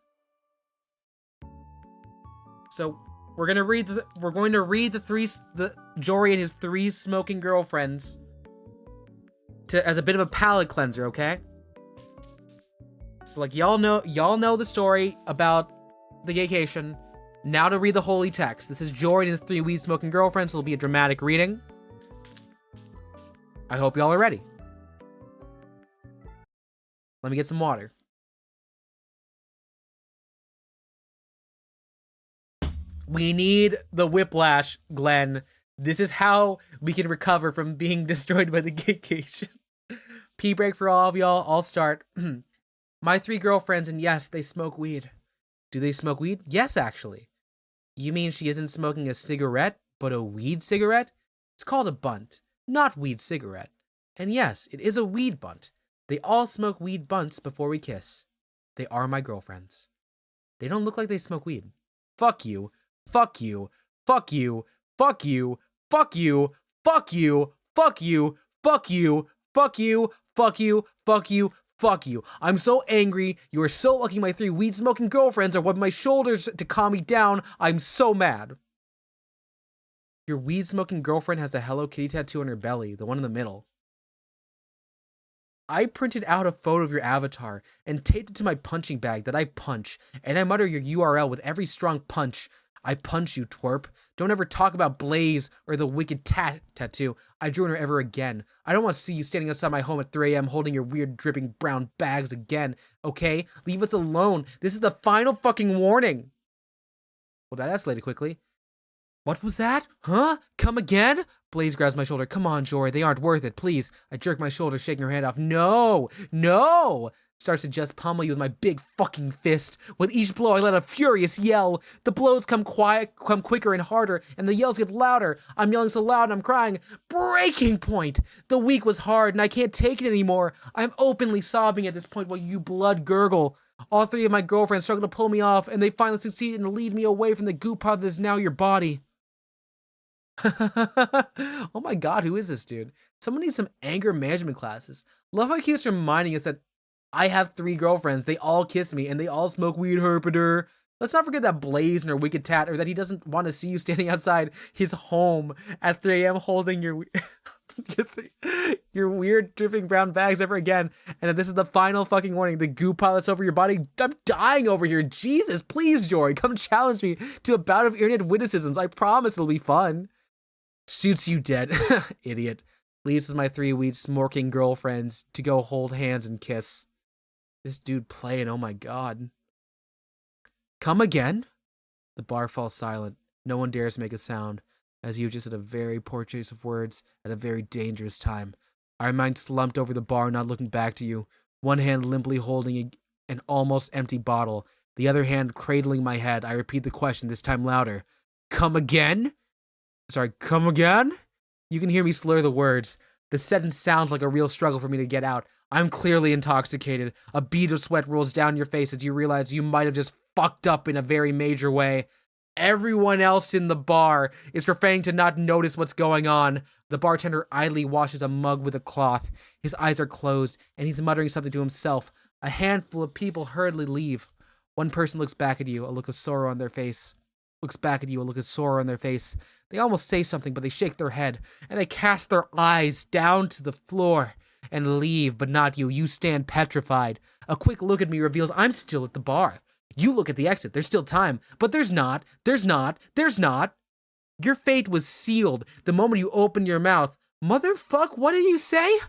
So We're going to read the Jory and his 3 smoking girlfriends as a bit of a palate cleanser, okay? So like y'all know the story about the gaycation. Now to read the holy text. This is Jory and his 3 weed smoking girlfriends. So it'll be a dramatic reading. I hope y'all are ready. Let me get some water. We need the whiplash, Glenn. This is how we can recover from being destroyed by the gaycation. Pee break for all of y'all. I'll start. My 3 girlfriends, and yes, they smoke weed. Do they smoke weed? Yes, actually. You mean she isn't smoking a cigarette, but a weed cigarette? It's called a bunt, not weed cigarette. And yes, it is a weed bunt. They all smoke weed bunts before we kiss. They are my girlfriends. They don't look like they smoke weed. Fuck you. Fuck you. Fuck you. Fuck you. Fuck you. Fuck you. Fuck you. Fuck you. Fuck you. Fuck you. Fuck you. Fuck you. I'm so angry. You are so lucky my 3 weed-smoking girlfriends are rubbing my shoulders to calm me down. I'm so mad. Your weed-smoking girlfriend has a Hello Kitty tattoo on her belly, the one in the middle. I printed out a photo of your avatar and taped it to my punching bag that I punch, and I mutter your URL with every strong punch. I punch you, twerp. Don't ever talk about Blaze or the wicked tattoo I drew on her ever again. I don't want to see you standing outside my home at 3 a.m. holding your weird dripping brown bags again, okay? Leave us alone. This is the final fucking warning. Well, that escalated quickly. What was that? Huh? Come again? Blaze grabs my shoulder. Come on, Jory. They aren't worth it. Please. I jerk my shoulder, shaking her hand off. No! No! Starts to just pummel you with my big fucking fist. With each blow, I let a furious yell. The blows come quicker and harder, and the yells get louder. I'm yelling so loud, I'm crying. Breaking point! The week was hard, and I can't take it anymore. I'm openly sobbing at this point while you blood gurgle. All 3 of my girlfriends struggle to pull me off, and they finally succeed in lead me away from the goop pod that is now your body. Oh my god, who is this dude? Someone needs some anger management classes. Love how he keeps reminding us that I have 3 girlfriends, they all kiss me, and they all smoke weed, herpeter. Let's not forget that Blaze and her wicked tat, or that he doesn't want to see you standing outside his home at 3 a.m. holding your weird dripping brown bags ever again, and that this is the final fucking warning. The goo pile that's over your body. I'm dying over here. Jesus, please, Jory, come challenge me to a bout of internet witticisms. I promise it'll be fun. Shoots you dead. Idiot. Leaves with my 3 weed smoking girlfriends to go hold hands and kiss. This dude playing, oh my god. Come again? The bar falls silent. No one dares make a sound, as you just said a very poor choice of words at a very dangerous time. I remain slumped over the bar, not looking back to you, one hand limply holding an almost empty bottle, the other hand cradling my head. I repeat the question, this time louder. Come again? Sorry, come again? You can hear me slur the words. The sentence sounds like a real struggle for me to get out. I'm clearly intoxicated. A bead of sweat rolls down your face as you realize you might have just fucked up in a very major way. Everyone else in the bar is preferring to not notice what's going on. The bartender idly washes a mug with a cloth. His eyes are closed, and he's muttering something to himself. A handful of people hurriedly leave. One person looks back at you, a look of sorrow on their face. Looks back at you, a look of sorrow on their face. They almost say something, but they shake their head, and they cast their eyes down to the floor and leave, but not you. You stand petrified. A quick look at me reveals I'm still at the bar. You look at the exit. There's still time, but there's not. There's not. There's not. Your fate was sealed the moment you opened your mouth. Motherfuck, what did you say?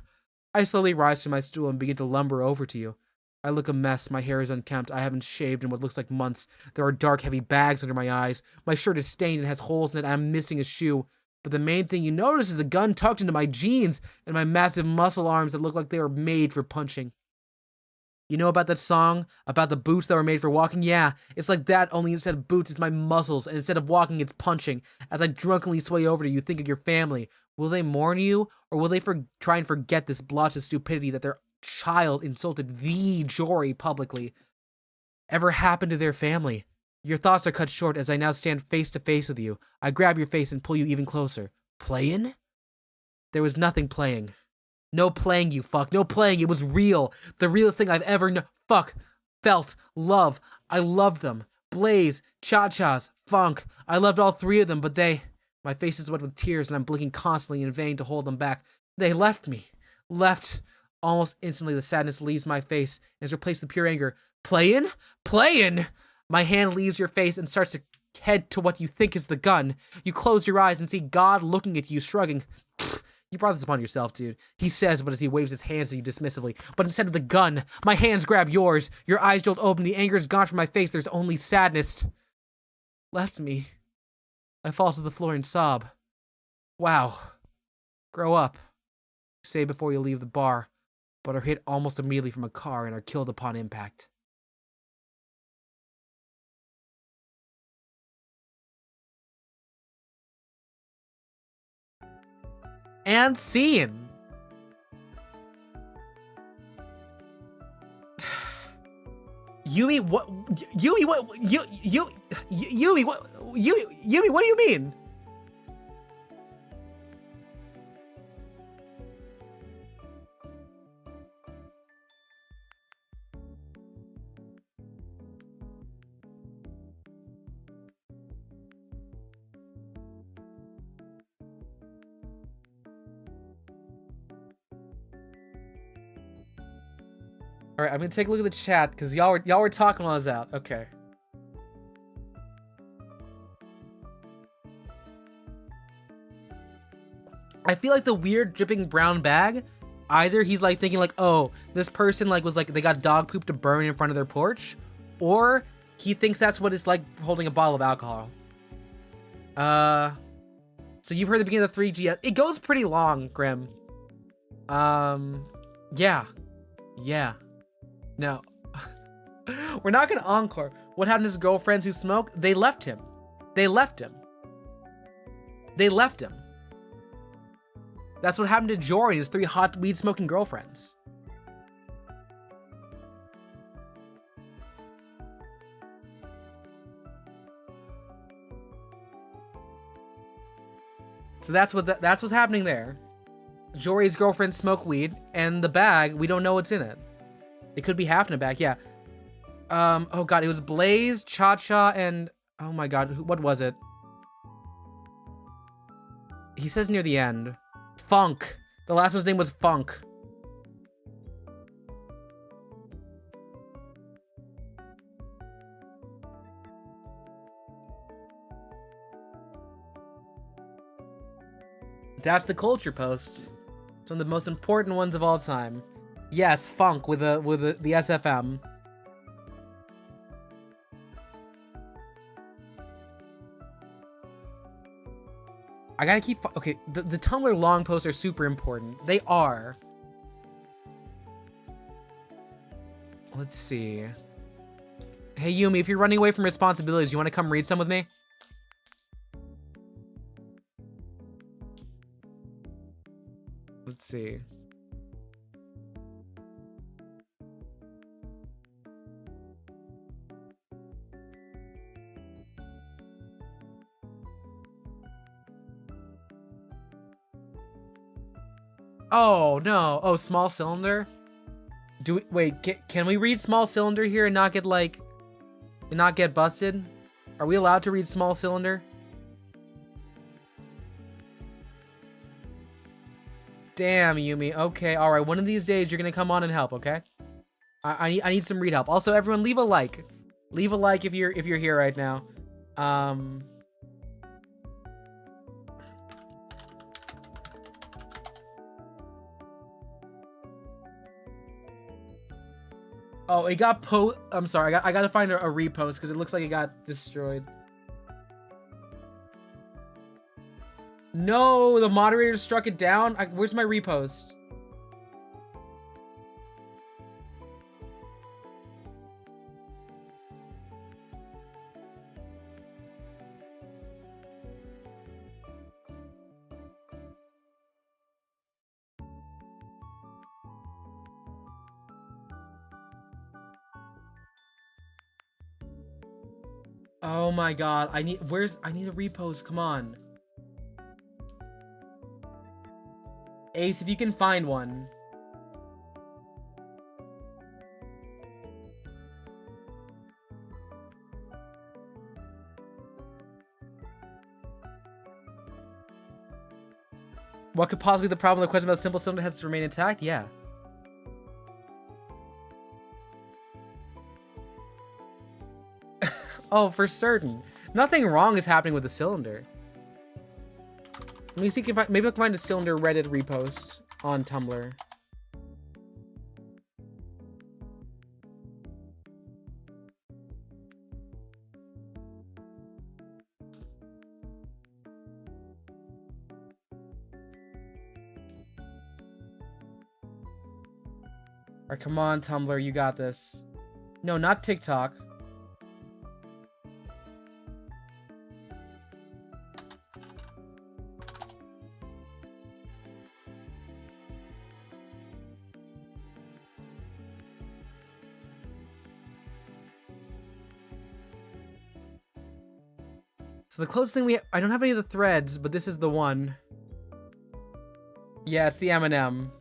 I slowly rise from my stool and begin to lumber over to you. I look a mess. My hair is unkempt. I haven't shaved in what looks like months. There are dark, heavy bags under my eyes. My shirt is stained and has holes in it, and I'm missing a shoe. But the main thing you notice is the gun tucked into my jeans and my massive muscle arms that look like they were made for punching. You know about that song? About the boots that were made for walking? Yeah, it's like that, only instead of boots, it's my muscles, and instead of walking, it's punching. As I drunkenly sway over to you, think of your family. Will they mourn you, or will they try and forget this blotch of stupidity that their child insulted the Jory publicly? Ever happened to their family? Your thoughts are cut short as I now stand face to face with you. I grab your face and pull you even closer. Playing? There was nothing playing. No playing, you fuck. No playing. It was real. The realest thing I've ever felt. Love. I loved them. Blaze, Cha-Chas, Funk. I loved all three of them, but they... My face is wet with tears, and I'm blinking constantly in vain to hold them back. They left me. Left. Almost instantly, the sadness leaves my face and is replaced with pure anger. Playin'? Playin'! My hand leaves your face and starts to head to what you think is the gun. You close your eyes and see God looking at you, shrugging. You brought this upon yourself, dude. He says, but as he waves his hands at you dismissively. But instead of the gun, my hands grab yours. Your eyes jolt open. The anger is gone from my face. There's only sadness. Left me. I fall to the floor and sob. Wow. Grow up. Say before you leave the bar, but are hit almost immediately from a car and are killed upon impact. And scene. Yumi, what? Yumi, what? Yumi, what? Yumi, what do you mean? All right, I'm gonna take a look at the chat because y'all were talking while I was out. Okay. I feel like the weird dripping brown bag, either he's like thinking like, oh, this person like was like they got dog poop to burn in front of their porch, or he thinks that's what it's like holding a bottle of alcohol. So you've heard the beginning of the 3GS. It goes pretty long, Grim. Yeah. No. We're not gonna encore. What happened to his girlfriends who smoke? They left him. That's what happened to Jory and his 3 hot weed-smoking girlfriends. So that's what's happening there. Jory's girlfriend smoked weed, and the bag, we don't know what's in it. It could be half in a bag, yeah. Oh god, it was Blaze, Cha-Cha, and... Oh my god, what was it? He says near the end. Funk. The last one's name was Funk. That's the culture post. It's one of the most important ones of all time. Yes, Funk with the SFM. I gotta keep... Okay, the Tumblr long posts are super important. They are. Let's see. Hey, Yumi, if you're running away from responsibilities, you want to come read some with me? Let's see. Oh, no. Oh, small cylinder? Wait, can we read small cylinder here and not get, like... and not get busted? Are we allowed to read small cylinder? Damn, Yumi. Okay, alright. One of these days, you're gonna come on and help, okay? I need some read help. Also, everyone, leave a like. Leave a like if you're here right now. Oh, it got I'm sorry, I gotta find a repost because it looks like it got destroyed. No, the moderator struck it down. Where's my repost? Oh my god, I need a repost, come on. Ace, if you can find one. What could possibly be the problem? The question about simple cylinder has to remain intact? Yeah. Oh, for certain. Nothing wrong is happening with the cylinder. Let me see if maybe I can find a cylinder Reddit repost on Tumblr. Alright, come on, Tumblr, you got this. No, not TikTok. So the closest thing I don't have any of the threads, but this is the one. Yeah, it's the M&M.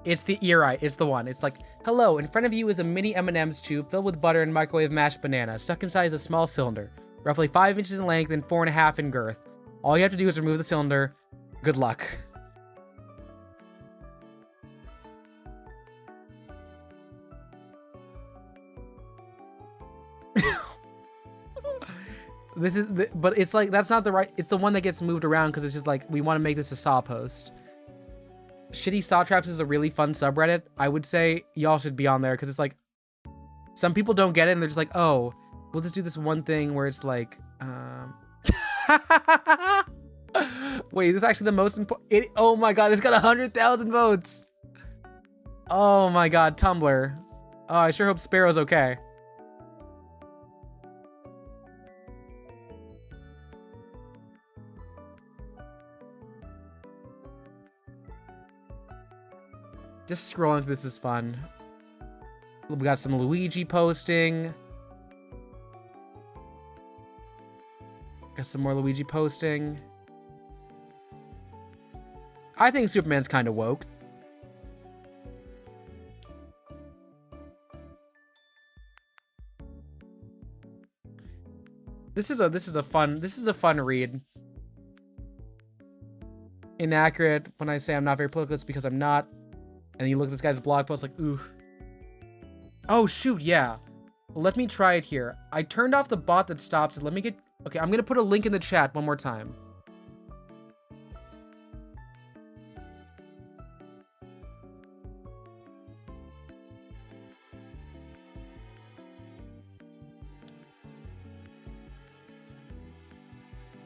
It's the ear-eye. It's the one. It's like, hello, in front of you is a mini M&M's tube filled with butter and microwave mashed banana, stuck inside is a small cylinder, roughly 5 inches in length and 4.5 in girth. All you have to do is remove the cylinder. Good luck. But it's like, that's not the right, it's the one that gets moved around because it's just like, we want to make this a saw post. Shitty Saw Traps is a really fun subreddit. I would say y'all should be on there because it's like, some people don't get it and they're just like, oh, we'll just do this one thing where it's like, wait, is this actually the most important? Oh my god, it's got 100,000 votes. Oh my god, Tumblr. Oh, I sure hope Sparrow's okay. Just scrolling through this is fun. We got some Luigi posting. Got some more Luigi posting. I think Superman's kind of woke. This is a fun read. Inaccurate when I say I'm not very political, it's because I'm not. And you look at this guy's blog post like, ooh. Oh, shoot, yeah. Let me try it here. I turned off the bot that stops it. Let me get... Okay, I'm going to put a link in the chat one more time.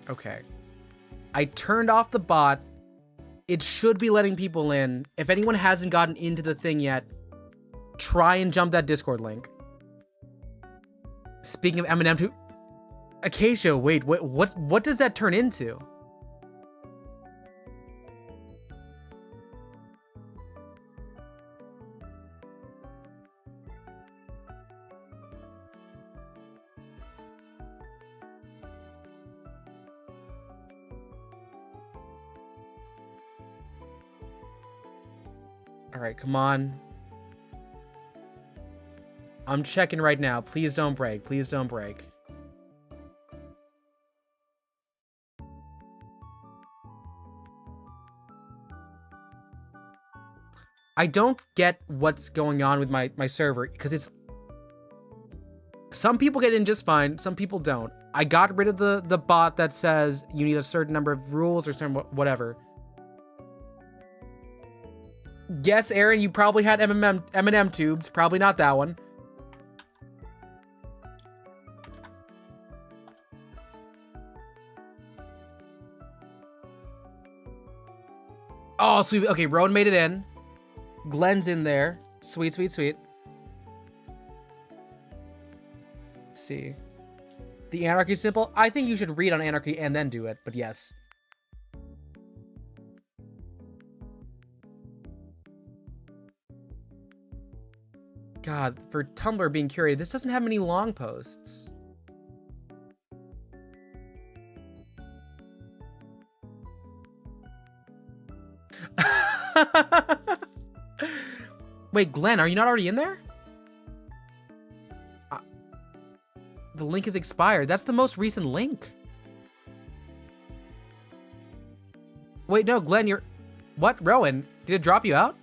Okay. I turned off the bot. It should be letting people in. If anyone hasn't gotten into the thing yet, try and jump that Discord link. Speaking of Eminem, too, Acacia, wait, what does that turn into? All right, come on. I'm checking right now. Please don't break. Please don't break. I don't get what's going on with my server because it's... Some people get in just fine. Some people don't. I got rid of the bot that says you need a certain number of rules or certain whatever. Guess, Aaron, you probably had M&M tubes. Probably not that one. Oh, sweet. Okay, Rowan made it in. Glenn's in there. Sweet, sweet, sweet. Let's see. The Anarchy simple? I think you should read on Anarchy and then do it, but yes. God, for Tumblr being curated, this doesn't have many long posts. Wait, Glenn, are you not already in there? The link is expired. That's the most recent link. Wait, no, Glenn, you're... What? Rowan? Did it drop you out?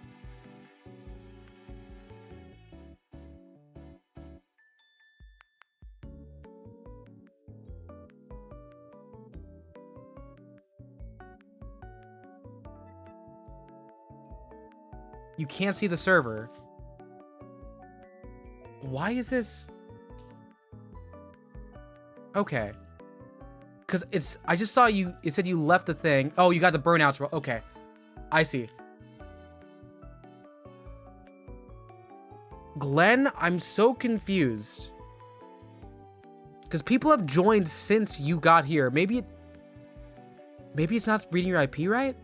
You can't see the server. Why is this? Okay. Because it's... I just saw you... It said you left the thing. Oh, you got the burnouts. Okay. I see. Glenn, I'm so confused. Because people have joined since you got here. Maybe it's not reading your IP right?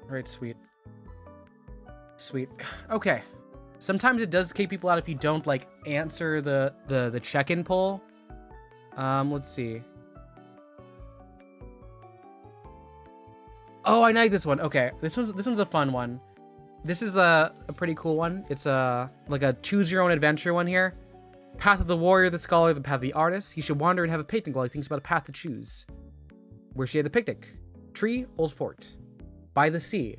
Alright, sweet. Sweet. Okay. Sometimes it does kick people out if you don't, like, answer the check-in poll. Let's see. Oh, I like this one. Okay, this one's a fun one. This is a pretty cool one. It's like a choose-your-own-adventure one here. Path of the warrior, the scholar, the path of the artist. He should wander and have a picnic while he thinks about a path to choose. Where should he have the picnic? Tree, old fort. By the sea.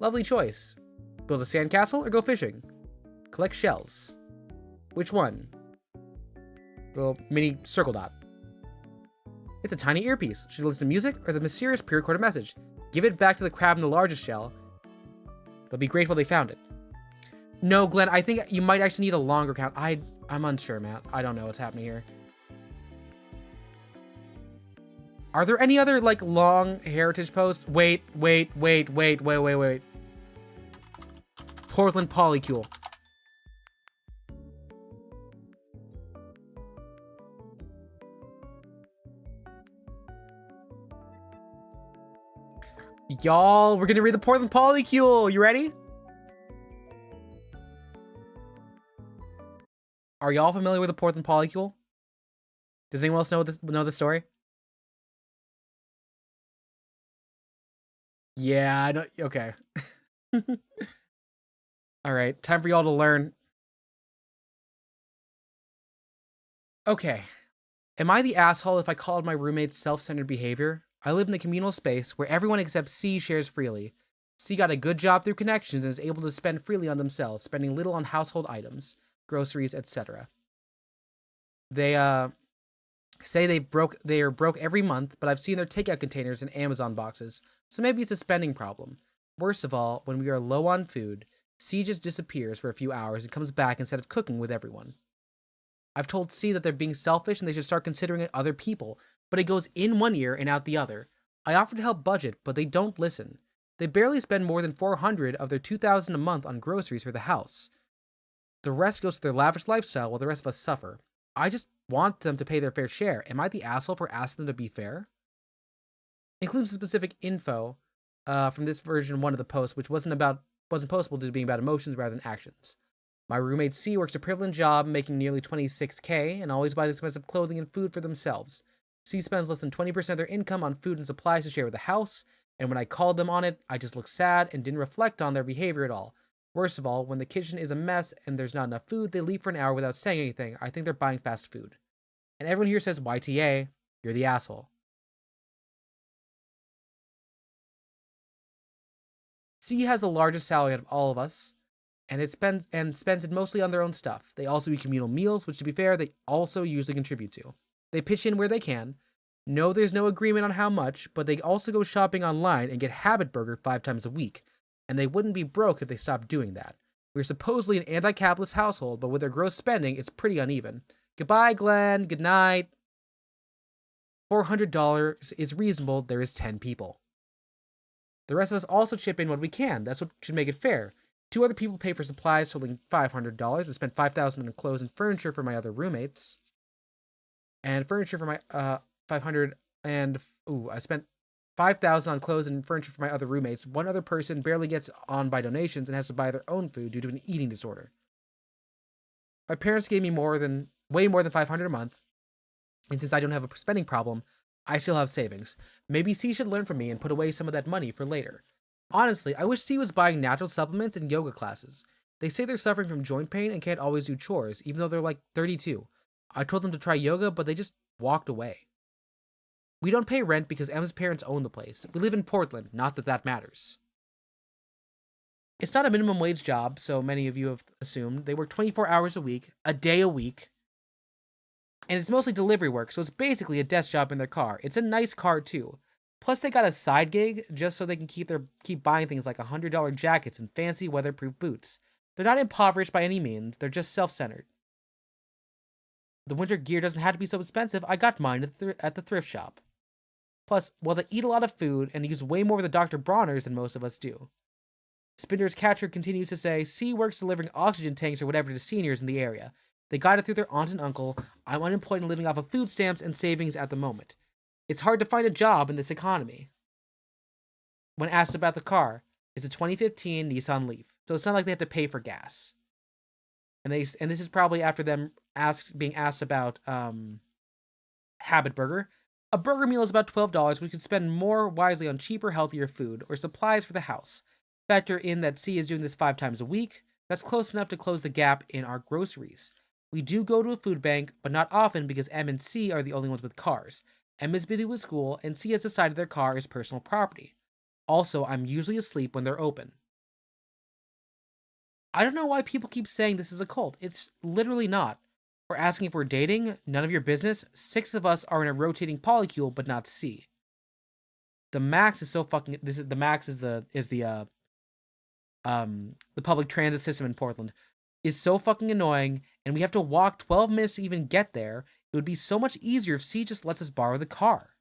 Lovely choice. Build a sandcastle or go fishing? Collect shells. Which one? Little mini circle dot. It's a tiny earpiece. Should you listen to music or the mysterious pre-recorded message? Give it back to the crab in the largest shell. They'll be grateful they found it. No, Glenn, I think you might actually need a longer count. I'm unsure, Matt. I don't know what's happening here. Are there any other, like, long heritage posts? Wait. Portland Polycule. Y'all, we're gonna read the Portland Polycule. You ready? Are y'all familiar with the Portland Polycule? Does anyone else know the story? Yeah, I know. Okay. All right, time for y'all to learn. Okay. Am I the asshole if I called my roommate's self-centered behavior? I live in a communal space where everyone except C shares freely. C got a good job through connections and is able to spend freely on themselves, spending little on household items, groceries, etc. They say they are broke every month, but I've seen their takeout containers and Amazon boxes, so maybe it's a spending problem. Worst of all, when we are low on food, C just disappears for a few hours and comes back instead of cooking with everyone. I've told C that they're being selfish and they should start considering it other people, but it goes in one ear and out the other. I offer to help budget, but they don't listen. They barely spend more than $400 of their $2,000 a month on groceries for the house. The rest goes to their lavish lifestyle while the rest of us suffer. I just want them to pay their fair share. Am I the asshole for asking them to be fair? Includes specific info from this version 1 of the post, which wasn't postable due to being about emotions rather than actions. My roommate C works a privileged job making nearly $26K and always buys expensive clothing and food for themselves. C spends less than 20% of their income on food and supplies to share with the house, and when I called them on it, I just looked sad and didn't reflect on their behavior at all. Worst of all, when the kitchen is a mess and there's not enough food, they leave for an hour without saying anything. I think they're buying fast food. And everyone here says, YTA, you're the asshole. C has the largest salary out of all of us, and spends it mostly on their own stuff. They also eat communal meals, which, to be fair, they also usually contribute to. They pitch in where they can. No, there's no agreement on how much, but they also go shopping online and get Habit Burger 5 times a week. And they wouldn't be broke if they stopped doing that. We're supposedly an anti-capitalist household, but with their gross spending, it's pretty uneven. Goodbye, Glenn. Good night. $400 is reasonable. There is 10 people. The rest of us also chip in what we can. That's what should make it fair. 2 other people pay for supplies totaling $500. I spent $5,000 on clothes and furniture for my other roommates. And furniture for my $500 and I spent $5,000 on clothes and furniture for my other roommates. One other person barely gets on by donations and has to buy their own food due to an eating disorder. My parents gave me way more than $500 a month, and since I don't have a spending problem, I still have savings. Maybe C should learn from me and put away some of that money for later. Honestly, I wish C was buying natural supplements and yoga classes. They say they're suffering from joint pain and can't always do chores, even though they're like 32. I told them to try yoga, but they just walked away. We don't pay rent because M's parents own the place. We live in Portland, not that that matters. It's not a minimum wage job, so many of you have assumed. They work 24 hours a week, a day a week. And it's mostly delivery work, so it's basically a desk job in their car. It's a nice car, too. Plus, they got a side gig just so they can keep buying things like $100 jackets and fancy weatherproof boots. They're not impoverished by any means, they're just self-centered. The winter gear doesn't have to be so expensive. I got mine at the thrift shop. Plus, while they eat a lot of food and use way more of the Dr. Bronners than most of us do. Spinner's catcher continues to say, C works delivering oxygen tanks or whatever to seniors in the area. They got it through their aunt and uncle. I'm unemployed and living off of food stamps and savings at the moment. It's hard to find a job in this economy. When asked about the car, it's a 2015 Nissan Leaf, so it's not like they have to pay for gas. And this is probably after them being asked about Habit Burger. A burger meal is about $12. We could spend more wisely on cheaper, healthier food or supplies for the house. Factor in that C is doing this 5 times a week. That's close enough to close the gap in our groceries. We do go to a food bank, but not often because M and C are the only ones with cars. M is busy with school, and C has decided their car is personal property. Also, I'm usually asleep when they're open. I don't know why people keep saying this is a cult. It's literally not. We're asking if we're dating, none of your business. 6 of us are in a rotating polycule, but not C. The max is so fucking. The max is the public transit system in Portland is so fucking annoying, and we have to walk 12 minutes to even get there. It would be so much easier if C just lets us borrow the car.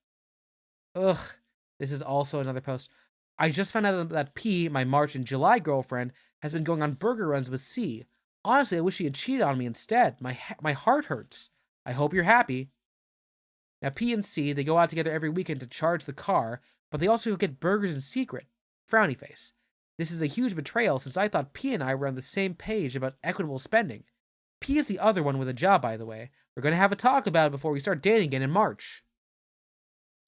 Ugh. This is also another post. I just found out that P, my March and July girlfriend, has been going on burger runs with C. Honestly, I wish she had cheated on me instead. My heart hurts. I hope you're happy. Now, P and C, they go out together every weekend to charge the car, but they also get burgers in secret. Frowny face. This is a huge betrayal since I thought P and I were on the same page about equitable spending. P is the other one with a job, by the way. We're going to have a talk about it before we start dating again in March.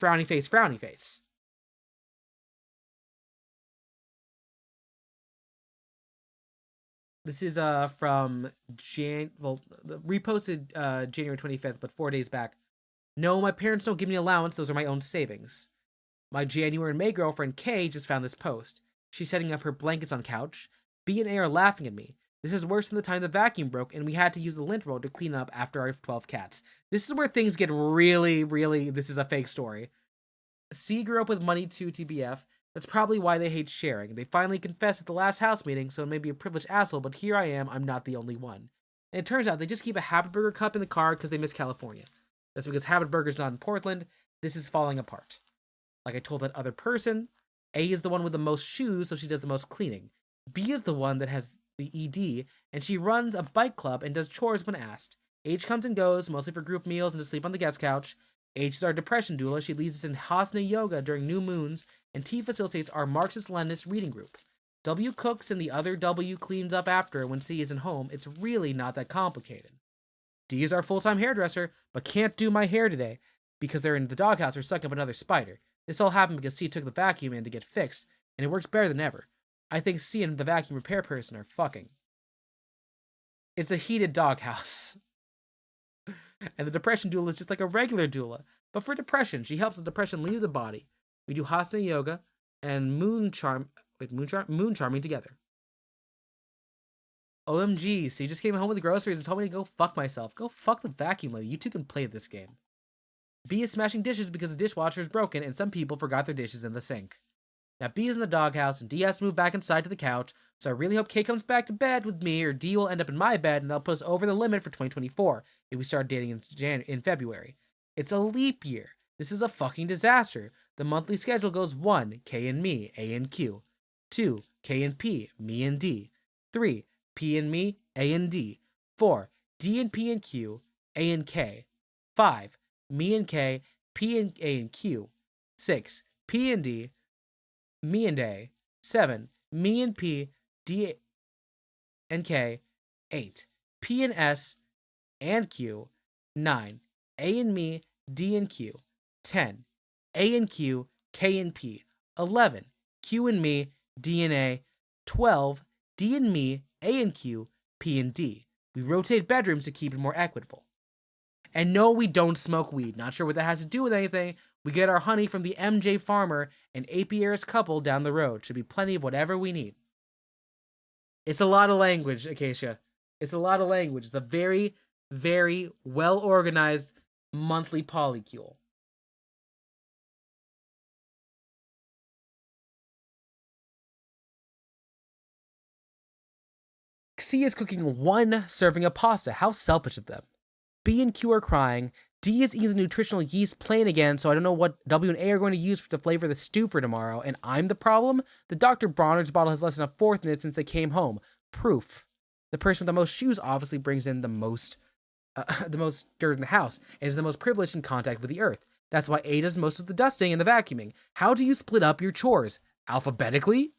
Frowny face, frowny face. This is from reposted January 25th, but 4 days back. No, my parents don't give me allowance. Those are my own savings. My January and May girlfriend Kay just found this post. She's setting up her blankets on couch. B and A are laughing at me. This is worse than the time the vacuum broke and we had to use the lint roll to clean up after our 12 cats. This is where things get really, really, this is a fake story. C grew up with money too, TBF. That's probably why they hate sharing. They finally confessed at the last house meeting, so it may be a privileged asshole, but here I am, I'm not the only one. And it turns out they just keep a Habit Burger cup in the car because they miss California. That's because Habit Burger's not in Portland. This is falling apart. Like I told that other person, A is the one with the most shoes, so she does the most cleaning. B is the one that has the ED, and she runs a bike club and does chores when asked. H comes and goes, mostly for group meals and to sleep on the guest couch. H is our depression doula. She leads us in Hasana yoga during new moons, and T facilitates our Marxist-Leninist reading group. W cooks and the other W cleans up after when C isn't home. It's really not that complicated. D is our full-time hairdresser, but can't do my hair today because they're in the doghouse or sucking up another spider. This all happened because C took the vacuum in to get fixed, and it works better than ever. I think C and the vacuum repair person are fucking. It's a heated doghouse. And the depression doula is just like a regular doula. But for depression, she helps the depression leave the body. We do Hasana yoga and moon charming together. OMG, so you just came home with the groceries and told me to go fuck myself. Go fuck the vacuum lady. You two can play this game. B is smashing dishes because the dishwasher is broken and some people forgot their dishes in the sink. Now B is in the doghouse and D has to move back inside to the couch, so I really hope K comes back to bed with me or D will end up in my bed and they'll put us over the limit for 2024 if we start dating in February. It's a leap year. This is a fucking disaster. The monthly schedule goes 1, K and me, A and Q. 2, K and P, me and D. 3, P and me, A and D. 4, D and P and Q, A and K. 5, me and K, P and A and Q. 6, P and D, me and A. 7, me and P, D and K. 8, P and S and Q. 9. A and me, D and Q. 10. A and Q, K and P. 11. Q and me, D and A. 12. D and me, A and Q, P and D. We rotate bedrooms to keep it more equitable. And no, we don't smoke weed. Not sure what that has to do with anything. We get our honey from the MJ farmer and apiarist couple down the road. Should be plenty of whatever we need. It's a lot of language, Acacia. It's a lot of language. It's a very, very well-organized monthly polycule. C is cooking 1 serving of pasta. How selfish of them. B and Q are crying. D is eating the nutritional yeast plain again, so I don't know what W and A are going to use to flavor the stew for tomorrow. And I'm the problem? The Dr. Bronner's bottle has less than a fourth in it since they came home. Proof. The person with the most shoes obviously brings in the most dirt in the house, and is the most privileged in contact with the earth. That's why A does most of the dusting and the vacuuming. How do you split up your chores? Alphabetically?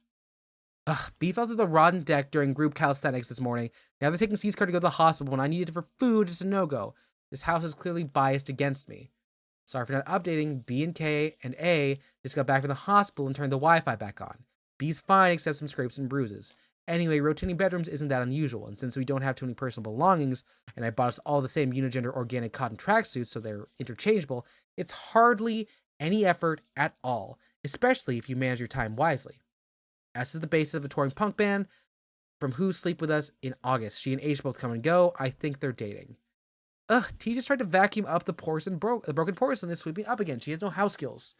Ugh, B fell through the rotten deck during group calisthenics this morning. Now they're taking C's car to go to the hospital when I needed it for food. It's a no-go. This house is clearly biased against me. Sorry for not updating. B and K and A just got back from the hospital and turned the Wi-Fi back on. B's fine except some scrapes and bruises. Anyway, rotating bedrooms isn't that unusual, and since we don't have too many personal belongings, and I bought us all the same unigender organic cotton tracksuits so they're interchangeable, it's hardly any effort at all, especially if you manage your time wisely. S is the basis of a touring punk band from Who Sleep With Us in August. She and H both come and go. I think they're dating. Ugh, T just tried to vacuum up the broken porcelain is sweeping up again. She has no house skills.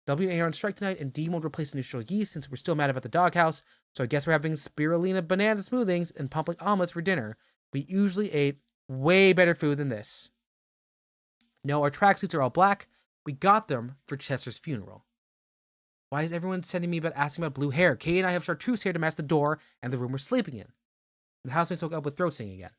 W and A are on strike tonight, and D won't replace the neutral yeast since we're still mad about the doghouse, so I guess we're having spirulina banana smoothings and pumpkin omelets for dinner. We usually ate way better food than this. No, our tracksuits are all black. We got them for Chester's funeral. Why is everyone sending me about asking about blue hair? Katie and I have chartreuse hair to match the door and the room we're sleeping in. The housemates woke up with throat singing again.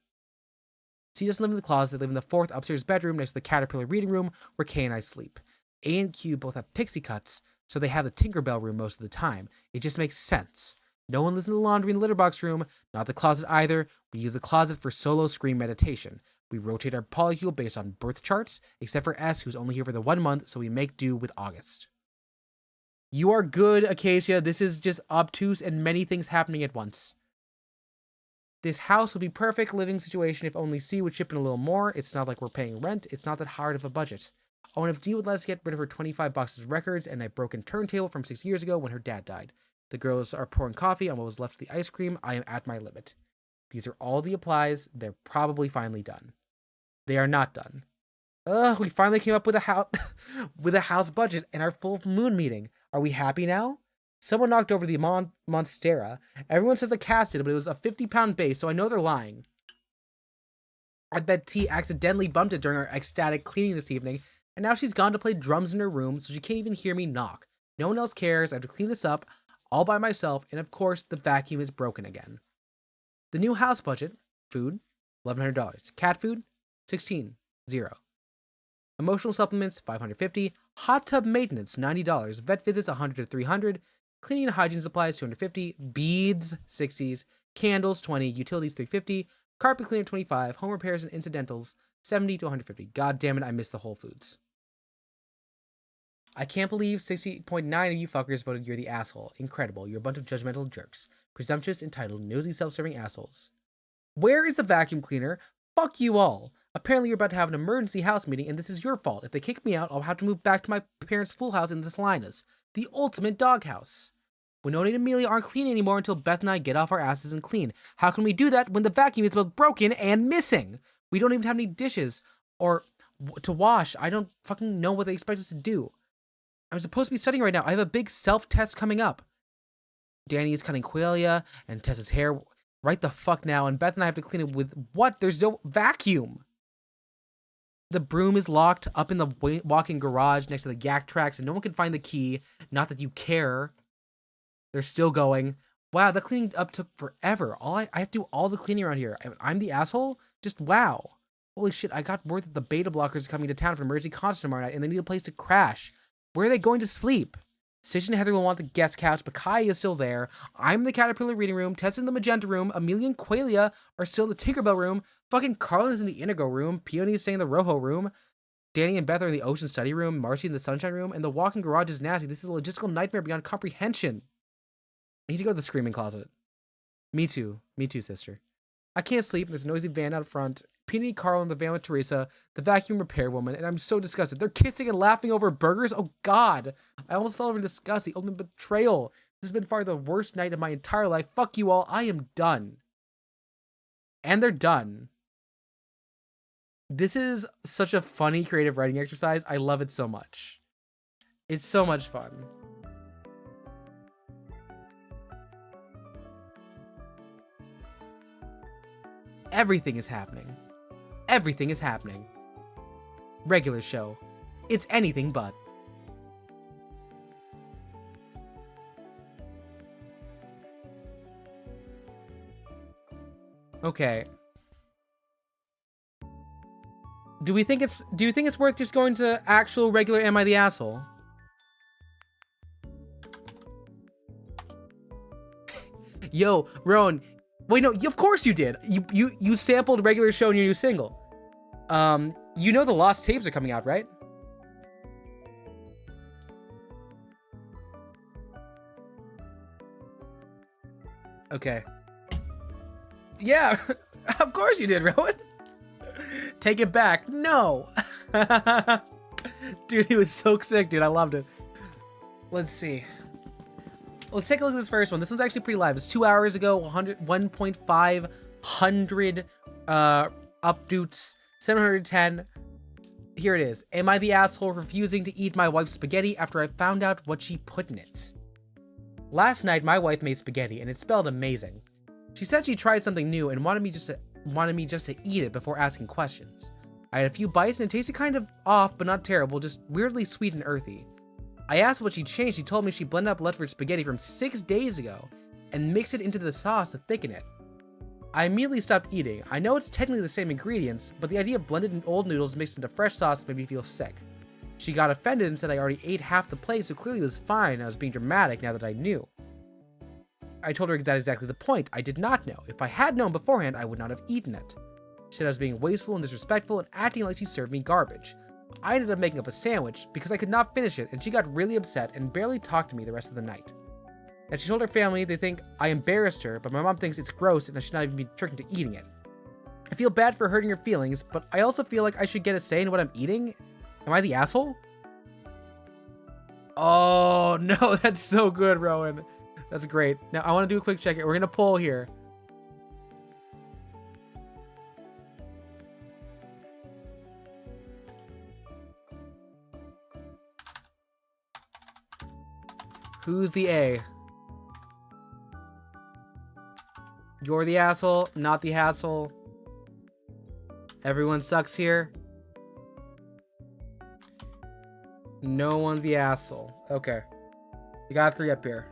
C doesn't live in the closet. They live in the 4th upstairs bedroom next to the Caterpillar reading room where Kay and I sleep. A and Q both have pixie cuts, so they have the Tinkerbell room most of the time. It just makes sense. No one lives in the laundry and litter box room, not the closet either. We use the closet for solo screen meditation. We rotate our polycule based on birth charts, except for S, who's only here for the 1 month, so we make do with August. You are good, Acacia. This is just obtuse and many things happening at once. This house would be perfect living situation if only C would chip in a little more. It's not like we're paying rent. It's not that hard of a budget. Oh, and if D would let us get rid of her 25 boxes of records and a broken turntable from 6 years ago when her dad died. The girls are pouring coffee on what was left of the ice cream. I am at my limit. These are all the applies. They're probably finally done. They are not done. Ugh, we finally came up with a house budget in our full moon meeting. Are we happy now? Someone knocked over the Monstera. Everyone says the cast did, but it was a 50-pound base, so I know they're lying. I bet T accidentally bumped it during our ecstatic cleaning this evening, and now she's gone to play drums in her room, so she can't even hear me knock. No one else cares. I have to clean this up all by myself, and of course, the vacuum is broken again. The new house budget: food, $1,100. Cat food, $16, $0. Emotional supplements, $550. Hot tub maintenance, $90. Vet visits, $100 to $300. Cleaning and hygiene supplies, $250. Beads, $60s. Candles, $20. Utilities, $350. Carpet cleaner, $25. Home repairs and incidentals, $70 to $150. God damn it, I missed the Whole Foods. I can't believe 60.9 of you fuckers voted you're the asshole. Incredible. You're a bunch of judgmental jerks. Presumptuous, entitled, nosy, self-serving assholes. Where is the vacuum cleaner? Fuck you all. Apparently you're about to have an emergency house meeting, and this is your fault. If they kick me out, I'll have to move back to my parents' full house in the Salinas. The ultimate doghouse. Winona and Amelia aren't clean anymore until Beth and I get off our asses and clean. How can we do that when the vacuum is both broken and missing? We don't even have any dishes or to wash. I don't fucking know what they expect us to do. I'm supposed to be studying right now. I have a big self-test coming up. Danny is cutting Qualia and Tessa's hair right the fuck now, and Beth and I have to clean it with what? There's no vacuum. The broom is locked up in the walk-in garage next to the yak tracks, and no one can find the key. Not that you care. They're still going. Wow, that cleaning up took forever. I have to do all the cleaning around here. I'm the asshole? Just wow. Holy shit, I got word that the beta blockers are coming to town for emergency concert tomorrow night, and they need a place to crash. Where are they going to sleep? Stitch and Heather will want the guest couch, but Kai is still there. I'm in the Caterpillar reading room, Tess in the Magenta room, Amelia and Qualia are still in the Tinkerbell room, fucking Carlin's in the Indigo room, Peony's staying in the Rojo room, Danny and Beth are in the Ocean Study room, Marcy in the Sunshine room, and the walk-in garage is nasty. This is a logistical nightmare beyond comprehension. I need to go to the screaming closet. Me too, sister. I can't sleep, there's a noisy van out front, Peony, Carl in the van with Teresa, the vacuum repair woman, and I'm so disgusted. They're kissing and laughing over burgers? Oh god! I almost fell over in disgust, the ultimate betrayal. This has been far the worst night of my entire life. Fuck you all, I am done. And they're done. This is such a funny creative writing exercise. I love it so much. It's so much fun. Everything is happening. Everything is happening. Regular show. It's anything but. Okay. Do you think it's worth just going to actual regular Am I the Asshole? Yo, Rowan. Wait, no, of course you did. You sampled regular show in your new single. You know the lost tapes are coming out, right? Okay. Yeah, of course you did, Rowan. Take it back. No. Dude, he was so sick, dude. I loved it. Let's see. Let's take a look at this first one. This one's actually pretty live. It's 2 hours ago, 1.500 updates, 710. Here it is. Am I the asshole refusing to eat my wife's spaghetti after I found out what she put in it? Last night, my wife made spaghetti, and it smelled amazing. She said she tried something new and wanted me just to eat it before asking questions. I had a few bites and it tasted kind of off, but not terrible, just weirdly sweet and earthy. I asked what she changed. She told me she blended up leftover spaghetti from 6 days ago and mixed it into the sauce to thicken it. I immediately stopped eating. I know it's technically the same ingredients, but the idea of blended old noodles mixed into fresh sauce made me feel sick. She got offended and said I already ate half the plate, so clearly it was fine. I was being dramatic now that I knew. I told her that's exactly the point. I did not know. If I had known beforehand, I would not have eaten it. She said I was being wasteful and disrespectful and acting like she served me garbage. I ended up making up a sandwich because I could not finish it, and she got really upset and barely talked to me the rest of the night. And she told her family they think I embarrassed her, but my mom thinks it's gross and I should not even be tricked into eating it. I feel bad for hurting her feelings, but I also feel like I should get a say in what I'm eating. Am I the asshole? Oh, no, that's so good, Rowan. That's great. Now, I want to do a quick check. We're going to poll here. Who's the A? You're the asshole, not the hassle. Everyone sucks here. No one's the asshole. Okay. We got 3 up here.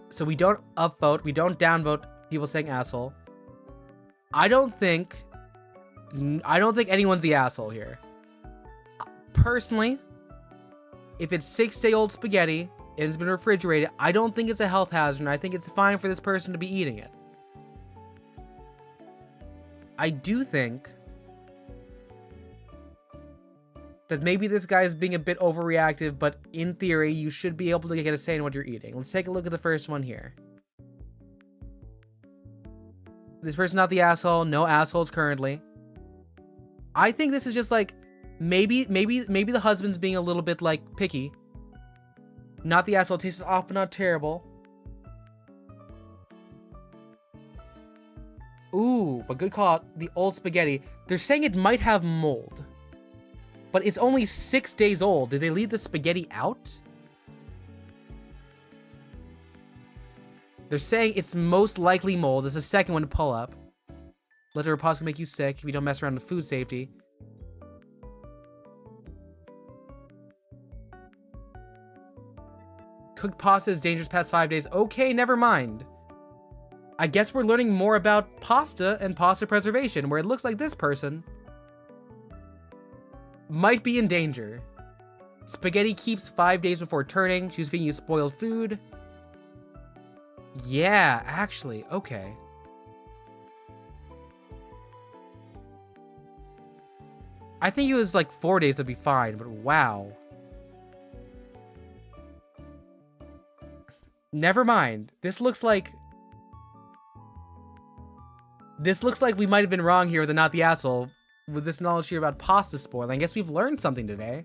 So we don't upvote, we don't downvote people saying asshole. I don't think anyone's the asshole here. Personally, if it's 6-day-old spaghetti and it's been refrigerated, I don't think it's a health hazard, and I think it's fine for this person to be eating it. I do think that maybe this guy is being a bit overreactive, but in theory, you should be able to get a say in what you're eating. Let's take a look at the first one here. This person not the asshole. No assholes currently. I think this is just like, maybe the husband's being a little bit like picky. Not the asshole, tasted off but not terrible. Ooh, but good call out. The old spaghetti. They're saying it might have mold. But it's only 6 days old. Did they leave the spaghetti out? They're saying it's most likely mold. It's the second one to pull up. Leftover pasta can make you sick if you don't mess around with food safety. Cooked pasta is dangerous past 5 days. Okay, never mind. I guess we're learning more about pasta and pasta preservation, where it looks like this person might be in danger. Spaghetti keeps 5 days before turning. She was feeding you spoiled food. Yeah, actually, okay. I think it was like 4 days would be fine, but wow. Never mind. This looks like we might have been wrong here with the not the asshole. With this knowledge here about pasta spoiling, I guess we've learned something today.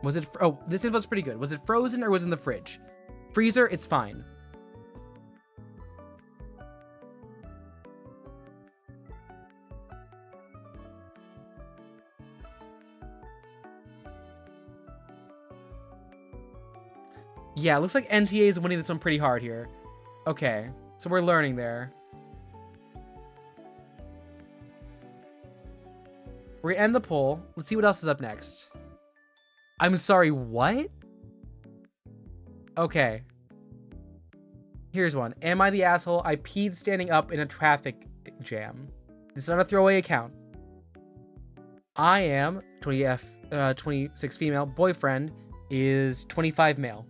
Was it... Oh, this info's pretty good. Was it frozen or was it in the fridge? Freezer, it's fine. Yeah, it looks like NTA is winning this one pretty hard here. Okay, so we're learning there. We're gonna end the poll. Let's see what else is up next. I'm sorry, what? Okay. Here's one. Am I the asshole? I peed standing up in a traffic jam. This is not a throwaway account. I am 26 female. Boyfriend is 25 male.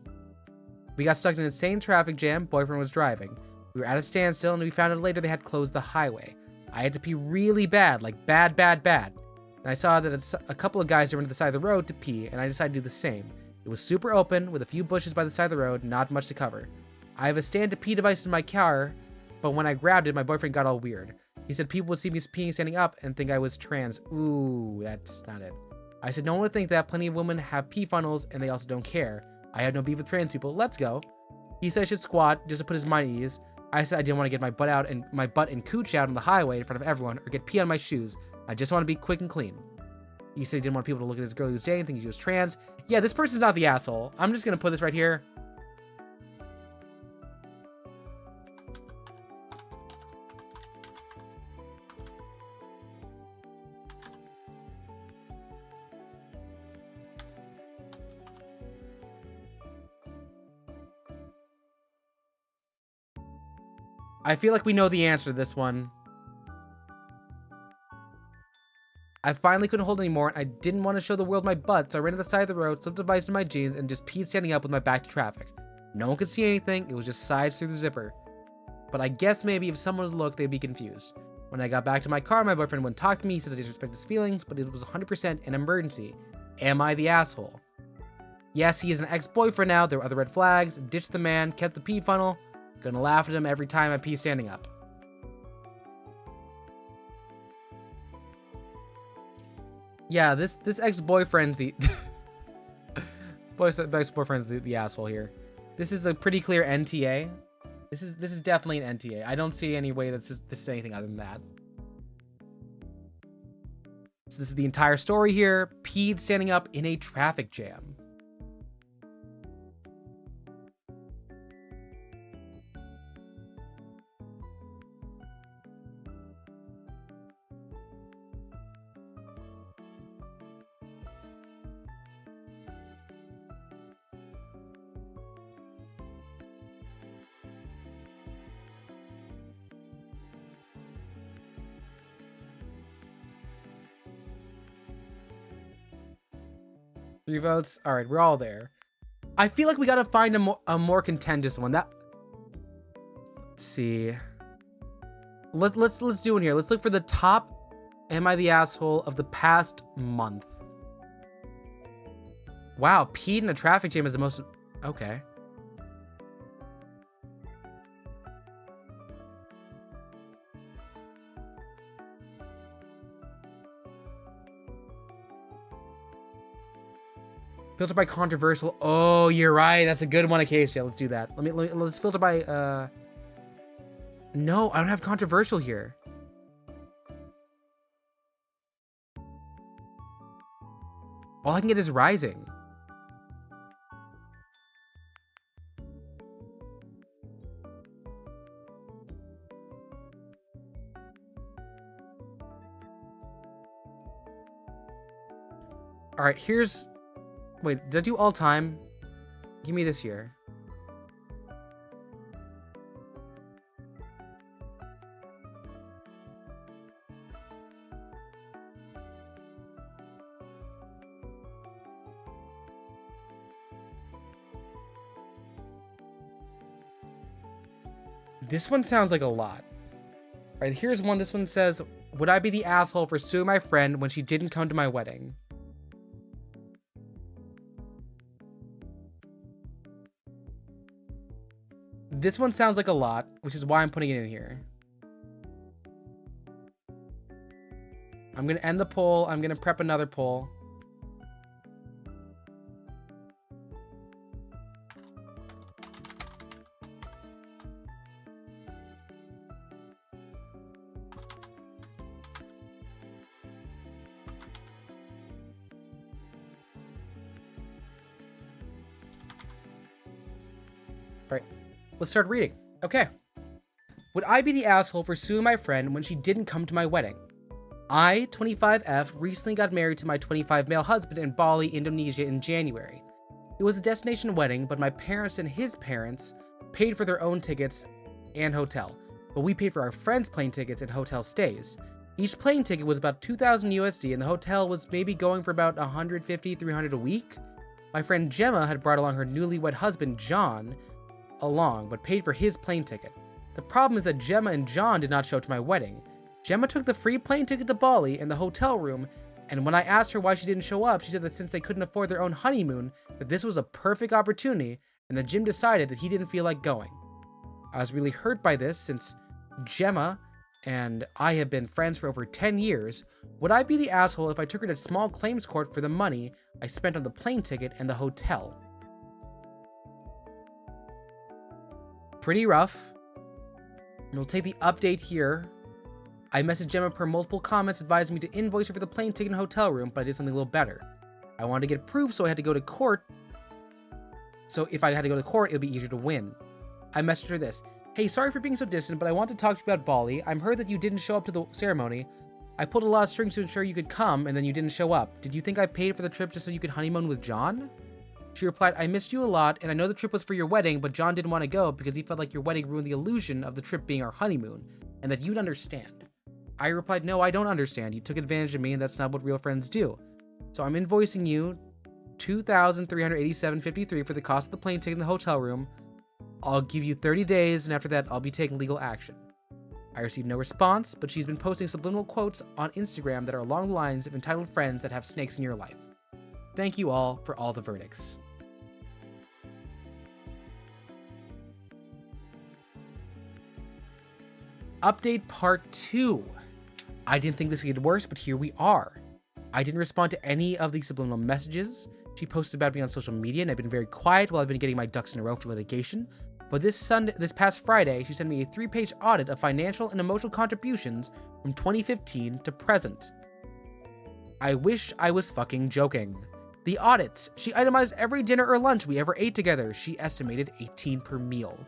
We got stuck in an insane traffic jam. Boyfriend was driving. We were at a standstill, and we found out later they had closed the highway. I had to pee really bad, like bad, bad, bad. And I saw that a couple of guys were into the side of the road to pee, and I decided to do the same. It was super open, with a few bushes by the side of the road, not much to cover. I have a stand-to-pee device in my car, but when I grabbed it, my boyfriend got all weird. He said people would see me peeing standing up and think I was trans. Ooh, that's not it. I said no one would think that. Plenty of women have pee funnels, and they also don't care. I had no beef with trans people. Let's go. He said I should squat just to put his mind at ease. I said I didn't want to get my butt and cooch out on the highway in front of everyone or get pee on my shoes. I just want to be quick and clean. He said he didn't want people to look at his girl he was dating and think he was trans. Yeah, this person's not the asshole. I'm just gonna put this right here. I feel like we know the answer to this one. I finally couldn't hold anymore, and I didn't want to show the world my butt, so I ran to the side of the road, slipped a device in my jeans, and just peed standing up with my back to traffic. No one could see anything, it was just sides through the zipper. But I guess maybe if someone was to look, they'd be confused. When I got back to my car, my boyfriend wouldn't talk to me, he says I disrespect his feelings, but it was 100% an emergency. Am I the asshole? Yes, he is an ex-boyfriend now, there were other red flags, ditched the man, kept the pee funnel, gonna laugh at him every time I pee standing up. Yeah, this ex-boyfriend's the ex-boyfriend's the asshole here. This is a pretty clear NTA. This is definitely an NTA. I don't see any way that this is anything other than that. So this is the entire story here. Peed standing up in a traffic jam. Three votes. All right, we're all there. I feel like we gotta find a more contentious one. Let's see. Let's do one here. Let's look for the top. Am I the asshole of the past month? Wow, peed in a traffic jam is the most. Okay. Filter by controversial. Oh, you're right. That's a good one, Acacia. Let's do that. Let's filter by, no, I don't have controversial here. All I can get is rising. All right, here's... Wait, did I do all time? Give me this year. This one sounds like a lot. All right, here's one. This one says, would I be the asshole for suing my friend when she didn't come to my wedding? This one sounds like a lot, which is why I'm putting it in here. I'm going to end the poll. I'm going to prep another poll. All right, let's start reading. Okay. Would I be the asshole for suing my friend when she didn't come to my wedding? I, 25F, recently got married to my 25 male husband in Bali, Indonesia in January. It was a destination wedding, but my parents and his parents paid for their own tickets and hotel, but we paid for our friends' plane tickets and hotel stays. Each plane ticket was about 2,000 USD, and the hotel was maybe going for about 150, 300 a week. My friend Gemma had brought along her newlywed husband, John, along, but paid for his plane ticket. The problem is that Gemma and John did not show up to my wedding. Gemma took the free plane ticket to Bali and the hotel room, and when I asked her why she didn't show up, she said that since they couldn't afford their own honeymoon, that this was a perfect opportunity, and that Jim decided that he didn't feel like going. I was really hurt by this, since Gemma and I have been friends for over 10 years. Would I be the asshole if I took her to small claims court for the money I spent on the plane ticket and the hotel? Pretty rough. And we'll take the update here. I messaged Gemma per multiple comments advising me to invoice her for the plane ticket and hotel room, but I did something a little better. I wanted to get proof, so I had to go to court. So if I had to go to court, it would be easier to win. I messaged her this. Hey, sorry for being so distant, but I want to talk to you about Bali. I'm heard that you didn't show up to the ceremony. I pulled a lot of strings to ensure you could come, and then you didn't show up. Did you think I paid for the trip just so you could honeymoon with John? She replied, I missed you a lot, and I know the trip was for your wedding, but John didn't want to go because he felt like your wedding ruined the illusion of the trip being our honeymoon, and that you'd understand. I replied, no, I don't understand. You took advantage of me, and that's not what real friends do. So I'm invoicing you $2,387.53 for the cost of the plane ticket and the hotel room. I'll give you 30 days, and after that, I'll be taking legal action. I received no response, but she's been posting subliminal quotes on Instagram that are along the lines of entitled friends that have snakes in your life. Thank you all for all the verdicts. Update part 2. I didn't think this would get worse, but here we are. I didn't respond to any of the subliminal messages she posted about me on social media, and I've been very quiet while I've been getting my ducks in a row for litigation. But this past Friday, she sent me a 3-page audit of financial and emotional contributions from 2015 to present. I wish I was fucking joking. The audits. She itemized every dinner or lunch we ever ate together. She estimated $18 per meal.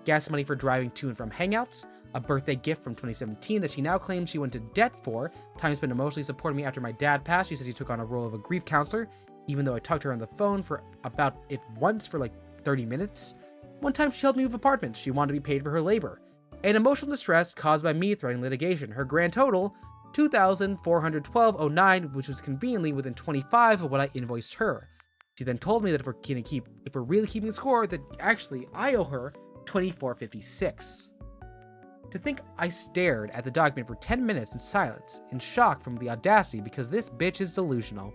Gas money for driving to and from hangouts, a birthday gift from 2017 that she now claims she went to debt for, time spent emotionally supporting me after my dad passed. She says she took on a role of a grief counselor, even though I talked to her on the phone for about it once for like 30 minutes. One time she helped me move apartments. She wanted to be paid for her labor. And emotional distress caused by me threatening litigation. Her grand total, $2,412.09, which was conveniently within 25 of what I invoiced her. She then told me that if we're really keeping score, that actually I owe her $24.56. To think I stared at the document for 10 minutes in silence, in shock from the audacity because this bitch is delusional.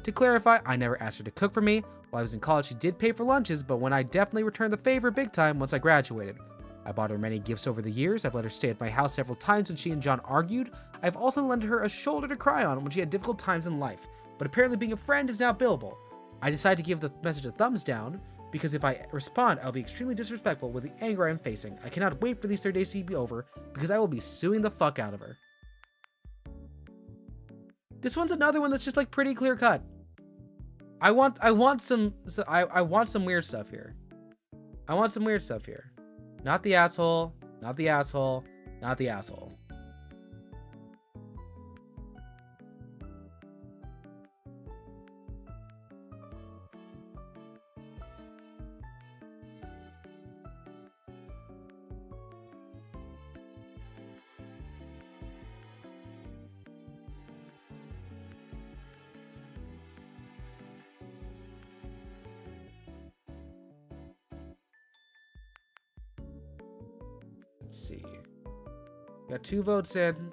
To clarify, I never asked her to cook for me. While I was in college, she did pay for lunches, but when I definitely returned the favor big time once I graduated. I bought her many gifts over the years. I've let her stay at my house several times when she and John argued. I've also lent her a shoulder to cry on when she had difficult times in life, but apparently being a friend is now billable. I decided to give the message a thumbs down, because if I respond, I'll be extremely disrespectful with the anger I'm facing. I cannot wait for these 30 days to be over, because I will be suing the fuck out of her. This one's another one that's just like pretty clear cut. I want some weird stuff here. I want some weird stuff here. Not the asshole, not the asshole, not the asshole. Let's see. Got 2 votes in.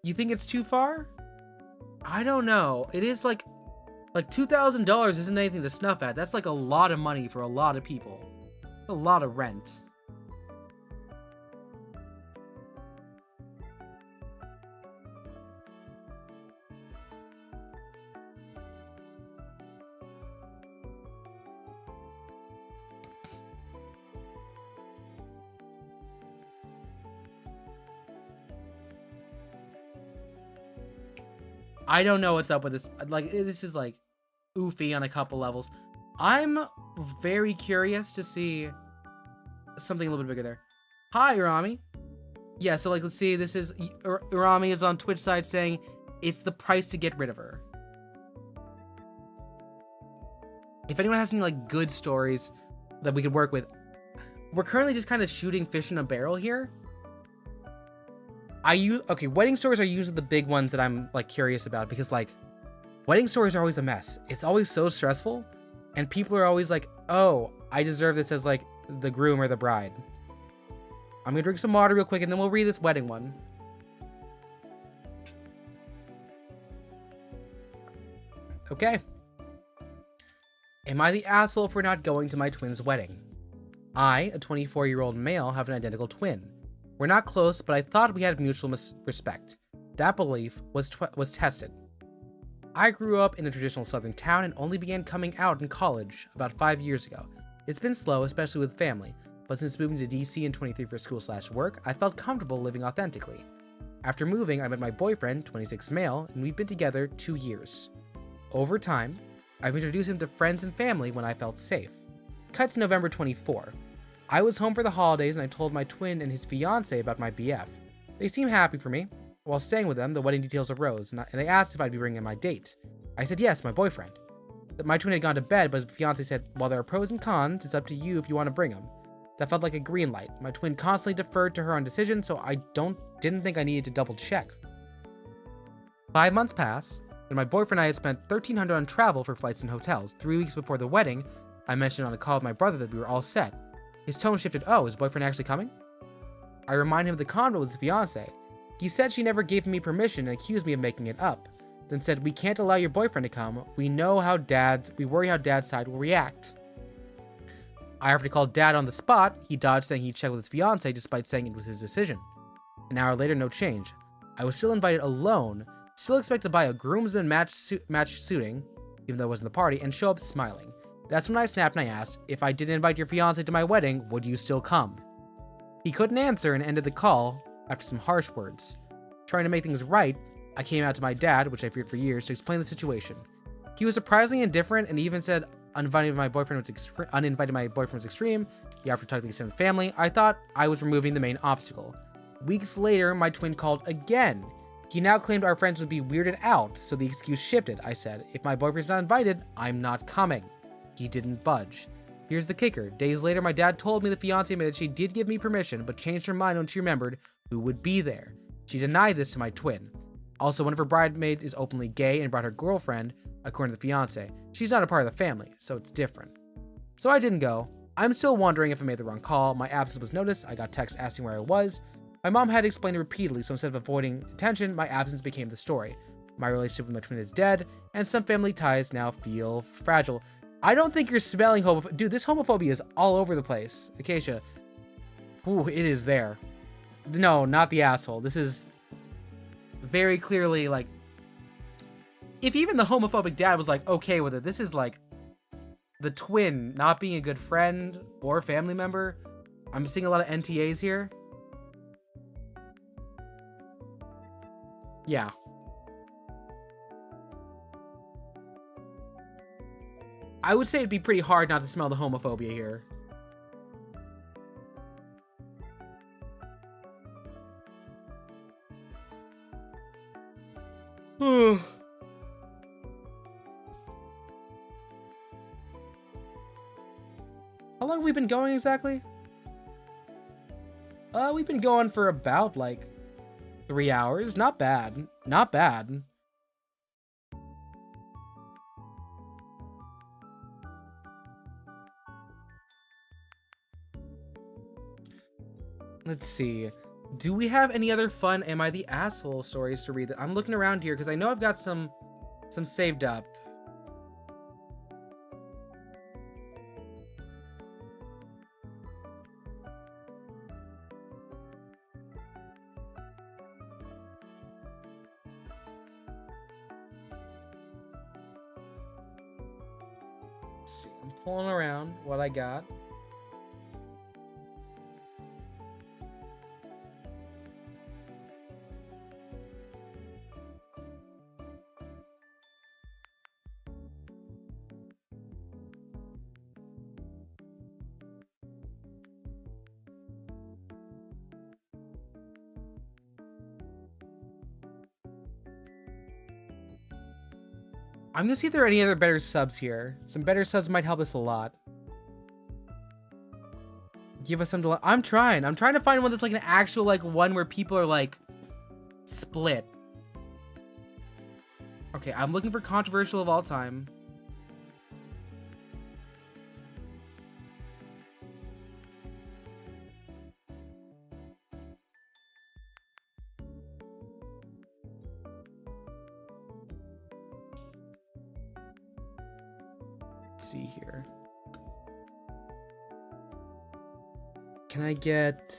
You think it's too far? I don't know. It is like $2,000 isn't anything to snuff at. That's like a lot of money for a lot of people. A lot of rent. I don't know what's up with this. Like, this is like oofy on a couple levels. I'm very curious to see something a little bit bigger there. Hi, Urami. Yeah, so like, let's see. This is Urami is on Twitch side saying it's the price to get rid of her. If anyone has any like good stories that we could work with, we're currently just kind of shooting fish in a barrel here. Okay, wedding stories are usually the big ones that I'm like curious about, because like wedding stories are always a mess. It's always so stressful, and people are always like, oh, I deserve this as like the groom or the bride. I'm gonna drink some water real quick and then we'll read this wedding one. Okay. Am I the asshole for not going to my twin's wedding? I, a 24-year-old male, have an identical twin. We're not close, but I thought we had mutual respect. That belief was tested. I grew up in a traditional southern town and only began coming out in college about 5 years ago. It's been slow, especially with family, but since moving to DC in 23 for school/work, I felt comfortable living authentically. After moving, I met my boyfriend, 26 male, and we've been together 2 years. Over time, I've introduced him to friends and family when I felt safe. Cut to November 24. I was home for the holidays and I told my twin and his fiance about my BF. They seemed happy for me. While staying with them, the wedding details arose, and they asked if I'd be bringing my date. I said yes, my boyfriend. My twin had gone to bed, but his fiance said, while there are pros and cons, it's up to you if you want to bring him. That felt like a green light. My twin constantly deferred to her on decision, so I didn't think I needed to double check. 5 months passed, and my boyfriend and I had spent $1,300 on travel for flights and hotels. 3 weeks before the wedding, I mentioned on a call with my brother that we were all set. His tone shifted. Oh, is boyfriend actually coming? I reminded him of the convo with his fiance. He said she never gave me permission and accused me of making it up. Then said, we can't allow your boyfriend to come. We worry how dad's side will react. I offered to call dad on the spot. He dodged, saying he'd check with his fiance despite saying it was his decision. An hour later, no change. I was still invited alone, still expected to buy a groomsman match suiting, even though it wasn't the party, and show up smiling. That's when I snapped and I asked, if I didn't invite your fiance to my wedding, would you still come? He couldn't answer and ended the call after some harsh words. Trying to make things right, I came out to my dad, which I feared for years, to explain the situation. He was surprisingly indifferent and even said uninviting my boyfriend was extreme. He offered to talk to the extended family. I thought I was removing the main obstacle. Weeks later, my twin called again. He now claimed our friends would be weirded out, so the excuse shifted. I said, if my boyfriend's not invited, I'm not coming. He didn't budge. Here's the kicker. Days later, my dad told me the fiance admitted she did give me permission, but changed her mind when she remembered who would be there. She denied this to my twin. Also, one of her bridesmaids is openly gay and brought her girlfriend, according to the fiance. She's not a part of the family, so it's different. So I didn't go. I'm still wondering if I made the wrong call. My absence was noticed. I got texts asking where I was. My mom had to explain it repeatedly, so instead of avoiding attention, my absence became the story. My relationship with my twin is dead, and some family ties now feel fragile. I don't think you're smelling homophobia. Dude, this homophobia is all over the place. Acacia. Ooh, it is there. No, not the asshole. This is very clearly like, if even the homophobic dad was like okay with it, this is like the twin not being a good friend or family member. I'm seeing a lot of NTAs here. Yeah. I would say it'd be pretty hard not to smell the homophobia here. How long have we been going exactly? We've been going for about like 3 hours. Not bad. Not bad. Let's see. Do we have any other fun Am I the Asshole stories to read? I'm looking around here because I know I've got some saved up. Let's see, I'm pulling around what I got. I'm gonna see if there are any other better subs here. Some better subs might help us a lot. Give us some to... I'm trying to find one that's like an actual like one where people are like split. Okay, I'm looking for controversial of all time. Let's see here. Can I get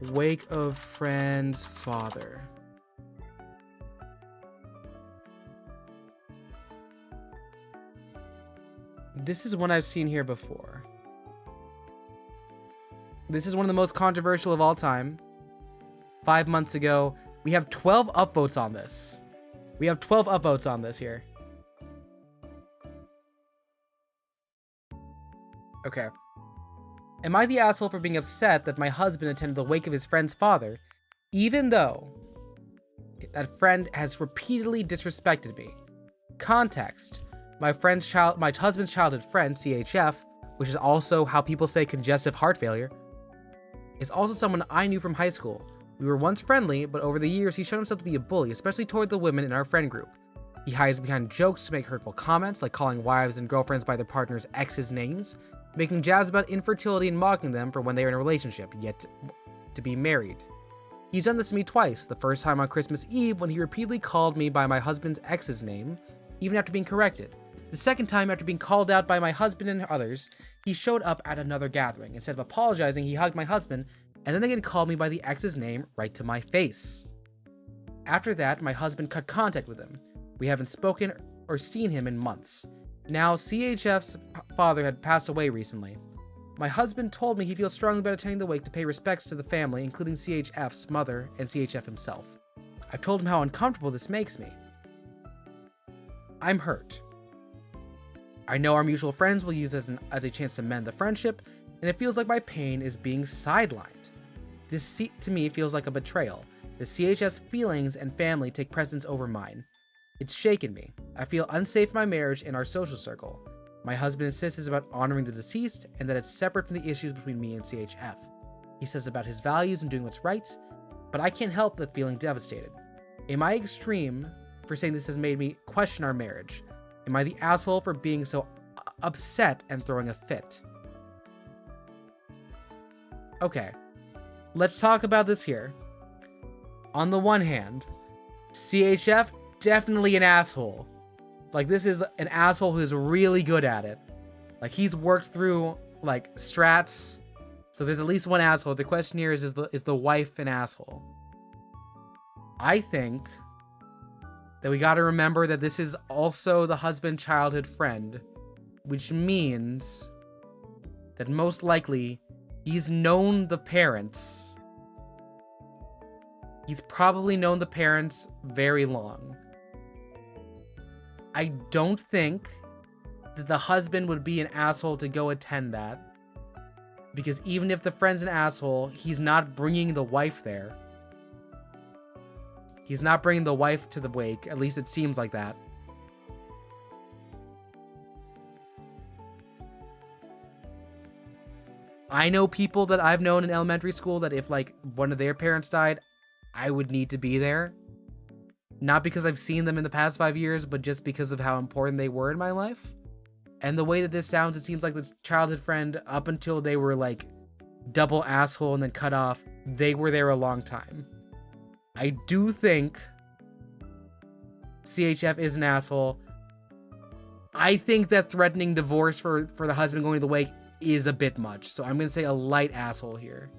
Wake of Friend's father? This is one I've seen here before. This is one of the most controversial of all time. 5 months ago. We have 12 upvotes on this. We have 12 upvotes on this here. Okay. Am I the asshole for being upset that my husband attended the wake of his friend's father, even though that friend has repeatedly disrespected me? Context. My husband's childhood friend, CHF, which is also how people say congestive heart failure, is also someone I knew from high school. We were once friendly, but over the years he showed himself to be a bully, especially toward the women in our friend group. He hides behind jokes to make hurtful comments, like calling wives and girlfriends by their partner's ex's names, making jabs about infertility and mocking them for when they are in a relationship, yet to be married. He's done this to me twice, the first time on Christmas Eve when he repeatedly called me by my husband's ex's name, even after being corrected. The second time, after being called out by my husband and others, he showed up at another gathering. Instead of apologizing, he hugged my husband, and then again called me by the ex's name right to my face. After that, my husband cut contact with him. We haven't spoken or seen him in months. Now, CHF's father had passed away recently. My husband told me he feels strongly about attending the wake to pay respects to the family, including CHF's mother and CHF himself. I've told him how uncomfortable this makes me. I'm hurt. I know our mutual friends will use this as a chance to mend the friendship, and it feels like my pain is being sidelined. This to me feels like a betrayal. The CHF's feelings and family take precedence over mine. It's shaken me. I feel unsafe in my marriage and our social circle. My husband insists about honoring the deceased and that it's separate from the issues between me and CHF. He says about his values and doing what's right, but I can't help but feeling devastated. Am I extreme for saying this has made me question our marriage? Am I the asshole for being so upset and throwing a fit? Okay, let's talk about this here. On the one hand, CHF, definitely an asshole. Like, this is an asshole who's really good at it. Like, he's worked through, like, strats. So there's at least one asshole. The question here is the wife an asshole? I think that we got to remember that this is also the husband childhood friend, which means that most likely he's known the parents. He's probably known the parents very long. I don't think that the husband would be an asshole to go attend that, because even if the friend's an asshole, he's not bringing the wife there. He's not bringing the wife to the wake. At least it seems like that. I know people that I've known in elementary school that if, like, one of their parents died, I would need to be there. Not because I've seen them in the past 5 years, but just because of how important they were in my life. And the way that this sounds, it seems like this childhood friend, up until they were, like, double asshole and then cut off. They were there a long time. I do think CHF is an asshole. I think that threatening divorce for the husband going to the wake is a bit much. So I'm going to say a light asshole here.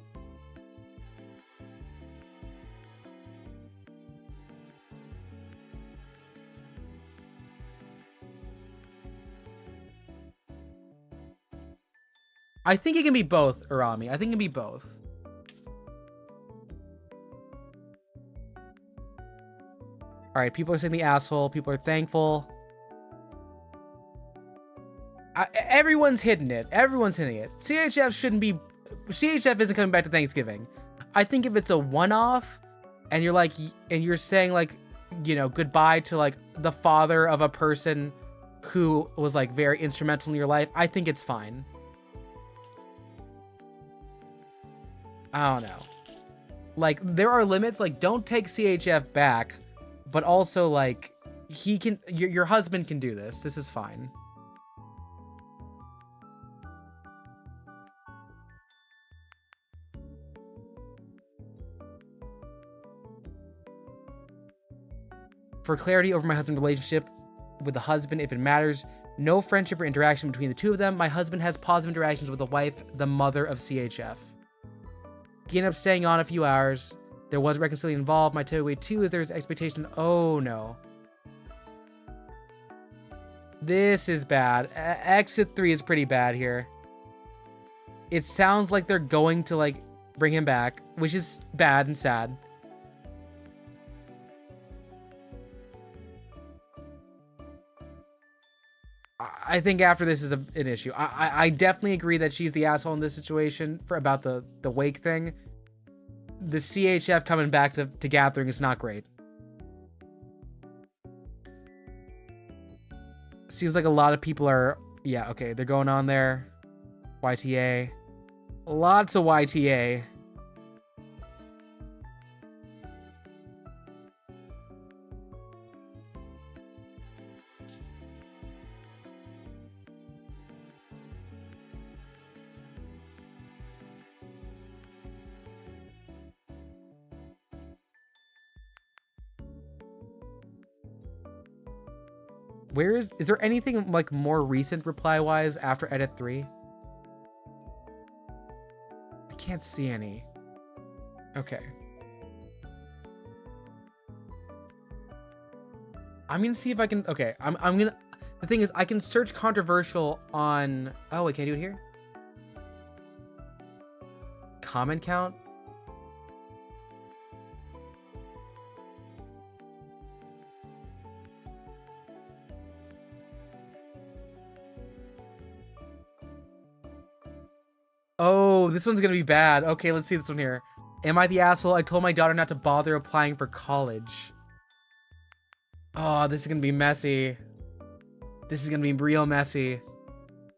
I think it can be both, Urami. I think it can be both. All right, people are saying the asshole. People are thankful. Everyone's hitting it. Everyone's hitting it. CHF shouldn't be... CHF isn't coming back to Thanksgiving. I think if it's a one-off, and you're like... And you're saying, like, you know, goodbye to, like, the father of a person who was, like, very instrumental in your life, I think it's fine. I don't know. Like, there are limits. Like, don't take CHF back, but also, like, he can... Your husband can do this. This is fine. For clarity over my husband's relationship with the husband, if it matters, no friendship or interaction between the two of them. My husband has positive interactions with the wife, the mother of CHF. He ended up staying on a few hours. There was reconciliation involved. My takeaway too is there's expectation. Oh no. This is bad. Exit 3 is pretty bad here. It sounds like they're going to, like, bring him back, which is bad and sad. I think after this is an issue. I definitely agree that she's the asshole in this situation about the wake thing. The CHF coming back to gathering is not great. Seems like a lot of people are... Yeah, okay, they're going on there. YTA. Lots of YTA. Is there anything, like, more recent reply-wise after edit 3? I can't see any. Okay. I'm gonna see if I can... Okay, I'm gonna... The thing is, I can search controversial on... Oh, wait, can I do it here? Comment count? Oh, this one's gonna be bad. Okay, let's see this one here. Am I the asshole? I told my daughter not to bother applying for college. Oh, this is gonna be messy. This is gonna be real messy.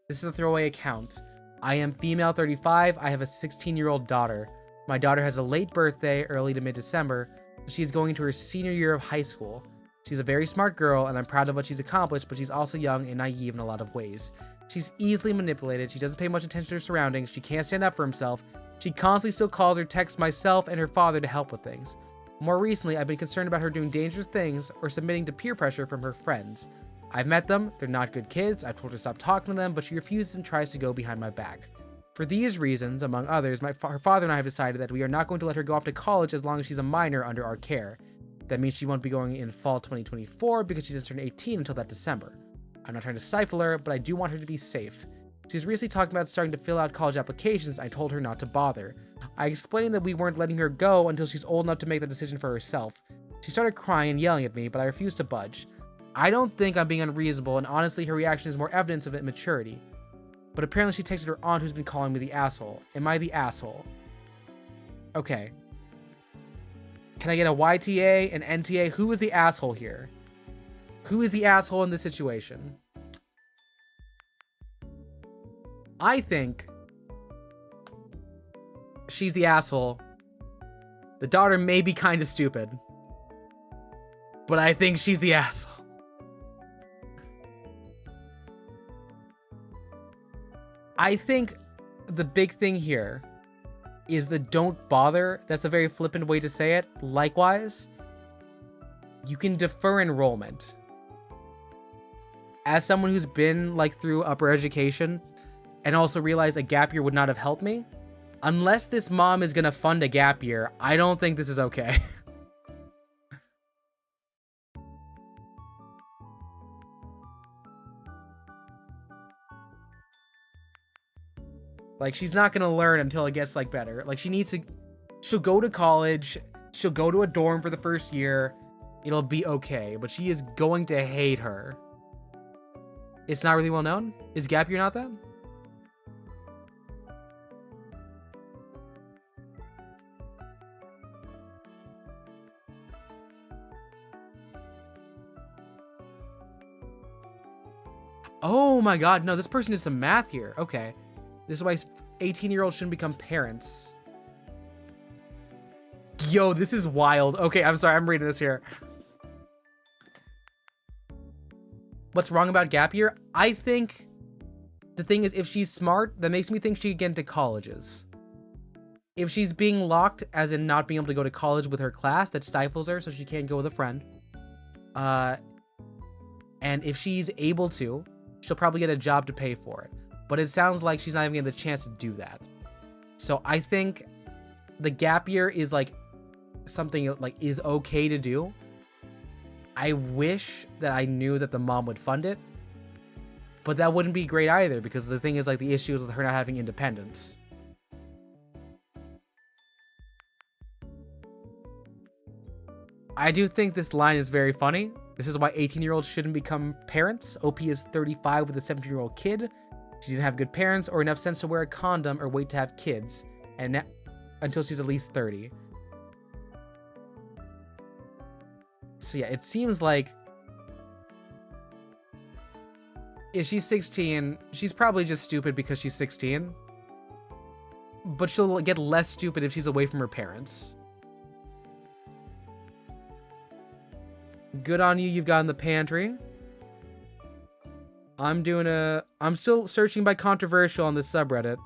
This is a throwaway account. I am female 35. I have a 16-year-old daughter. My daughter has a late birthday, early to mid-December. She's going into her senior year of high school. She's a very smart girl, and I'm proud of what she's accomplished, but she's also young and naive in a lot of ways. She's easily manipulated. She doesn't pay much attention to her surroundings. She can't stand up for herself. She constantly still calls or texts myself and her father to help with things. More recently, I've been concerned about her doing dangerous things or submitting to peer pressure from her friends. I've met them. They're not good kids. I've told her to stop talking to them, but she refuses and tries to go behind my back. For these reasons, among others, her father and I have decided that we are not going to let her go off to college as long as she's a minor under our care. That means she won't be going in fall 2024 because she doesn't turn 18 until that December. I'm not trying to stifle her, but I do want her to be safe. She was recently talking about starting to fill out college applications. I told her not to bother. I explained that we weren't letting her go until she's old enough to make the decision for herself. She started crying and yelling at me, but I refused to budge. I don't think I'm being unreasonable, and honestly, her reaction is more evidence of immaturity. But apparently she texted her aunt who's been calling me the asshole. Am I the asshole? Okay. Can I get a YTA, an NTA? Who is the asshole here? Who is the asshole in this situation? I think she's the asshole. The daughter may be kind of stupid, but I think she's the asshole. I think the big thing here is the don't bother. That's a very flippant way to say it. Likewise, you can defer enrollment. As someone who's been like through upper education and also realized a gap year would not have helped me, unless this mom is gonna fund a gap year, I don't think this is okay. Like, she's not gonna learn until it gets like better. Like, she'll go to college, she'll go to a dorm for the first year, it'll be okay, but she is going to hate her. It's not really well known? Is gap year not that? Oh my god, no, this person did some math here. Okay. This is why 18-year-olds shouldn't become parents. Yo, this is wild. Okay, I'm sorry, I'm reading this here. What's wrong about gap year? I think the thing is, if she's smart, that makes me think she can get into colleges. If she's being locked, as in not being able to go to college with her class, that stifles her so she can't go with a friend. And if she's able to, she'll probably get a job to pay for it. But it sounds like she's not even getting the chance to do that. So I think the gap year is like something like is okay to do. I wish that I knew that the mom would fund it, but that wouldn't be great either, because the thing is, like, the issue is with her not having independence. I do think this line is very funny. This is why 18-year-olds shouldn't become parents. OP is 35 with a 17-year-old kid. She didn't have good parents or enough sense to wear a condom or wait to have kids, and until she's at least 30. So yeah, it seems like if she's 16, she's probably just stupid because she's 16. But she'll get less stupid if she's away from her parents. Good on you, you've gotten the pantry. I'm still searching by controversial on this subreddit.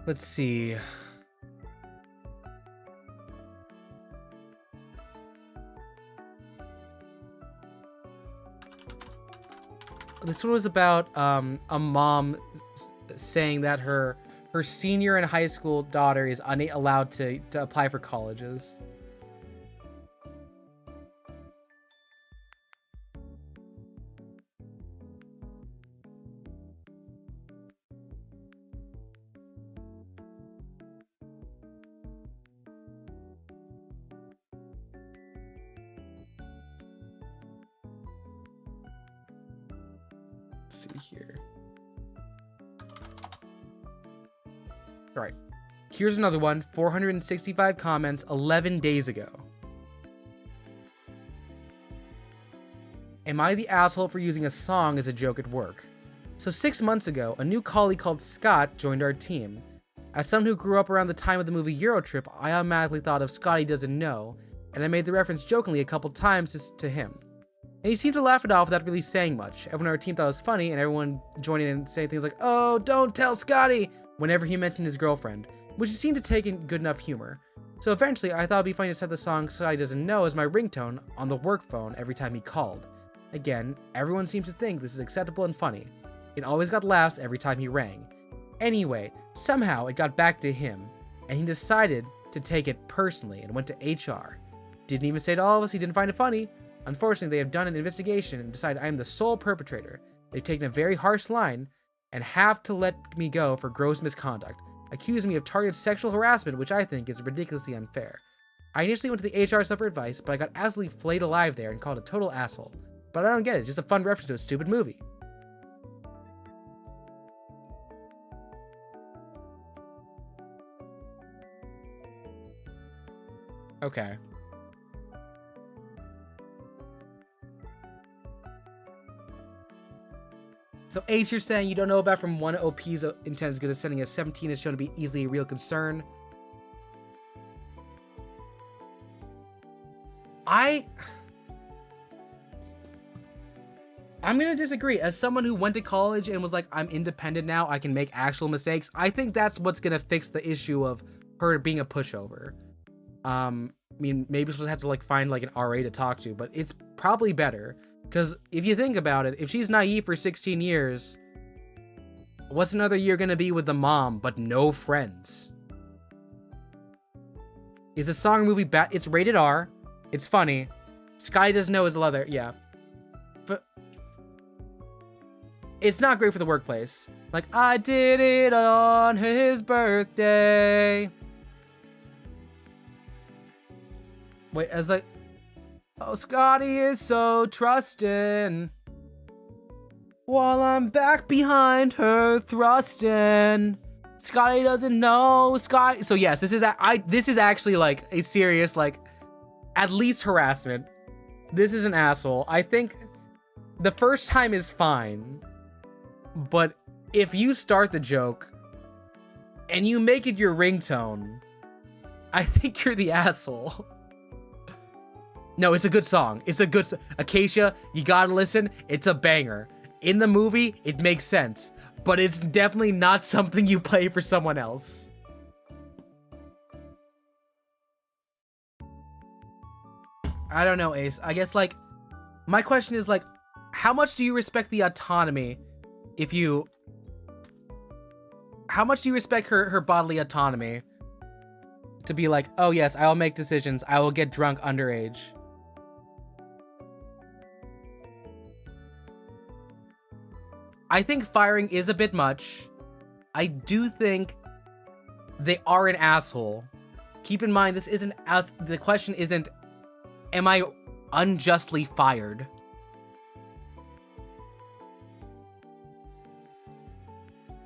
Let's see. This one was about a mom saying that her senior in high school daughter is allowed to apply for colleges. See here. All right, here's another one. 465 comments 11 days ago. Am I the asshole for using a song as a joke at work? So 6 months ago, a new colleague called Scott joined our team. As someone who grew up around the time of the movie Eurotrip, I automatically thought of Scotty Doesn't Know, and I made the reference jokingly a couple times to him. And he seemed to laugh it off without really saying much. Everyone on our team thought it was funny, and everyone joined in and saying things like, "Oh, don't tell Scotty," whenever he mentioned his girlfriend, which he seemed to take in good enough humor. So eventually, I thought it'd be funny to set the song Scotty Doesn't Know as my ringtone on the work phone every time he called. Again, everyone seems to think this is acceptable and funny. It always got laughs every time he rang. Anyway, somehow it got back to him, and he decided to take it personally and went to HR. Didn't even say to all of us he didn't find it funny. Unfortunately, they have done an investigation and decided I am the sole perpetrator. They've taken a very harsh line and have to let me go for gross misconduct, accusing me of targeted sexual harassment, which I think is ridiculously unfair. I initially went to the HR sub for advice, but I got absolutely flayed alive there and called a total asshole. But I don't get it, it's just a fun reference to a stupid movie. Okay. So Ace, you're saying you don't know about from one OP's intent is good as sending a 17 is shown to be easily a real concern. I'm gonna disagree. As someone who went to college and was like, I'm independent now, I can make actual mistakes. I think that's what's gonna fix the issue of her being a pushover. I mean, maybe she'll have to like find like an RA to talk to, but it's probably better. Because if you think about it, if she's naive for 16 years, what's another year gonna be with the mom, but no friends? Is the song or movie bad? It's rated R. It's funny. Sky doesn't know his leather. Yeah. But it's not great for the workplace. Like, I did it on his birthday. Wait, I was like, oh, Scotty is so trusting. While I'm back behind her thrusting. Scotty doesn't know Scotty. So yes, this is actually like a serious, like, at least harassment. This is an asshole. I think the first time is fine. But if you start the joke and you make it your ringtone, I think you're the asshole. No, it's a good song. It's a good Acacia, you gotta listen. It's a banger. In the movie, it makes sense. But it's definitely not something you play for someone else. I don't know, Ace. I guess, like, my question is, like, how much do you respect the autonomy if you... How much do you respect her bodily autonomy to be like, oh yes, I will make decisions. I will get drunk underage. I think firing is a bit much. I do think they are an asshole. Keep in mind, this isn't as the question isn't, am I unjustly fired?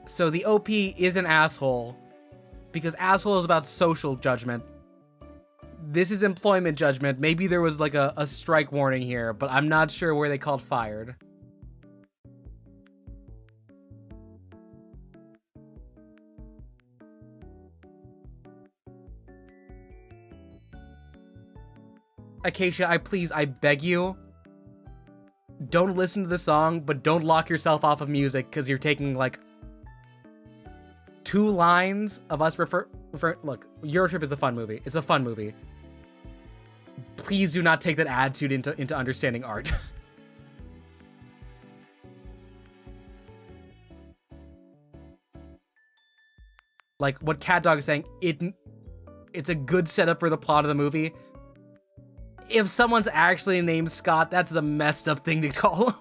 So the OP is an asshole because asshole is about social judgment. This is employment judgment. Maybe there was like a strike warning here, but I'm not sure where they called fired. Acacia, I beg you, don't listen to the song, but don't lock yourself off of music because you're taking like 2 lines of us refer. Look, Eurotrip is a fun movie. It's a fun movie. Please do not take that attitude into understanding art. Like what Cat Dog is saying, it's a good setup for the plot of the movie. If someone's actually named Scott, that's a messed up thing to call him.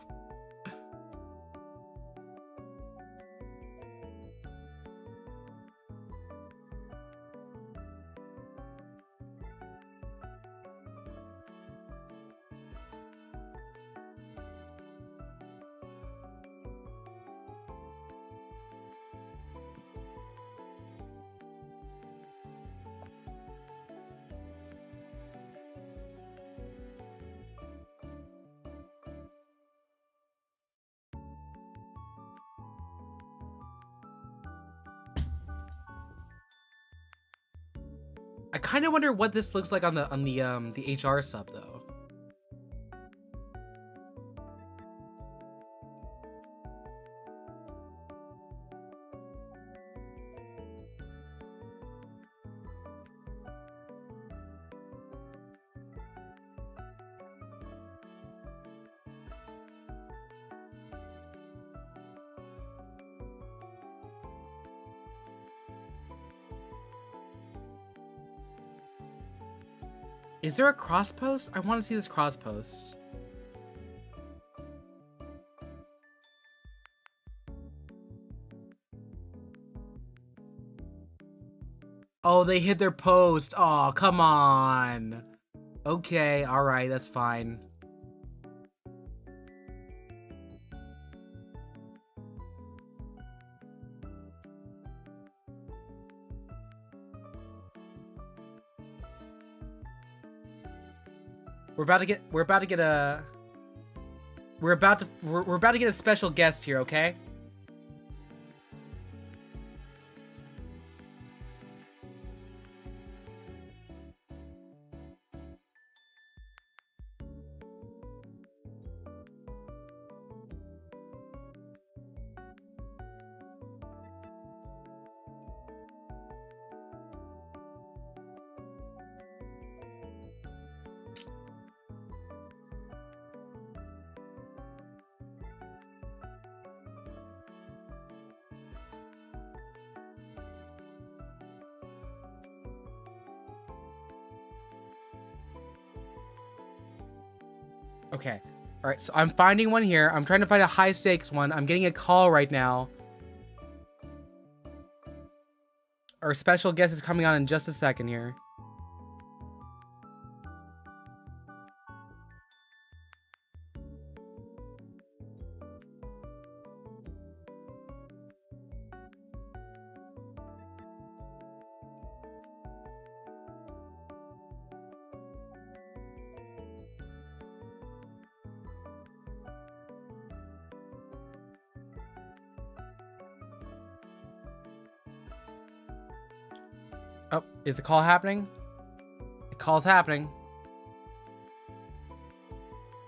I kind of wonder what this looks like on the HR sub though. Is there a cross post? I want to see this cross post. Oh, they hit their post. Oh, come on. Okay, all right, that's fine. We're about to get we're about to get a special guest here, okay? Okay. All right, so I'm finding one here. I'm trying to find a high stakes one. I'm getting a call right now. Our special guest is coming on in just a second here. Oh, is the call happening? The call's happening.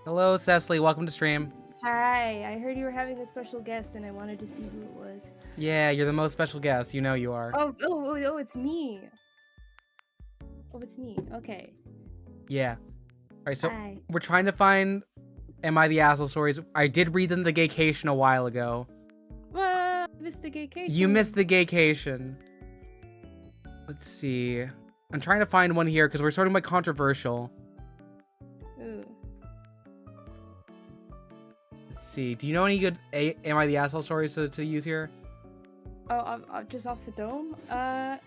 Hello, Cecily. Welcome to stream. Hi, I heard you were having a special guest and I wanted to see who it was. Yeah, you're the most special guest. You know you are. Oh, it's me. Oh, it's me. Okay. Yeah. All right, so Hi. we're trying to find Am I the Asshole stories. I did read them the gaycation a while ago. I missed the gaycation. You missed the gaycation. Let's see. I'm trying to find one here because we're starting by controversial. Ooh. Let's see. Do you know any good Am I the Asshole stories to use here? Oh, just off the dome?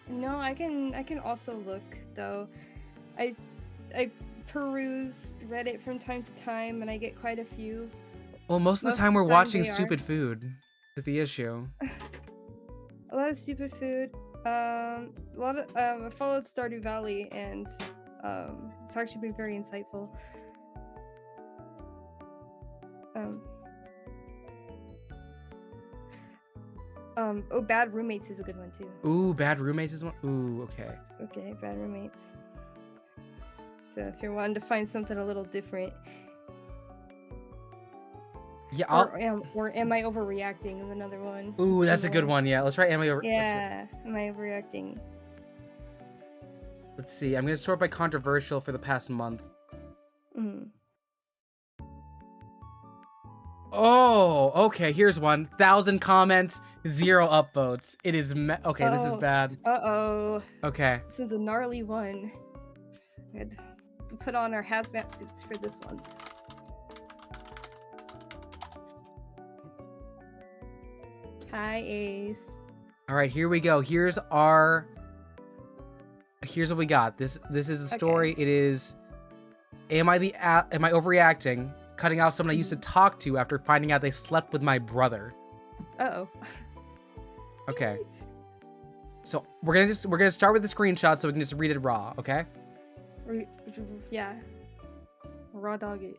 No, I can also look though. I peruse Reddit from time to time and I get quite a few. Well, most of the time we're watching stupid food is the issue. A lot of stupid food. A lot of I followed Stardew Valley and it's actually been very insightful. Oh, Bad Roommates is a good one too. Ooh, Bad Roommates is one. Ooh, okay. Okay, Bad Roommates. So if you're wanting to find something a little different. Yeah, or Am I Overreacting is another one. Ooh, that's a good one. Yeah, let's try Am I Overreacting. Yeah, Am I Overreacting? Let's see. I'm gonna sort by controversial for the past month. Oh, okay. Here's one. 1,000 comments, 0 upvotes. It is okay. This is bad. Okay. This is a gnarly one. We had to put on our hazmat suits for this one. Hi, Ace. All right, here we go. Here's what we got. This is a story. Okay. It is Am I overreacting? Cutting out someone I used to talk to after finding out they slept with my brother. Uh-oh. Okay. So we're gonna start with the screenshot so we can just read it raw, okay? Yeah. Raw dog it.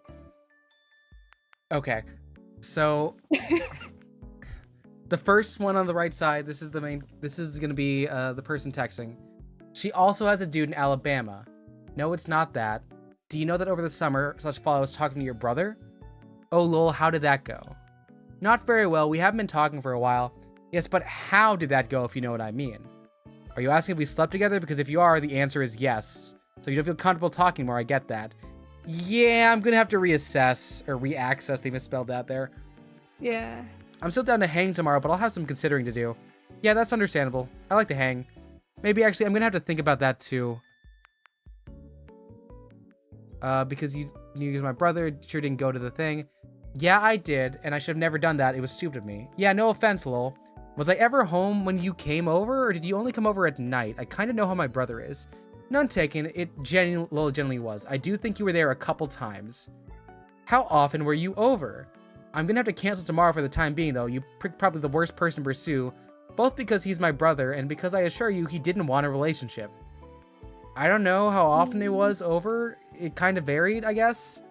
Okay. So the first one on the right side, this is gonna be the person texting. She also has a dude in Alabama. No, it's not that. Do you know that over the summer/fall I was talking to your brother? Oh lol, how did that go? Not very well. We haven't been talking for a while. Yes, but how did that go if you know what I mean? Are you asking if we slept together? Because if you are, the answer is yes. So you don't feel comfortable talking more, I get that. Yeah, I'm gonna have to reassess, or re-access, they misspelled that there. Yeah. I'm still down to hang tomorrow, but I'll have some considering to do. Yeah, that's understandable. I like to hang. Maybe actually, I'm gonna have to think about that too. Because you use my brother, sure didn't go to the thing. Yeah, I did, and I should have never done that. It was stupid of me. Yeah, no offense, lol. Was I ever home when you came over, or did you only come over at night? I kind of know how my brother is. None taken, it genuinely was. I do think you were there a couple times. How often were you over? I'm gonna have to cancel tomorrow for the time being, though. You picked probably the worst person to pursue, both because he's my brother, and because I assure you he didn't want a relationship. I don't know how often it was over. It kind of varied, I guess.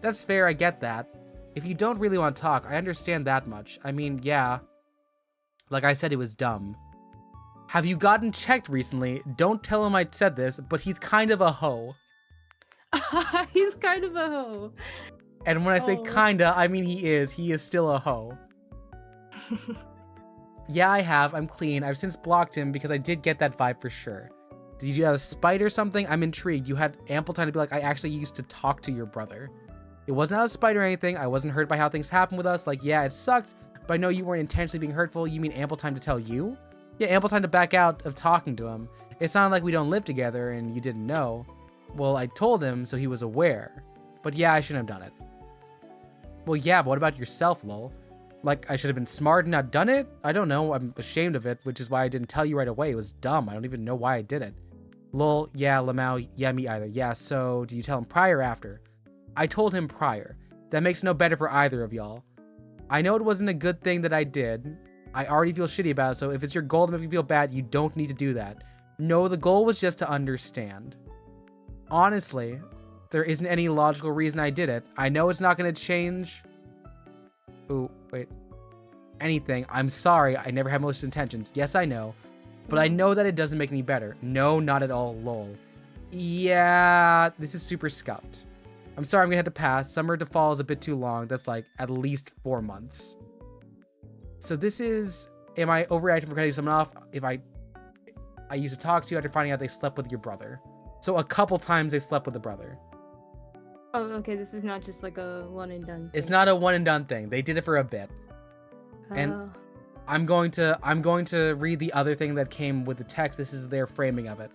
That's fair, I get that. If you don't really want to talk, I understand that much. I mean, yeah. Like I said, it was dumb. Have you gotten checked recently? Don't tell him I said this, but he's kind of a hoe. He's kind of a hoe. And when I say Oh. kinda, I mean he is. He is still a hoe. Yeah, I have. I'm clean. I've since blocked him because I did get that vibe for sure. Did you do that out of spite or something? I'm intrigued. You had ample time to be like, I actually used to talk to your brother. It wasn't out of spite or anything. I wasn't hurt by how things happened with us. Like, yeah, it sucked, but I know you weren't intentionally being hurtful. You mean ample time to tell you? Yeah, ample time to back out of talking to him. It's not like we don't live together and you didn't know. Well, I told him, so he was aware. But yeah, I shouldn't have done it. Well, yeah, but what about yourself, lol? Like, I should have been smart and not done it? I don't know. I'm ashamed of it, which is why I didn't tell you right away. It was dumb. I don't even know why I did it. Lol, yeah, Lamau, yeah, me either. Yeah, so, do you tell him prior or after? I told him prior. That makes no better for either of y'all. I know it wasn't a good thing that I did. I already feel shitty about it, so if it's your goal to make me feel bad, you don't need to do that. No, the goal was just to understand. Honestly, there isn't any logical reason I did it. I know it's not going to change... Ooh, wait. Anything. I'm sorry. I never had malicious intentions. Yes, I know. But I know that it doesn't make any better. No, not at all. Lol. Yeah, this is super scuffed. I'm sorry, I'm gonna have to pass. Summer to fall is a bit too long. That's like at least 4 months. So this is... Am I overreacting for cutting someone off? If I used to talk to you after finding out they slept with your brother. So a couple times they slept with the brother. Oh, okay, this is not just like a one and done thing. It's not a one and done thing. They did it for a bit. And I'm going to read the other thing that came with the text. This is their framing of it.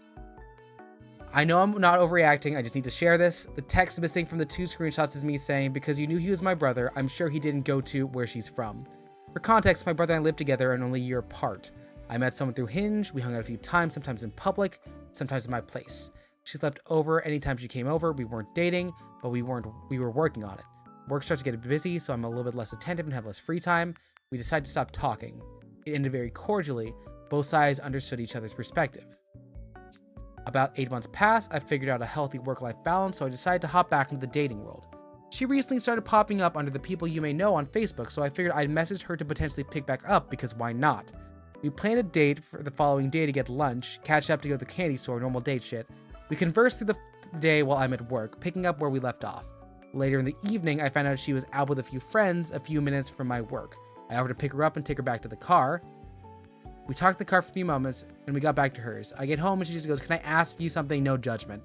I know I'm not overreacting. I just need to share this. The text missing from the 2 screenshots is me saying, because you knew he was my brother, I'm sure he didn't go to where she's from. For context, my brother and I lived together and only a year apart. I met someone through Hinge. We hung out a few times, sometimes in public, sometimes in my place. She slept over anytime she came over. We weren't dating, but we were working on it. Work starts to get busy, so I'm a little bit less attentive and have less free time. We decided to stop talking. It ended very cordially. Both sides understood each other's perspective. About 8 months passed, I figured out a healthy work-life balance, so I decided to hop back into the dating world. She recently started popping up under the people you may know on Facebook, so I figured I'd message her to potentially pick back up, because why not? We planned a date for the following day to get lunch, catch up to go to the candy store, normal date shit. We conversed through the day while I'm at work, picking up where we left off. Later in the evening, I found out she was out with a few friends a few minutes from my work. I offered to pick her up and take her back to the car. We talked in the car for a few moments, and we got back to hers. I get home, and she just goes, can I ask you something? No judgment.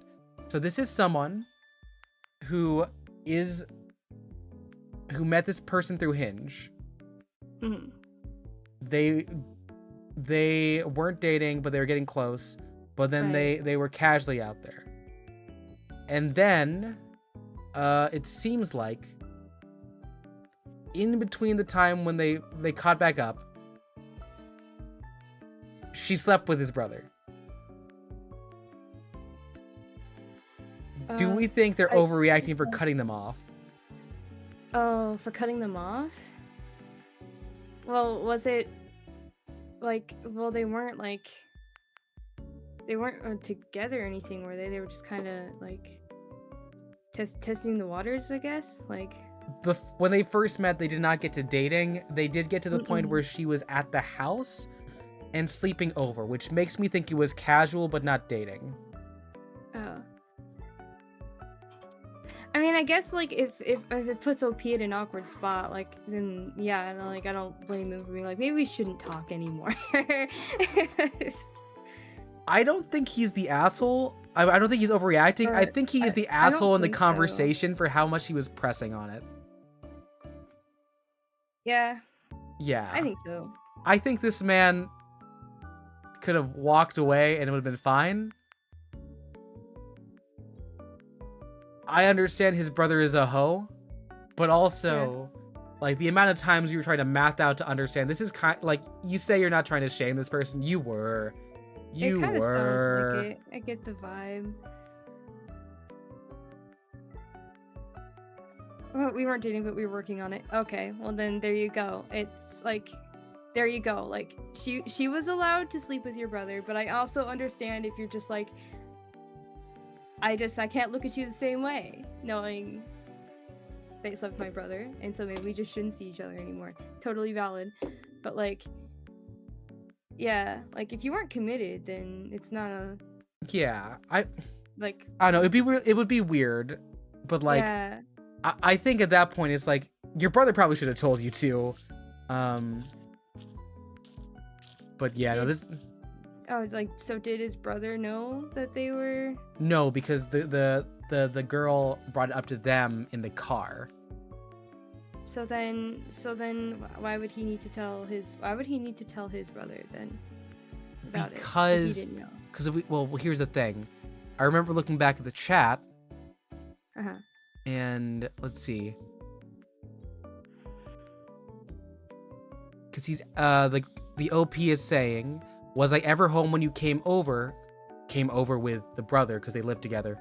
So this is someone who met this person through Hinge. Mm-hmm. They weren't dating, but they were getting close. But then they were casually out there. And then, it seems like, in between the time when they caught back up, she slept with his brother. Do we think they're overreacting for cutting them off? Oh, for cutting them off? Well, was it like, well, they weren't together or anything, were they? They were just kind of like testing the waters, I guess. Like, when they first met, they did not get to dating. They did get to the point where she was at the house and sleeping over, which makes me think it was casual but not dating. Oh. I mean, I guess like if it puts OP at an awkward spot, like, then yeah, and like I don't blame him for being like, maybe we shouldn't talk anymore. I don't think he's the asshole. I don't think he's overreacting. I think he is the asshole in the conversation for how much he was pressing on it. Yeah. Yeah. I think so. I think this man could have walked away and it would have been fine. I understand his brother is a hoe, but also, like, the amount of times you were trying to math out to understand, this is kind like, you say you're not trying to shame this person. You were. You it kind of were. sounds like it. I get the vibe. Well, we weren't dating, but we were working on it. Okay, well then there you go. It's like, there you go. Like, she was allowed to sleep with your brother, but I also understand if you're just like, I can't look at you the same way, knowing they slept with my brother, and so maybe we just shouldn't see each other anymore. Totally valid. But like, yeah, like if you weren't committed, then it's not a Yeah, like. I don't know. It would be weird, but like, Yeah. I think at that point it's like your brother probably should have told you too. But yeah, no, this. Oh, like, so did his brother know that they were? No, because the girl brought it up to them in the car. So then, why would he need to tell his? Why would he need to tell his brother then about it? If he didn't know. Because well, here's the thing. I remember looking back at the chat. And let's see. Because he's the OP is saying, was I ever home when you came over with the brother because they lived together,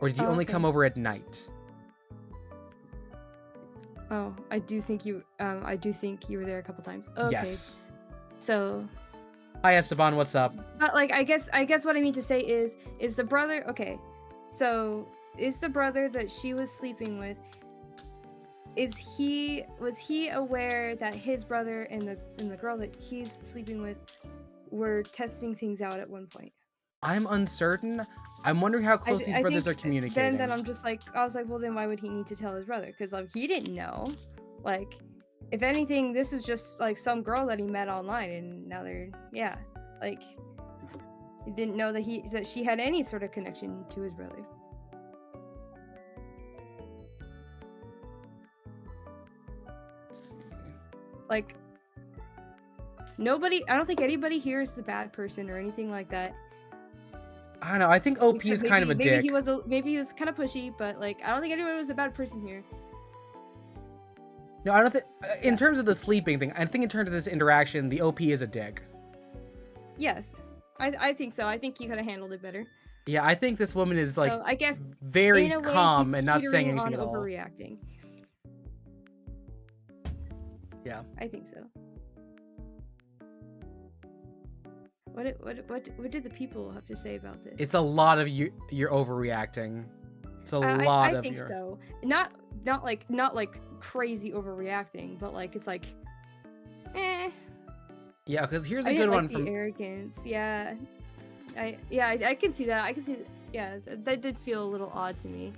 or did you only come over at night? Oh, I do think you were there a couple times. Okay. Yes. So. Hi Esteban, what's up? But like, I guess what I mean to say is the brother, okay, so is the brother that she was sleeping with, was he aware that his brother and the girl that he's sleeping with were testing things out at one point? I'm uncertain. I'm wondering how close these brothers are communicating. Then I was like, well, then why would he need to tell his brother? Because like he didn't know. Like, if anything, this is just like some girl that he met online, and now they're like, he didn't know that she had any sort of connection to his brother. Like, I don't think anybody here is the bad person or anything like that. I don't know. I think OP is kind of a dick. Maybe he was kind of pushy, but like, I don't think anyone was a bad person here. No, I don't think. In terms of the sleeping thing, I think in terms of this interaction, the OP is a dick. Yes, I think so. I think you could have handled it better. Yeah, I think this woman is like, so I guess very calm and not saying anything at all. Overreacting. Yeah, I think so. What did the people have to say about this? It's a lot of you're overreacting. It's a lot of. I think so. Not like crazy overreacting, but like it's like, Yeah, because here's a good one from the arrogance. Yeah, I can see that. I can see. Yeah, that did feel a little odd to me.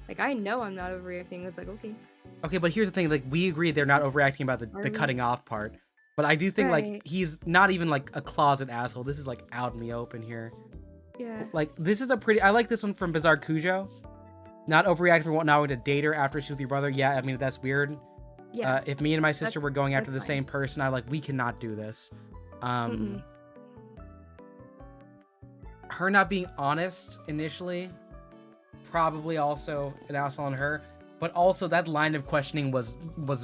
Like, I know I'm not overreacting. It's like, okay. Okay, but here's the thing. Like, we agree they're not overreacting about the cutting off part. But I do think, like, he's not even, like, a closet asshole. This is, like, out in the open here. Yeah. Like, this is a pretty... I like this one from Bizarre Cujo. Not overreacting for not wanting to date her after she's with your brother. Yeah, I mean, that's weird. Yeah. If me and my sister were going after the same person, we cannot do this. Her not being honest initially, probably also an asshole on her. But also, that line of questioning was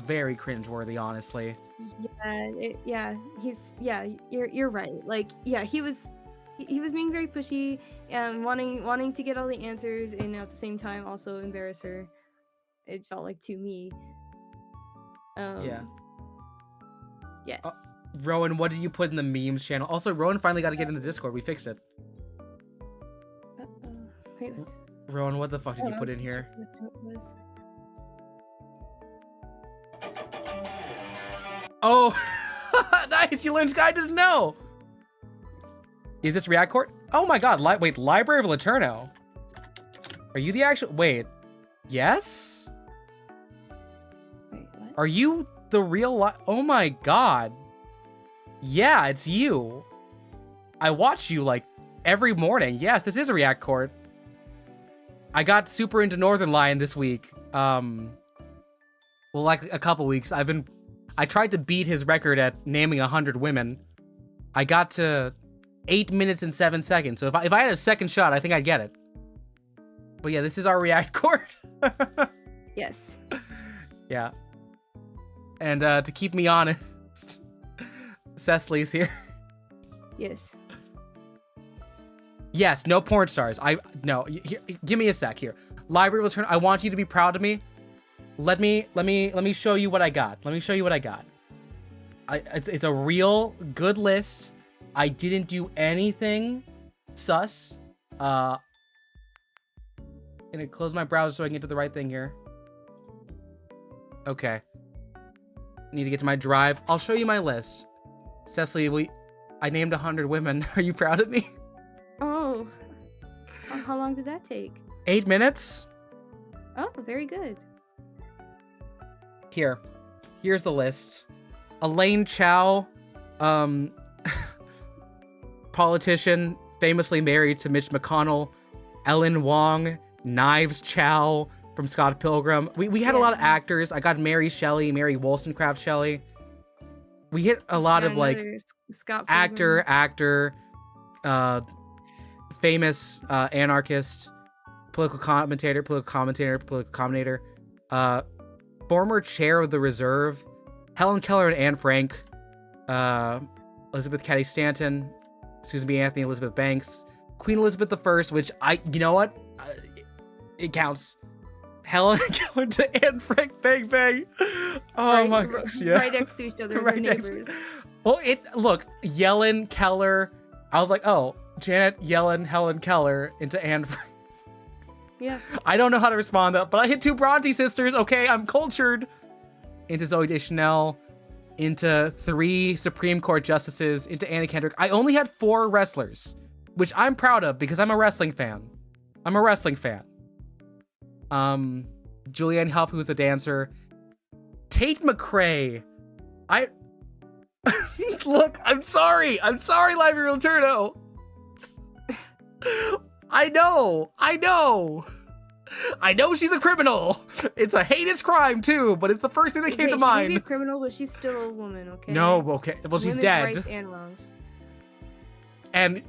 very cringeworthy, honestly. You're right. Like, yeah, he was being very pushy and wanting to get all the answers, and at the same time also embarrass her. It felt like, to me. Yeah. Rowan, what did you put in the memes channel? Also, Rowan finally got to get in the Discord. We fixed it. Wait, what? Rowan, what the fuck did you put in here? Oh, nice! You learned Sky doesn't know. Is this React Court? Oh my god! Wait, Library of Laterno. Are you the actual? Wait, yes. Wait, what? Are you the real? Oh my god! Yeah, it's you. I watch you like every morning. Yes, this is a React Court. I got super into NorthernLion this week. Well, like a couple weeks. I tried to beat his record at naming 100 women. I got to 8 minutes and 7 seconds. So if I had a second shot, I think I'd get it. But yeah, this is our React Court. Yes. Yeah. And to keep me honest, Cecily's here. Yes. Yes, no porn stars. No. Give me a sec here. Library will turn. I want you to be proud of me. Let me show you what I got. Let me show you what I got. It's a real good list. I didn't do anything sus. Gonna close my browser so I can get to the right thing here. Okay. Need to get to my drive. I'll show you my list. Cecily, I named 100 women. Are you proud of me? Oh. How long did that take? 8 minutes? Oh, very good. Here's the list. Elaine Chao, politician, famously married to Mitch McConnell. Ellen Wong, Knives Chow from Scott Pilgrim. We had a lot of actors. I got Mary Wollstonecraft Shelley. We hit a lot of like Scott actor, famous anarchist, political commentator, former chair of the Reserve, Helen Keller and Anne Frank, Elizabeth Cady Stanton, Susan B. Anthony, Elizabeth Banks, Queen Elizabeth I, which you know what? It counts. Helen Keller to Anne Frank, bang bang. Oh my gosh, yeah. Right next to each other, right neighbors. Well, look, Yellen, Keller. I was like, oh, Janet Yellen, Helen Keller into Anne Frank. Yeah. I don't know how to respond to that, but I hit 2 Bronte sisters. Okay, I'm cultured. Into Zooey Deschanel, into 3 Supreme Court justices, into Anna Kendrick. I only had 4 wrestlers, which I'm proud of because I'm a wrestling fan. Julianne Hough, who's a dancer. Tate McRae. Look, I'm sorry, Library Laterno. I know she's a criminal. It's a heinous crime too, but it's the first thing that came to mind. She may be a criminal, but she's still a woman, okay? No, okay. Well, she's dead. Rights and wrongs. And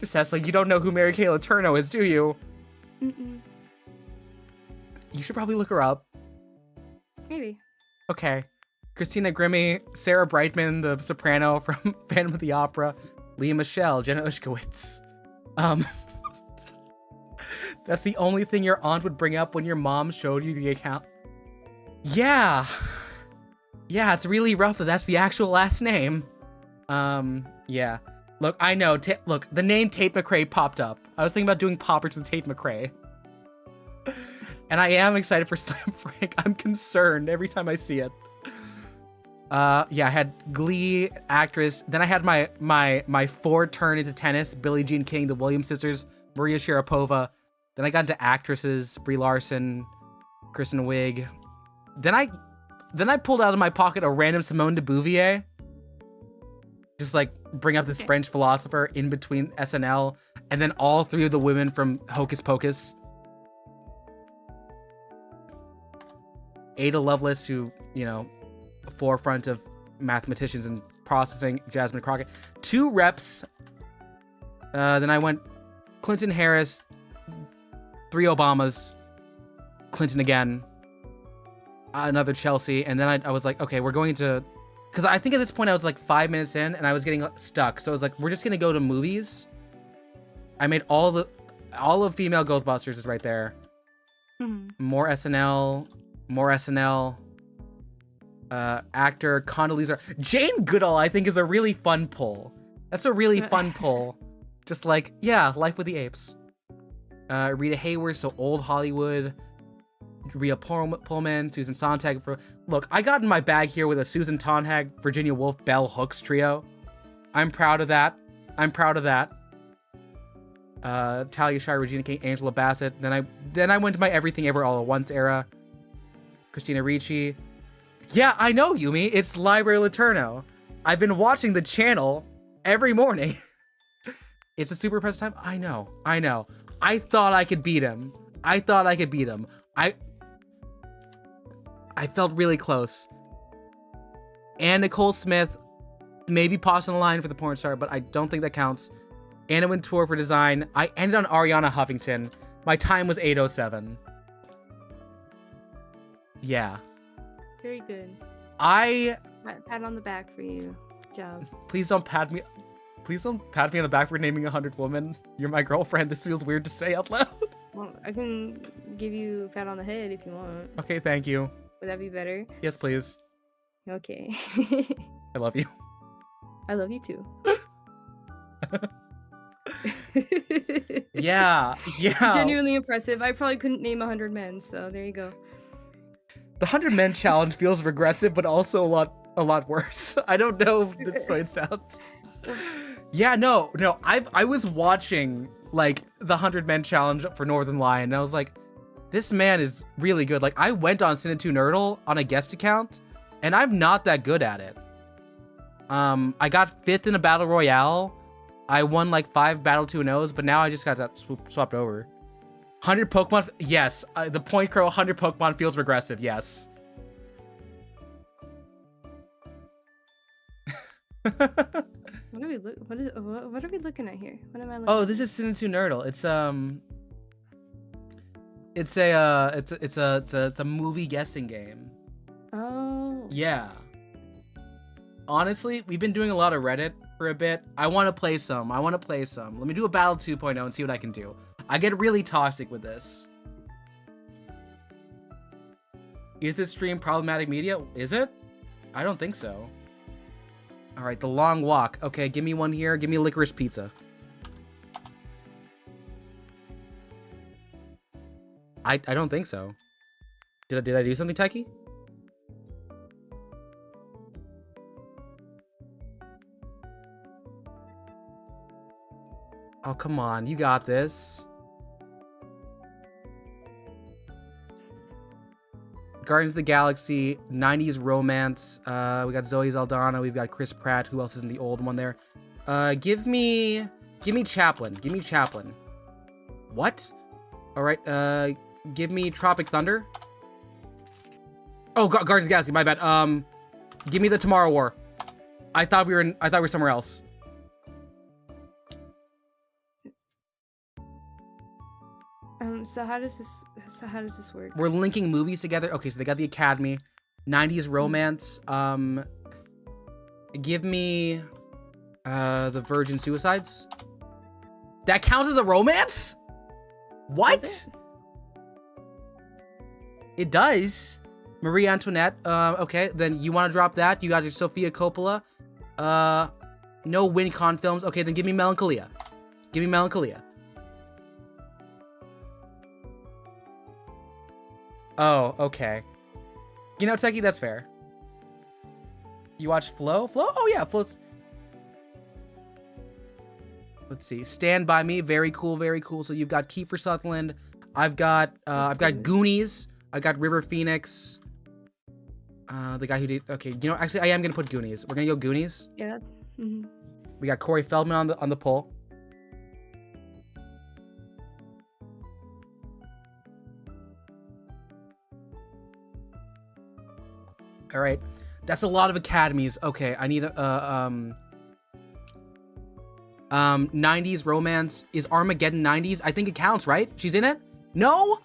Cecily, you don't know who Mary Kay Letourneau is, do you? Mm-mm. You should probably look her up. Maybe. Okay. Christina Grimmie, Sarah Brightman, the soprano from Phantom of the Opera, Leah Michele, Jenna Ushkowitz. That's the only thing your aunt would bring up when your mom showed you the account. Yeah, it's really rough that that's the actual last name. Yeah. Look, I know. Look, the name Tate McRae popped up. I was thinking about doing poppers with Tate McRae. And I am excited for Slam Frank. I'm concerned every time I see it. Yeah, I had Glee actress. Then I had my 4 turn into tennis: Billie Jean King, the Williams sisters, Maria Sharapova. Then I got into actresses: Brie Larson, Kristen Wiig. Then I pulled out of my pocket a random Simone de Beauvoir. Just like bring up this French philosopher in between SNL, and then all 3 of the women from Hocus Pocus. Ada Lovelace, who, you know, forefront of mathematicians and processing, Jasmine Crockett. 2 reps. Then I went Clinton Harris, 3 Obamas, Clinton again, another Chelsea, and then I was like, okay, we're going to, because I think at this point I was like 5 minutes in and I was getting stuck, so I was like, we're just gonna go to movies. I made all of female Ghostbusters is right there. More SNL. Actor Condoleezza. Jane Goodall, I think, is a really fun pull. That's a really fun pull. Just like, yeah, Life with the Apes. Rita Hayworth, so old Hollywood. Rhea Pullman, Susan Sontag. Look, I got in my bag here with a Susan Sontag, Virginia Woolf, Bell Hooks trio. I'm proud of that. Talia Shire, Regina King, Angela Bassett. Then I went to my Everything Ever All at Once era. Christina Ricci. Yeah, I know, Yumi. It's Library Laterno. I've been watching the channel every morning. It's a super impressive time. I know. I thought I could beat him. I felt really close. And Nicole Smith, maybe paused on the line for the porn star, but I don't think that counts. Anna Wintour for design. I ended on Ariana Huffington. My time was 8:07. Yeah. Very good. Pat on the back for you. Good job. Please don't pat me on the back for naming 100 women. You're my girlfriend. This feels weird to say out loud. Well, I can give you a pat on the head if you want. Okay, thank you. Would that be better? Yes, please. Okay. I love you. I love you too. Yeah. Genuinely impressive. I probably couldn't name 100 men, so there you go. The 100 Men challenge feels regressive, but also a lot worse. I don't know if this is how it sounds. Yeah, no. I was watching like the 100 Men challenge for NorthernLion, and I was like, this man is really good. Like, I went on Sin 2 Nerdle on a guest account, and I'm not that good at it. I got 5th in a battle royale. I won like 5 battle 2-0s, but now I just got that swapped over. 100 Pokemon, yes. The Point Crow 100 Pokemon feels regressive, yes. What are we looking at here? What am I looking Oh, at? this is Sin 2 Nerdle. It's a movie guessing game. Oh. Yeah. Honestly, we've been doing a lot of Reddit for a bit. I want to play some. Let me do a Battle 2.0 and see what I can do. I get really toxic with this. Is this stream problematic media? Is it? I don't think so. All right, the long walk. Okay, give me one here. Give me a licorice pizza. I don't think so. Did I do something, Techie? Oh, come on. You got this. Guardians of the Galaxy, 90s romance. We got Zoe Saldana. We've got Chris Pratt. Who else is in the old one there? Give me Chaplin. Give me Chaplin. What? All right. Give me Tropic Thunder. Oh, Guardians of the Galaxy. My bad. Give me the Tomorrow War. I thought we were somewhere else. So how does this work? We're linking movies together. Okay, so they got the Academy, 90s romance. Give me the Virgin Suicides. That counts as a romance? What? It does. Marie Antoinette. Okay, then you want to drop that. You got your Sofia Coppola. No WinCon films. Okay, then give me Melancholia. Give me Melancholia. Oh, okay. You know, Techie, that's fair. You watch Flow? Flow? Oh, yeah, Flow's... Let's see. Stand By Me. Very cool, very cool. So you've got Kiefer Sutherland. I've got Goonies. I've got River Phoenix. The guy who did... Okay, you know, actually, I am going to put Goonies. We're going to go Goonies. Yeah. Mm-hmm. We got Corey Feldman on the poll. All right, that's a lot of academies. Okay, I need a 90s romance. Is Armageddon 90s? I think it counts, right? She's in it? No?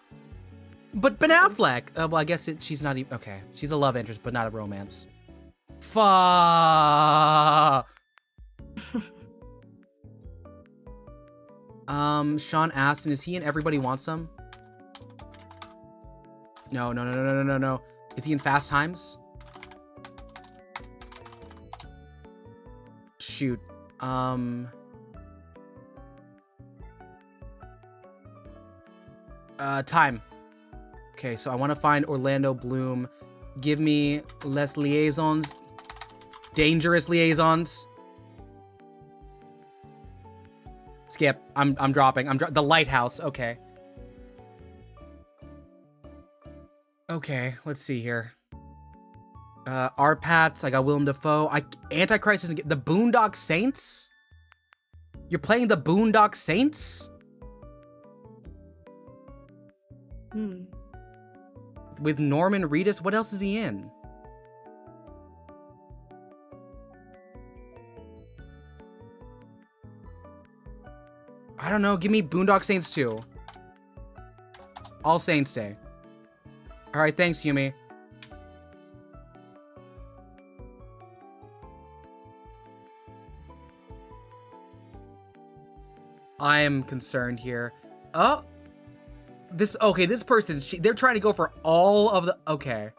But Ben Affleck. Well, I guess she's not even... Okay, she's a love interest, but not a romance. Fuck. Sean Astin, is he in Everybody Wants Some? No. Is he in Fast Times? Shoot. Time. Okay, so I want to find Orlando Bloom. Give me Les Liaisons. Dangerous Liaisons. Skip. I'm dropping. The Lighthouse. Okay. Okay, let's see here. Arpats, I got Willem Dafoe. Antichrist isn't... The Boondock Saints? You're playing the Boondock Saints? With Norman Reedus? What else is he in? I don't know. Give me Boondock Saints 2. All Saints Day. Alright, thanks, Yumi. I am concerned here. Oh, this person, they're trying to go for all of the, okay.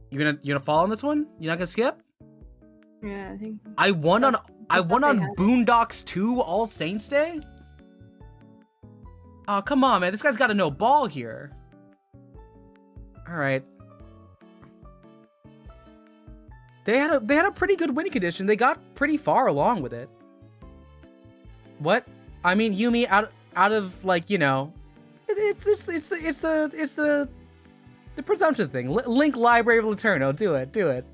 You gonna fall on this one? You're not gonna skip? Yeah, I think I won on they had it. Boondocks 2 All Saints Day? Oh, come on, man. This guy's got to know ball here. All right. They had a pretty good winning condition. They got pretty far along with it. What? I mean, Yumi out of like, you know, it's the presumption thing. Link Library of Laterno. Do it.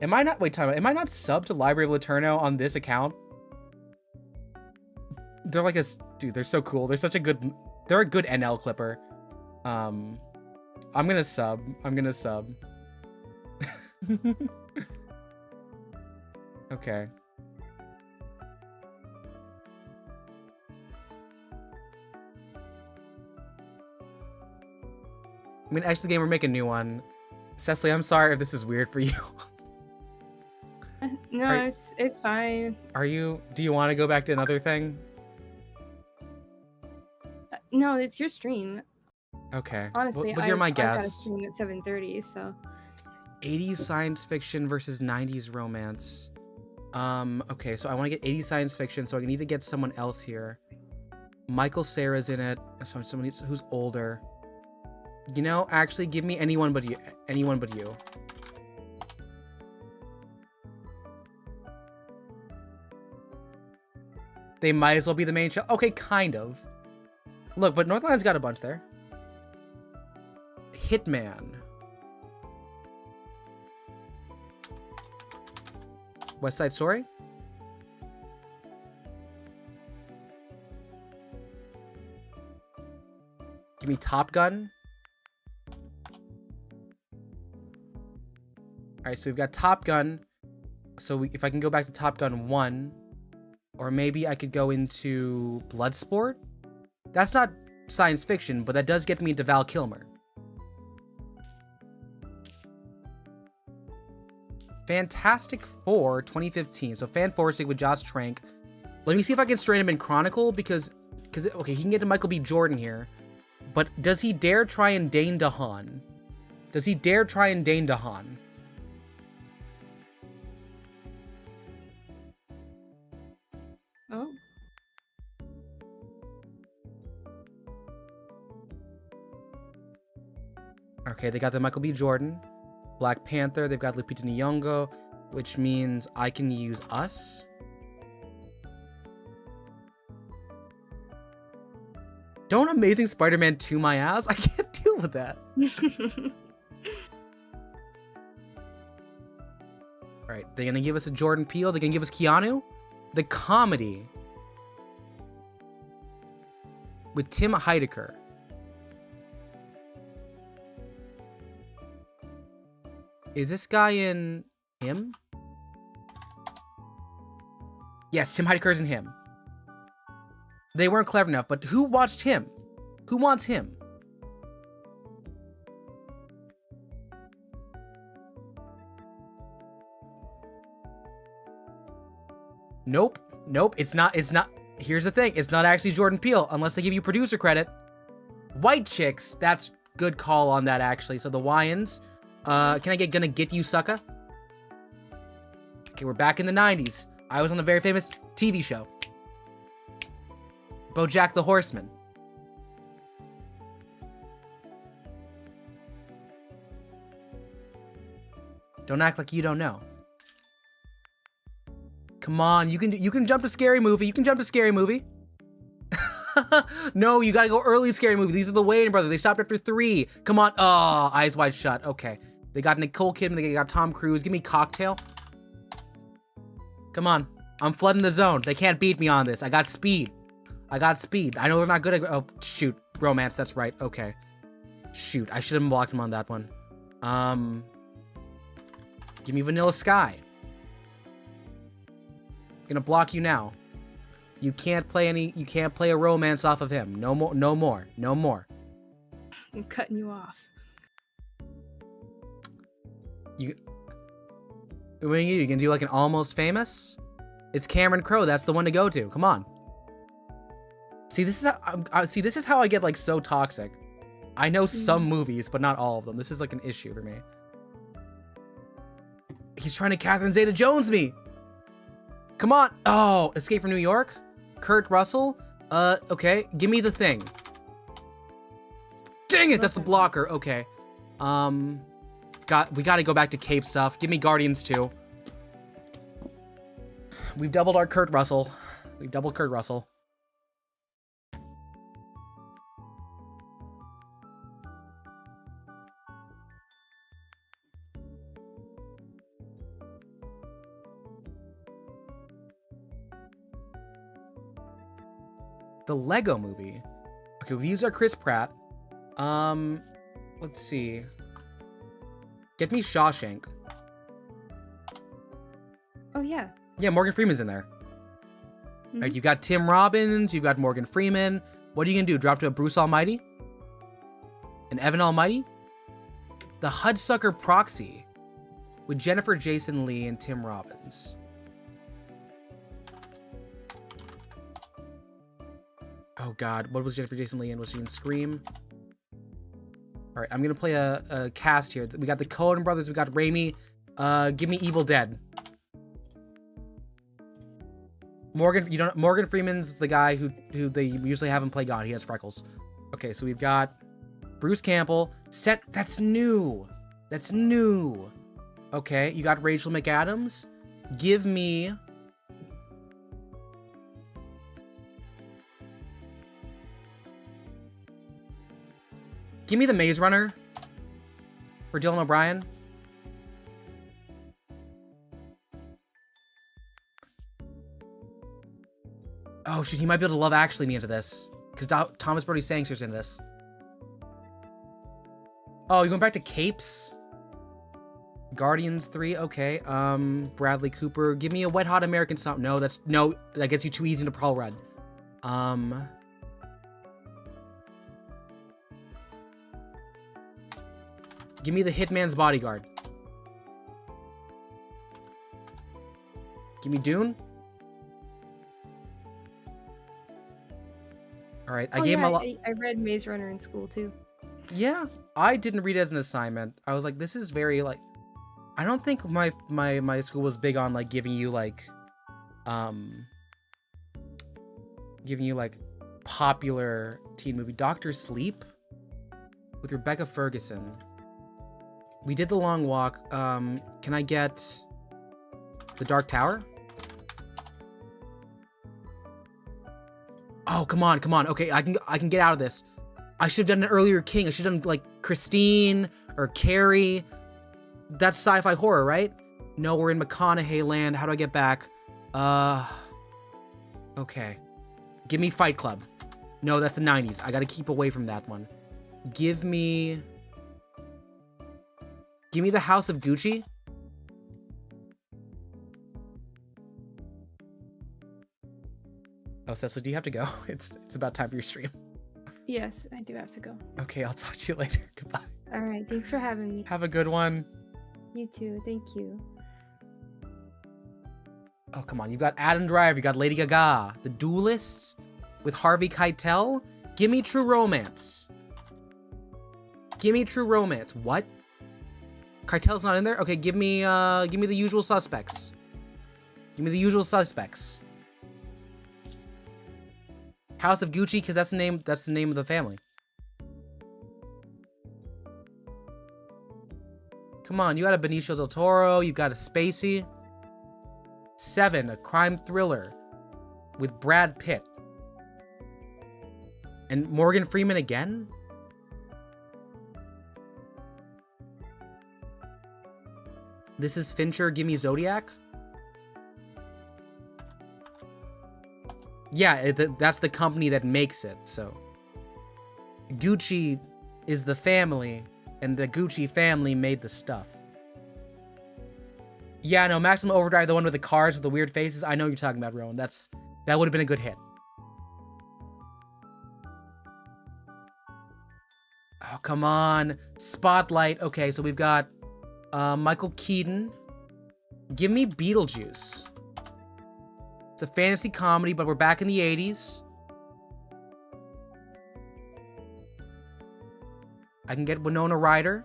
Am I not subbed to Library of Laterno on this account? They're like dude, they're so cool. They're a good NL clipper. I'm gonna sub. Okay. I mean, actually, gamer, make a new one. Cecily, I'm sorry if this is weird for you. No, it's fine. Do you want to go back to another thing? No, it's your stream. Okay. Honestly, well, you're my I've got a guest. stream at 7:30, so. 80s science fiction versus 90s romance. Okay, so I want to get 80s science fiction, so I need to get someone else here. Michael Cera's in it. So someone who's older. You know, actually, give me anyone but you. They might as well be the main show. Okay, kind of. Look, but NorthernLion's got a bunch there. Hitman. West Side Story? Give me Top Gun. Alright, so we've got Top Gun. So if I can go back to Top Gun 1, or maybe I could go into Bloodsport. That's not science fiction, but that does get me into Val Kilmer. Fantastic Four 2015. So Fantastic with Josh Trank. Let me see if I can strain him in Chronicle because okay, he can get to Michael B. Jordan here. But does he dare try and Dane DeHaan? Oh. Okay, they got the Michael B. Jordan. Black Panther, they've got Lupita Nyong'o, which means I can use us. Don't Amazing Spider-Man 2 my ass? I can't deal with that. Alright, they're gonna give us a Jordan Peele, they're gonna give us Keanu. The comedy with Tim Heidecker. Is this guy in him? Yes, Tim Heidecker's in him. They weren't clever enough, but who watched him? Who wants him? Nope. It's not. Here's the thing. It's not actually Jordan Peele, unless they give you producer credit. White Chicks, that's good call on that, actually. So the Wyans. Can I gonna get you, sucker? Okay, we're back in the 90s. I was on a very famous TV show. BoJack the Horseman. Don't act like you don't know. Come on, you can jump to Scary Movie. No, you gotta go early Scary Movie. These are the Wayans brothers. They stopped after 3. Come on. Oh, Eyes Wide Shut. Okay. They got Nicole Kidman. They got Tom Cruise. Give me Cocktail. Come on. I'm flooding the zone. They can't beat me on this. I got speed. I know they're not good at... Oh, shoot. Romance. That's right. Okay. Shoot. I should have blocked him on that one. Give me Vanilla Sky. Gonna block you now. You can't play a romance off of him. No more. I'm cutting you off. What are you gonna do like an Almost Famous? It's Cameron Crowe. That's the one to go to. Come on. See, this is how I get like so toxic. I know some movies, but not all of them. This is like an issue for me. He's trying to Catherine Zeta-Jones me. Come on. Oh, Escape from New York. Kurt Russell. Okay. Give me the thing. Dang it, that's the blocker. Okay. We gotta go back to Cape stuff. Give me Guardians 2. We've doubled our Kurt Russell. We've doubled Kurt Russell. The Lego Movie. Okay, we used our Chris Pratt. Let's see. Get me Shawshank. Oh, yeah. Yeah, Morgan Freeman's in there. All right, you've got Tim Robbins, you've got Morgan Freeman. What are you gonna do? Drop to a Bruce Almighty? An Evan Almighty? The Hudsucker Proxy with Jennifer Jason Leigh and Tim Robbins. Oh god, what was Jennifer Jason Leigh in? Was she in Scream? Alright, I'm gonna play a cast here. We got the Coen brothers, we got Raimi. Give me Evil Dead. Morgan Freeman's the guy who they usually have him play God. He has freckles. Okay, so we've got Bruce Campbell. That's new. That's new. Okay, you got Rachel McAdams. Give me the Maze Runner for Dylan O'Brien. Oh shit, he might be able to Love Actually me into this. Because Thomas Brody Sangster's in this. Oh, you going back to Capes? Guardians 3, okay. Bradley Cooper. Give me a Wet Hot American Summer. No, that gets you too easy into Pearl Red. Give me The Hitman's Bodyguard. Give me Dune. All right, I read Maze Runner in school too. Yeah, I didn't read it as an assignment. I was like, this is very like, I don't think my school was big on like giving you like popular teen movie. Doctor Sleep with Rebecca Ferguson. We did The Long Walk. Can I get The Dark Tower? Oh, come on. Okay, I can get out of this. I should have done an earlier King. I should have done like Christine or Carrie. That's sci-fi horror, right? No, we're in McConaughey land. How do I get back? Okay. Give me Fight Club. No, that's the 90s. I gotta keep away from that one. Give me The House of Gucci. Oh, Cecily, do you have to go? It's about time for your stream. Yes, I do have to go. Okay, I'll talk to you later. Goodbye. All right, thanks for having me. Have a good one. You too, thank you. Oh, come on. You've got Adam Driver. You got Lady Gaga. The Duelists with Harvey Keitel. Give me True Romance. Give me True Romance. What? Keitel's not in there? Okay, give me The Usual Suspects. Give me The Usual Suspects. House of Gucci, because that's the name of the family. Come on, you got a Benicio del Toro, you got a Spacey. 7, a crime thriller with Brad Pitt. And Morgan Freeman again? This is Fincher, give me Zodiac. Yeah, that's the company that makes it, so. Gucci is the family, and the Gucci family made the stuff. Yeah, no, Maximum Overdrive, the one with the cars with the weird faces. I know what you're talking about, Rowan. That would have been a good hit. Oh, come on. Spotlight. Okay, so we've got Michael Keaton. Give me Beetlejuice. It's a fantasy comedy, but we're back in the 80s. I can get Winona Ryder.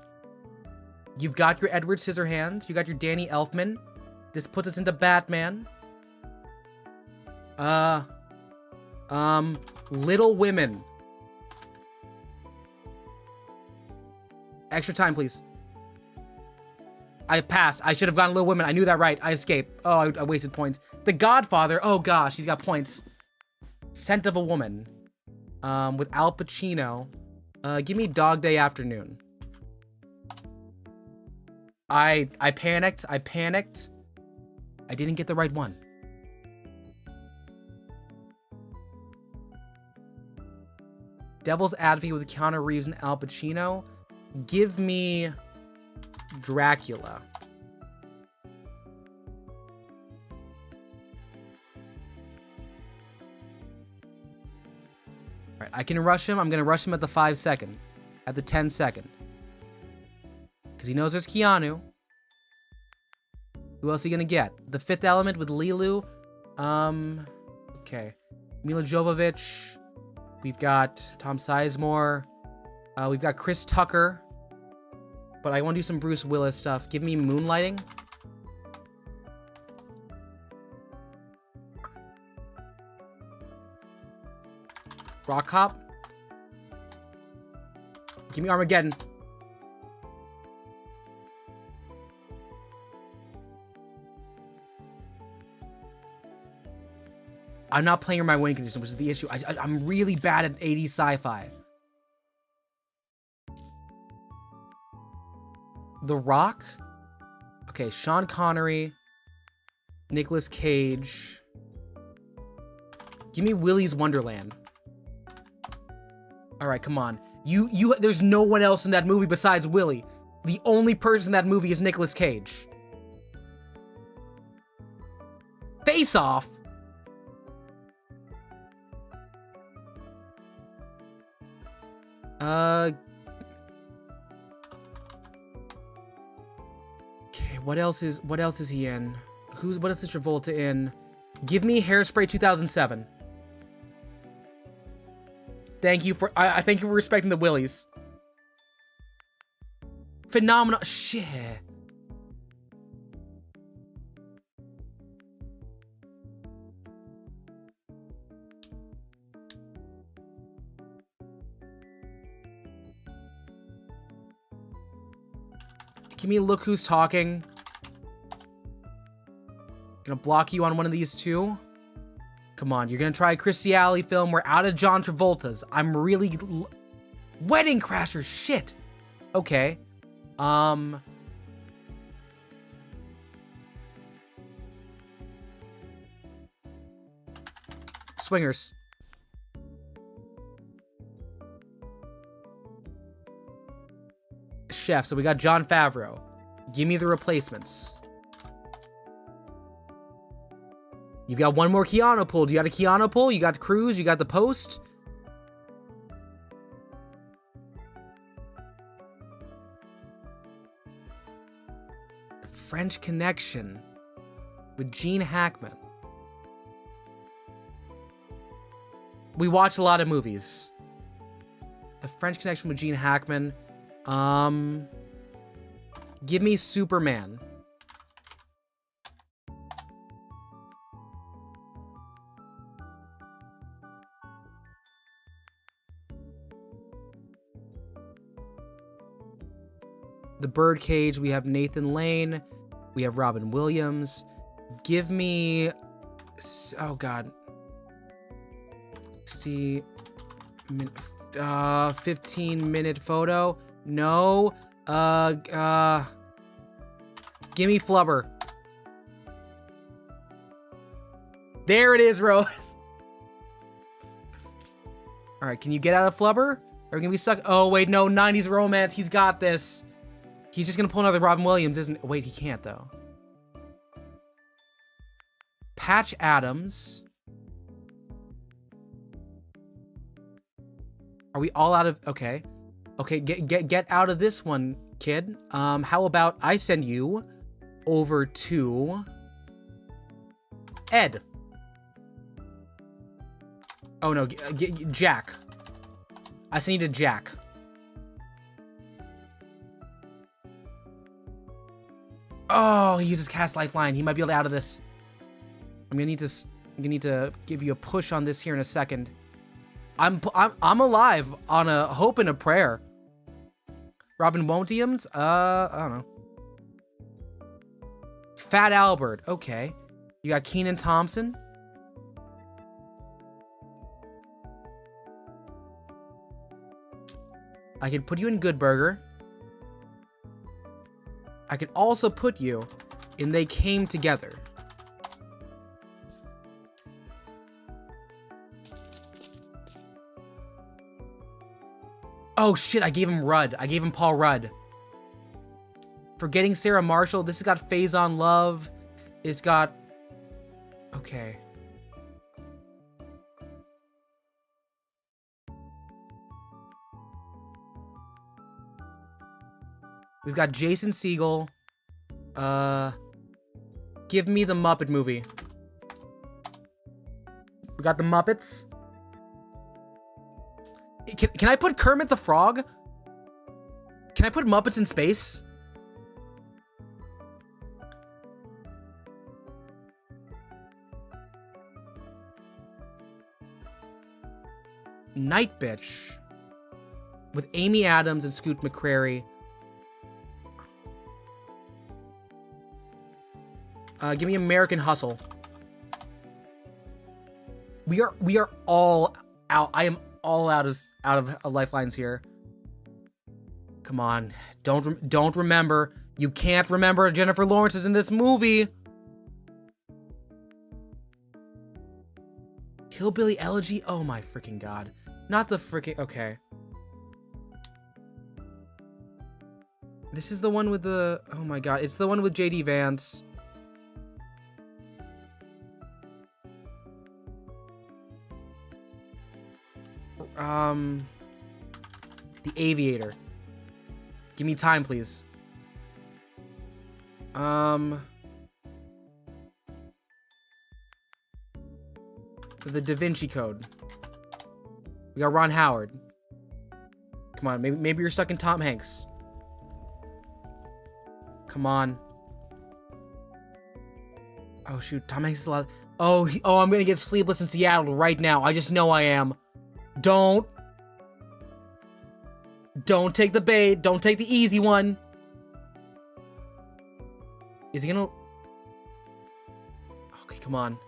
You've got your Edward Scissorhands. You got your Danny Elfman. This puts us into Batman. Little Women. Extra time, please. I passed. I should have gotten Little Women. I knew that right. I escaped. Oh, I wasted points. The Godfather. Oh, gosh. He's got points. Scent of a Woman. With Al Pacino. Give me Dog Day Afternoon. I panicked. I didn't get the right one. Devil's Advocate with Keanu Reeves and Al Pacino. Give me Dracula. All right, I can rush him. I'm going to rush him at the 5-second. At the 10-second. Because he knows there's Keanu. Who else is he going to get? The Fifth Element with Lilu. Okay. Mila Jovovich. We've got Tom Sizemore. We've got Chris Tucker. But I want to do some Bruce Willis stuff. Give me Moonlighting. Rock Cop. Give me Armageddon. I'm not playing in my winning condition, which is the issue. I'm really bad at 80s sci-fi. The Rock. Okay, Sean Connery. Nicolas Cage. Give me Willy's Wonderland. All right, come on. There's no one else in that movie besides Willy. The only person in that movie is Nicolas Cage. Face Off. Okay, what else is he in? What else is Travolta in? Give me Hairspray 2007. Thank you for I thank you for respecting the Willies. Phenomenal shit. Give me Look Who's Talking. Gonna block you on one of these two. Come on, you're gonna try a Chrissy Alley film. We're out of John Travolta's. I'm really... Wedding Crashers, shit! Okay. Swingers. Chef, so we got Jon Favreau. Give me The Replacements. You've got one more Keanu pull. Do you got a Keanu pull? You got Cruise? You got The Post? The French Connection with Gene Hackman. We watch a lot of movies. The French Connection with Gene Hackman. Give me Superman. The Birdcage, we have Nathan Lane. We have Robin Williams. Give me... Oh, God. 15-minute photo. No. Give me Flubber. There it is, Ro. Alright, can you get out of Flubber? Or can we stuck? Oh, wait, no. 90s romance. He's got this. He's just gonna pull another Robin Williams, isn't it? Wait, he can't, though. Patch Adams. Are we all out of... Okay. Okay, get out of this one, kid. How about I send you over to... Ed. Oh, no. Jack. I send you to Jack. Oh, he uses cast lifeline. He might be able to get out of this. I'm gonna need to give you a push on this here in a second. I'm alive on a hope and a prayer. Robin Wontiums? I don't know. Fat Albert. Okay. You got Keenan Thompson. I could put you in Good Burger. I could also put you in They Came Together. Oh shit, I gave him Rudd. I gave him Paul Rudd. Forgetting Sarah Marshall. This has got Faison Love. It's got... Okay. We've got Jason Segel. Give me the Muppet movie. We got the Muppets. Can I put Kermit the Frog? Can I put Muppets in space? Night Bitch. With Amy Adams and Scoot McCrary. Give me American Hustle. We are all out. I am all out of lifelines here. Come on, don't remember. You can't remember Jennifer Lawrence is in this movie. Hillbilly Elegy. Oh my freaking god! Not the freaking okay. This is the one with the. Oh my god! It's the one with JD Vance. The Aviator. Give me time, please. The Da Vinci Code. We got Ron Howard. Come on, maybe you're stuck in Tom Hanks. Come on. Oh shoot, Tom Hanks is a lot. Oh, I'm gonna get Sleepless in Seattle right now. I just know I am. Don't take the bait. Don't take the easy one. Is he gonna... Okay, come on.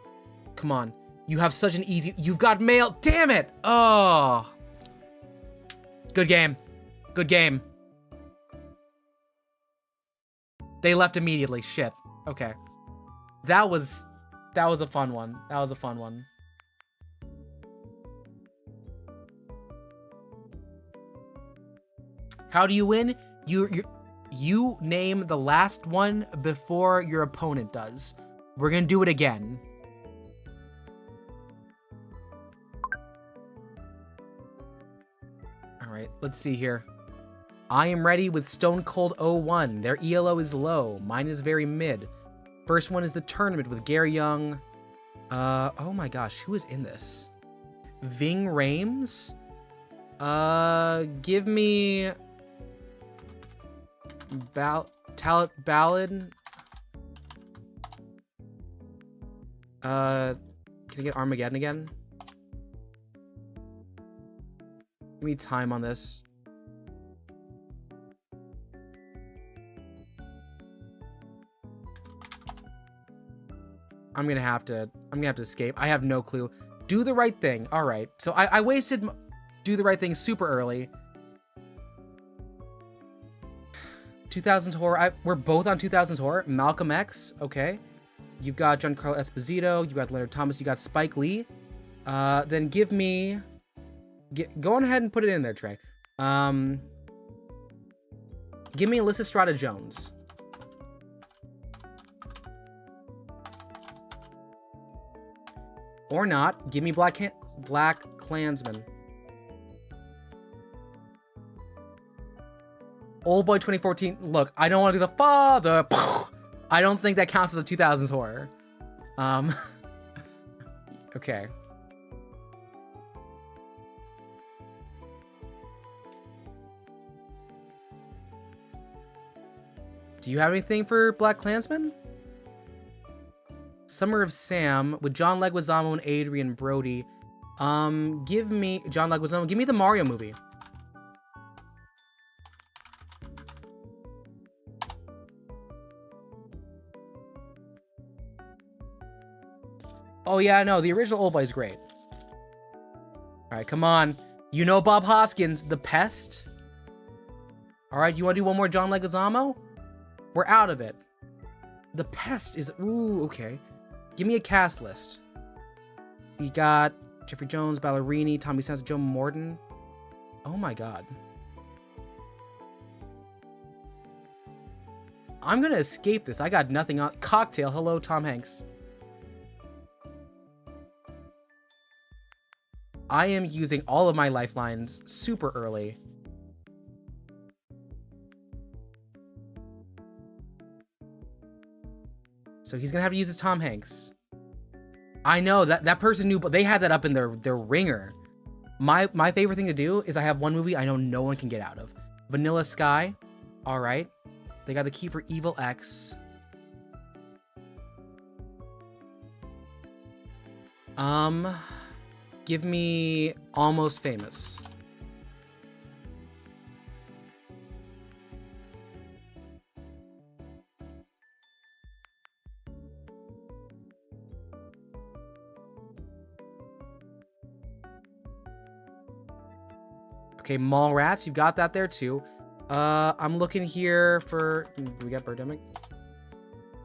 Come on. You have such an easy... You've got mail. Damn it. Oh. Good game. Good game. They left immediately. Shit. Okay. That was a fun one. That was a fun one. How do you win? You name the last one before your opponent does. We're gonna do it again. Alright, let's see here. I am ready with Stone Cold 01. Their ELO is low. Mine is very mid. First one is the tournament with Gary Young. Oh my gosh, who is in this? Ving Rhames? Give me... Ballad. Can I get Armageddon again? Give me time on this. I'm gonna have to escape. I have no clue. Do the Right Thing. All right. So I wasted Do the Right Thing super early. 2000s horror. We're both on 2000s horror. Malcolm X. Okay. You've got Giancarlo Esposito. You got Leonard Thomas. You got Spike Lee. Then give me. Go on ahead and put it in there, Trey. Give me Alyssa Strata Jones. Or not. Give me Black Klansman. Old Boy 2014. Look, I don't want to do the father. I don't think that counts as a 2000s horror. Okay. Do you have anything for Black Klansman? Summer of Sam with John Leguizamo and Adrian Brody. Give me John Leguizamo. Give me the Mario movie. Oh yeah, no, the original Old Boy is great. All right, come on. You know Bob Hoskins, The Pest. All right, you want to do one more John Leguizamo? We're out of it. The Pest is... Ooh, okay. Give me a cast list. We got Jeffrey Jones, Ballerini, Tommy Sansa, Joe Morton. Oh my god. I'm gonna escape this. I got nothing on... Cocktail. Hello, Tom Hanks. I am using all of my lifelines super early. So he's gonna have to use his Tom Hanks. I know that person knew, but they had that up in their ringer. My favorite thing to do is I have one movie I know no one can get out of. Vanilla Sky. All right. They got the key for Evil X. Give me Almost Famous. Okay, Mallrats, you got that there too. I'm looking here for... Do we got Birdemic?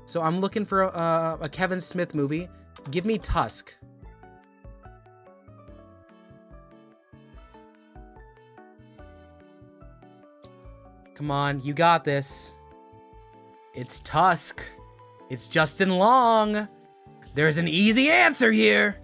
So I'm looking for a Kevin Smith movie. Give me Tusk. Come on, you got this. It's Tusk. It's Justin Long. There's an easy answer here.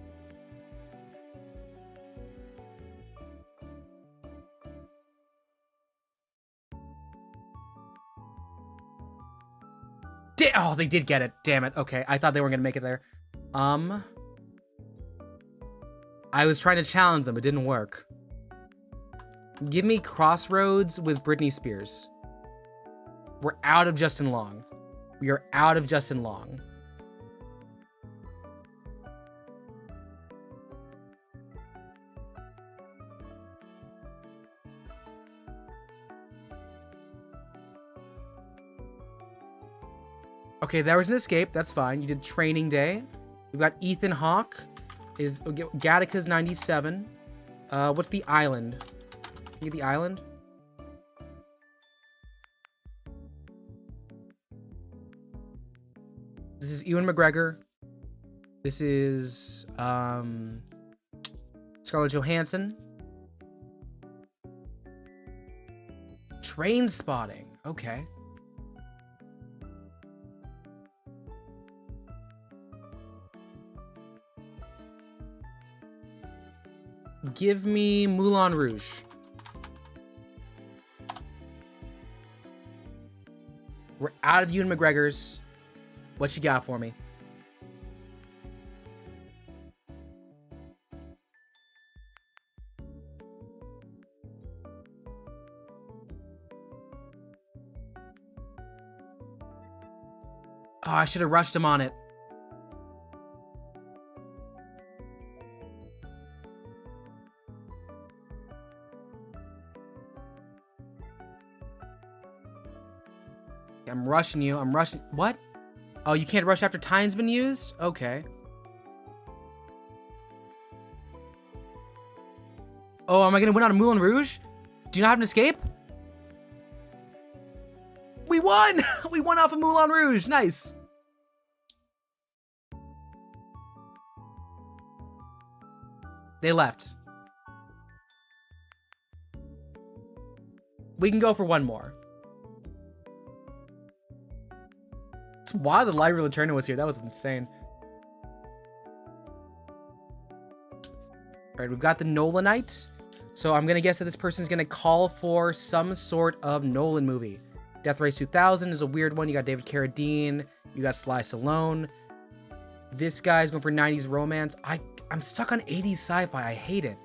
Oh, they did get it. Damn it. Okay, I thought they weren't gonna make it there. I was trying to challenge them, it didn't work. Give me Crossroads with Britney Spears. We're out of Justin Long. We are out of Justin Long. Okay, there was an escape. That's fine. You did Training Day. We've got Ethan Hawke. Gattaca's 97. What's The Island? Can you get The Island? This is Ewan McGregor. This is Scarlett Johansson. Train Spotting. Okay. Give me Moulin Rouge. We're out of Ewan McGregor's. What you got for me? Oh, I should have rushed him on it. I'm rushing you. I'm rushing. What? Oh, you can't rush after time's been used? Okay. Oh, am I going to win out of Moulin Rouge? Do you not have an escape? We won! We won off of Moulin Rouge. Nice. They left. We can go for one more. It's wild the Library Laterna was here. That was insane. Alright, we've got the Nolanite. So I'm going to guess that this person's going to call for some sort of Nolan movie. Death Race 2000 is a weird one. You got David Carradine. You got Sly Stallone. This guy's going for 90s romance. I'm stuck on 80s sci-fi. I hate it.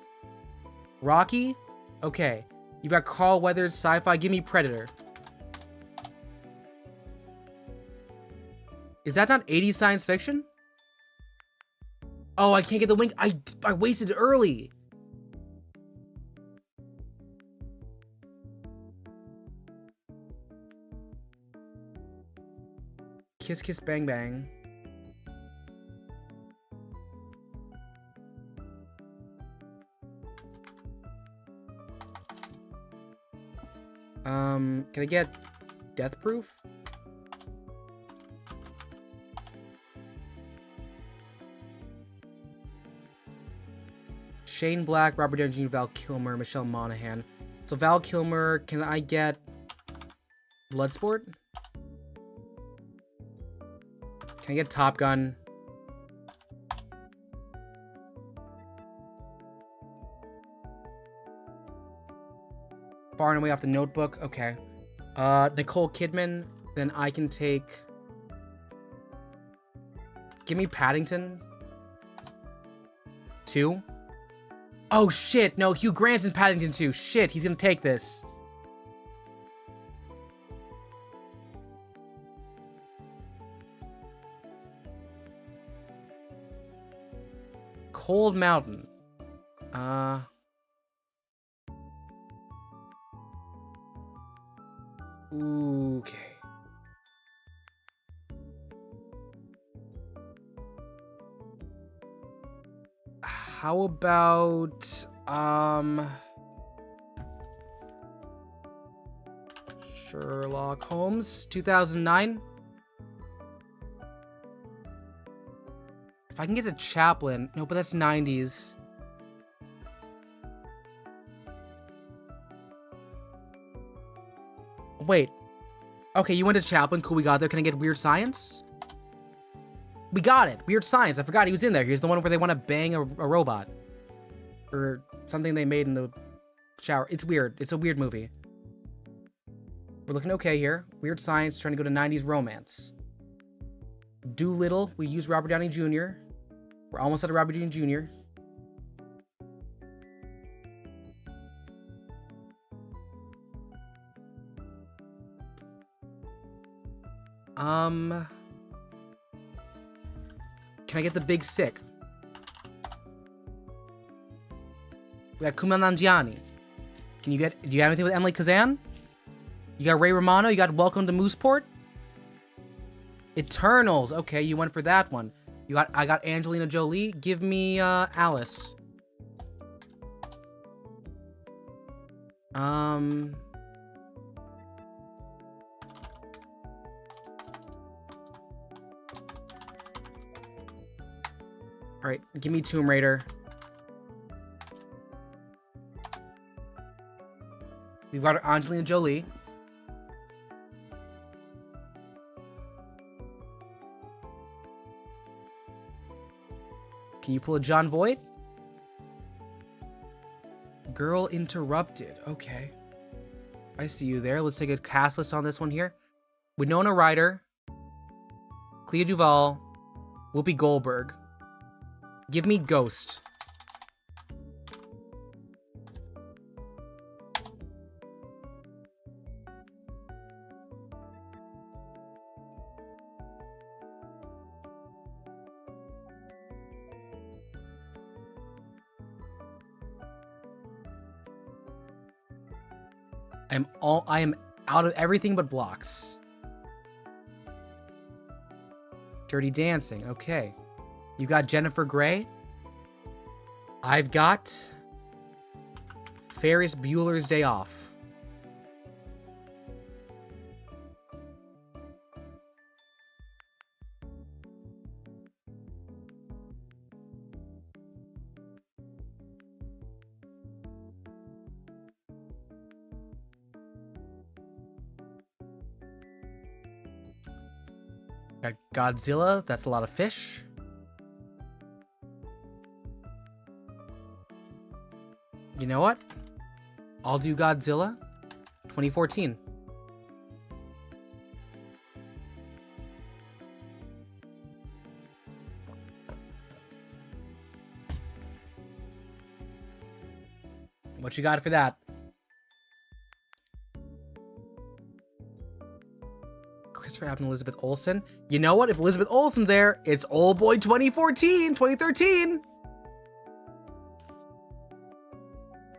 Rocky? Okay. You've got Carl Weathers sci-fi. Give me Predator. Is that not 80s science fiction? Oh, I can't get the wink. I wasted it early. Kiss Kiss Bang Bang. Can I get Death Proof? Shane Black, Robert Downey Jr., Val Kilmer, Michelle Monaghan. So Val Kilmer, can I get Bloodsport? Can I get Top Gun? Far and Away off The Notebook. Okay. Nicole Kidman. Then I can take... Give me Paddington. 2. Oh, shit. No, Hugh Grant's in Paddington 2. Shit, he's gonna take this. Cold Mountain. Okay. How about, Sherlock Holmes, 2009? If I can get a Chaplin. No, but that's 90s. Wait. Okay, you went to Chaplin. Cool, we got there. Can I get Weird Science? We got it. Weird Science. I forgot he was in there. Here's the one where they want to bang a robot. Or something they made in the shower. It's weird. It's a weird movie. We're looking okay here. Weird Science, trying to go to 90s romance. Doolittle. We use Robert Downey Jr. We're almost at a Robert Downey Jr. Can I get The Big Sick? We got Kumail Nanjiani. Do you have anything with Emily Kazan? You got Ray Romano? You got Welcome to Mooseport? Eternals. Okay, you went for that one. I got Angelina Jolie. Give me Alice. Alright, give me Tomb Raider. We've got Angelina Jolie. Can you pull a John Voight? Girl Interrupted. Okay. I see you there. Let's take a cast list on this one here. Winona Ryder. Clea Duvall. Whoopi Goldberg. Give me Ghost. I am out of everything but blocks. Dirty Dancing. Okay. You got Jennifer Grey. I've got Ferris Bueller's Day Off. Got Godzilla. That's a lot of fish. You know what? I'll do Godzilla 2014. What you got for Christopher Abbott and Elizabeth Olsen. You know what? If Elizabeth Olsen's there, it's Old Boy 2013.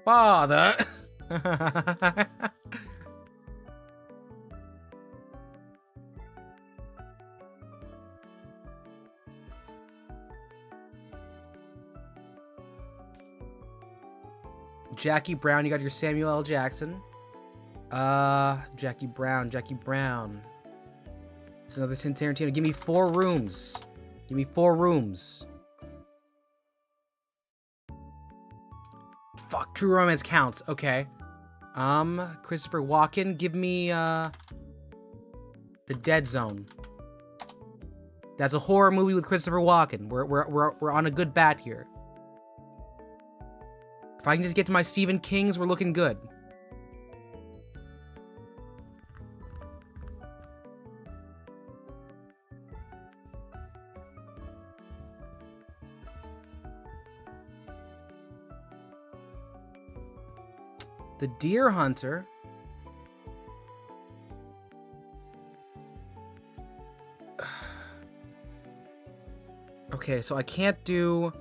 Father. Jackie Brown, you got your Samuel L. Jackson. Jackie Brown. It's another Tin Tarantino. Give me 4 rooms. Fuck, True Romance counts. Okay. Christopher Walken, give me, The Dead Zone. That's a horror movie with Christopher Walken. We're on a good bat here. If I can just get to my Stephen Kings, we're looking good. The Deer Hunter. Okay, so I can't do...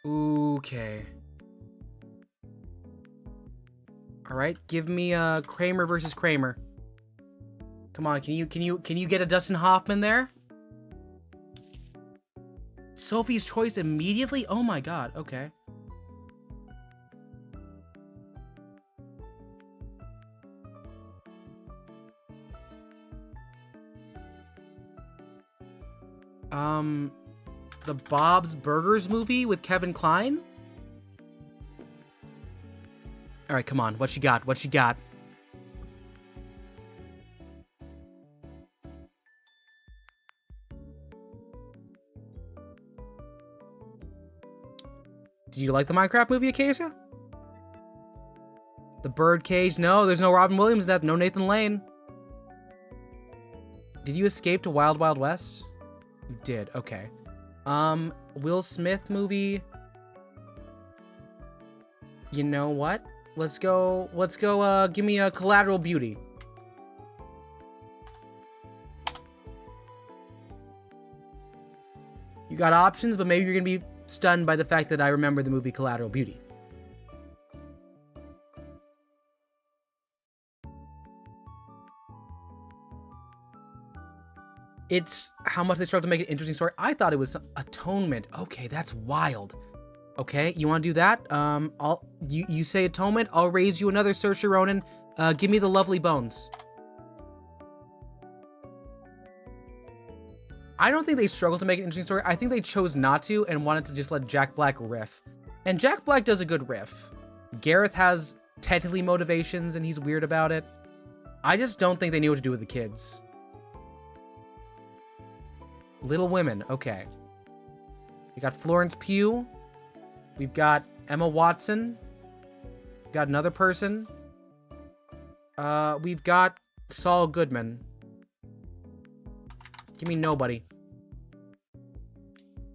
Okay. Alright, give me Kramer versus Kramer. Come on, can you get a Dustin Hoffman there? Sophie's Choice immediately? Oh my god, okay. The Bob's Burgers movie with Kevin Kline? Alright, come on. What you got? Do you like the Minecraft movie, Acacia? The Birdcage? No, there's no Robin Williams in that. No Nathan Lane. Did you escape to Wild Wild West? You did. Okay. Will Smith movie. You know what? Let's go, give me a Collateral Beauty. You got options, but maybe you're gonna be stunned by the fact that I remember the movie Collateral Beauty. It's how much they struggle to make an interesting story. I thought it was Atonement. Okay, that's wild. Okay, you want to do that? You say Atonement. I'll raise you another Saoirse Ronan. Give me The Lovely Bones. I don't think they struggled to make an interesting story. I think they chose not to and wanted to just let Jack Black riff. And Jack Black does a good riff. Gareth has technically motivations and he's weird about it. I just don't think they knew what to do with the kids. Little Women, okay. We got Florence Pugh. We've got Emma Watson. We've got another person. We've got Saul Goodman. Give me nobody.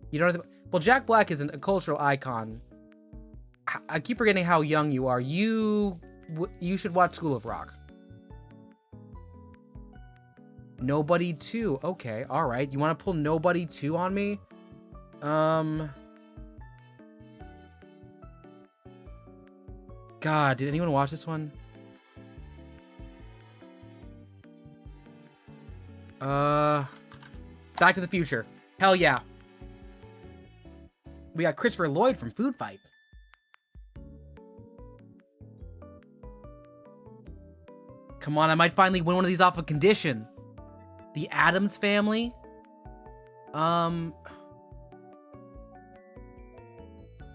You don't have to... Well, Jack Black is a cultural icon. I keep forgetting how young you are. You should watch School of Rock. Nobody 2. Okay, alright. You want to pull Nobody 2 on me? God, did anyone watch this one? Back to the Future. Hell yeah. We got Christopher Lloyd from Food Fight. Come on, I might finally win one of these off a condition. The Addams Family. All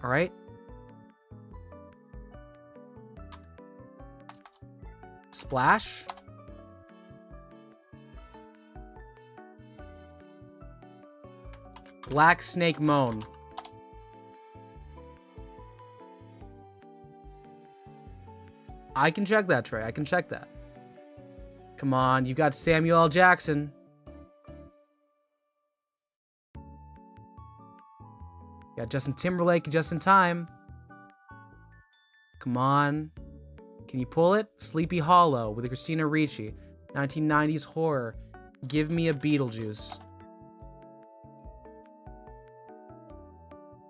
right. Splash. Black Snake Moan. I can check that, Trey. I can check that. Come on, you got Samuel L. Jackson. You got Justin Timberlake just in time. Come on. Can you pull it? Sleepy Hollow with Christina Ricci. 1990s horror. Give me a Beetlejuice.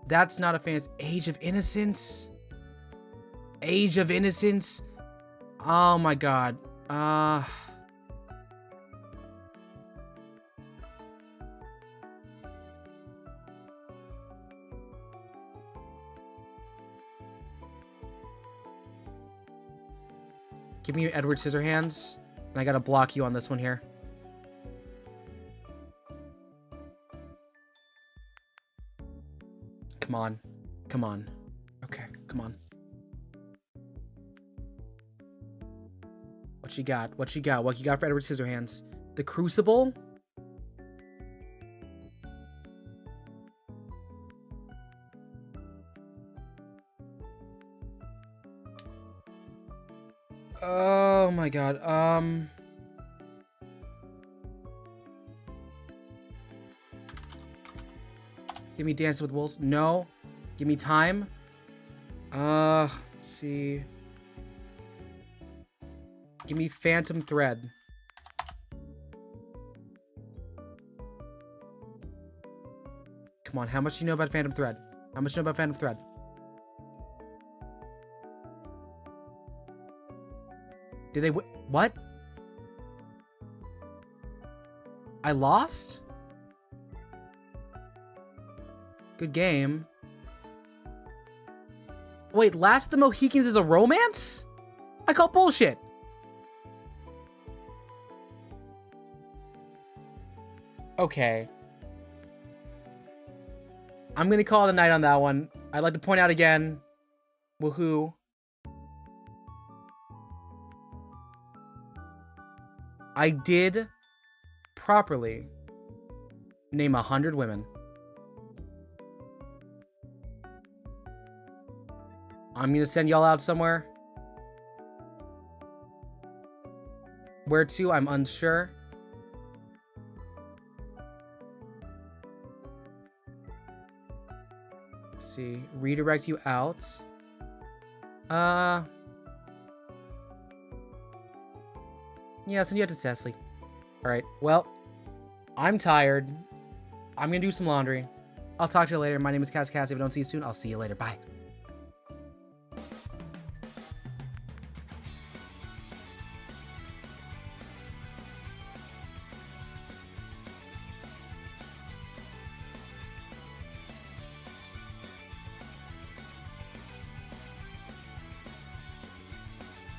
That's not a fantasy. Age of Innocence? Age of Innocence? Oh my god. Give me Edward Scissorhands. And I gotta block you on this one here. Come on. Come on. Okay, come on. What you got? What you got? What you got for Edward Scissorhands? The Crucible? Oh my god. Give me Dancing with Wolves. No. Give me Time. Let's see. Give me Phantom Thread. Come on, how much do you know about Phantom Thread? How much do you know about Phantom Thread? Did they what? I lost? Good game. Wait, Last of the Mohicans is a romance? I call bullshit. Okay. I'm gonna call it a night on that one. I'd like to point out again. Woohoo. I did properly name 100 women. I'm gonna send y'all out somewhere. Where to? I'm unsure. Let's see. Redirect you out. Yeah, send you out to Cecily. Alright, well, I'm tired. I'm gonna do some laundry. I'll talk to you later. My name is KazCassidy. If I don't see you soon, I'll see you later. Bye.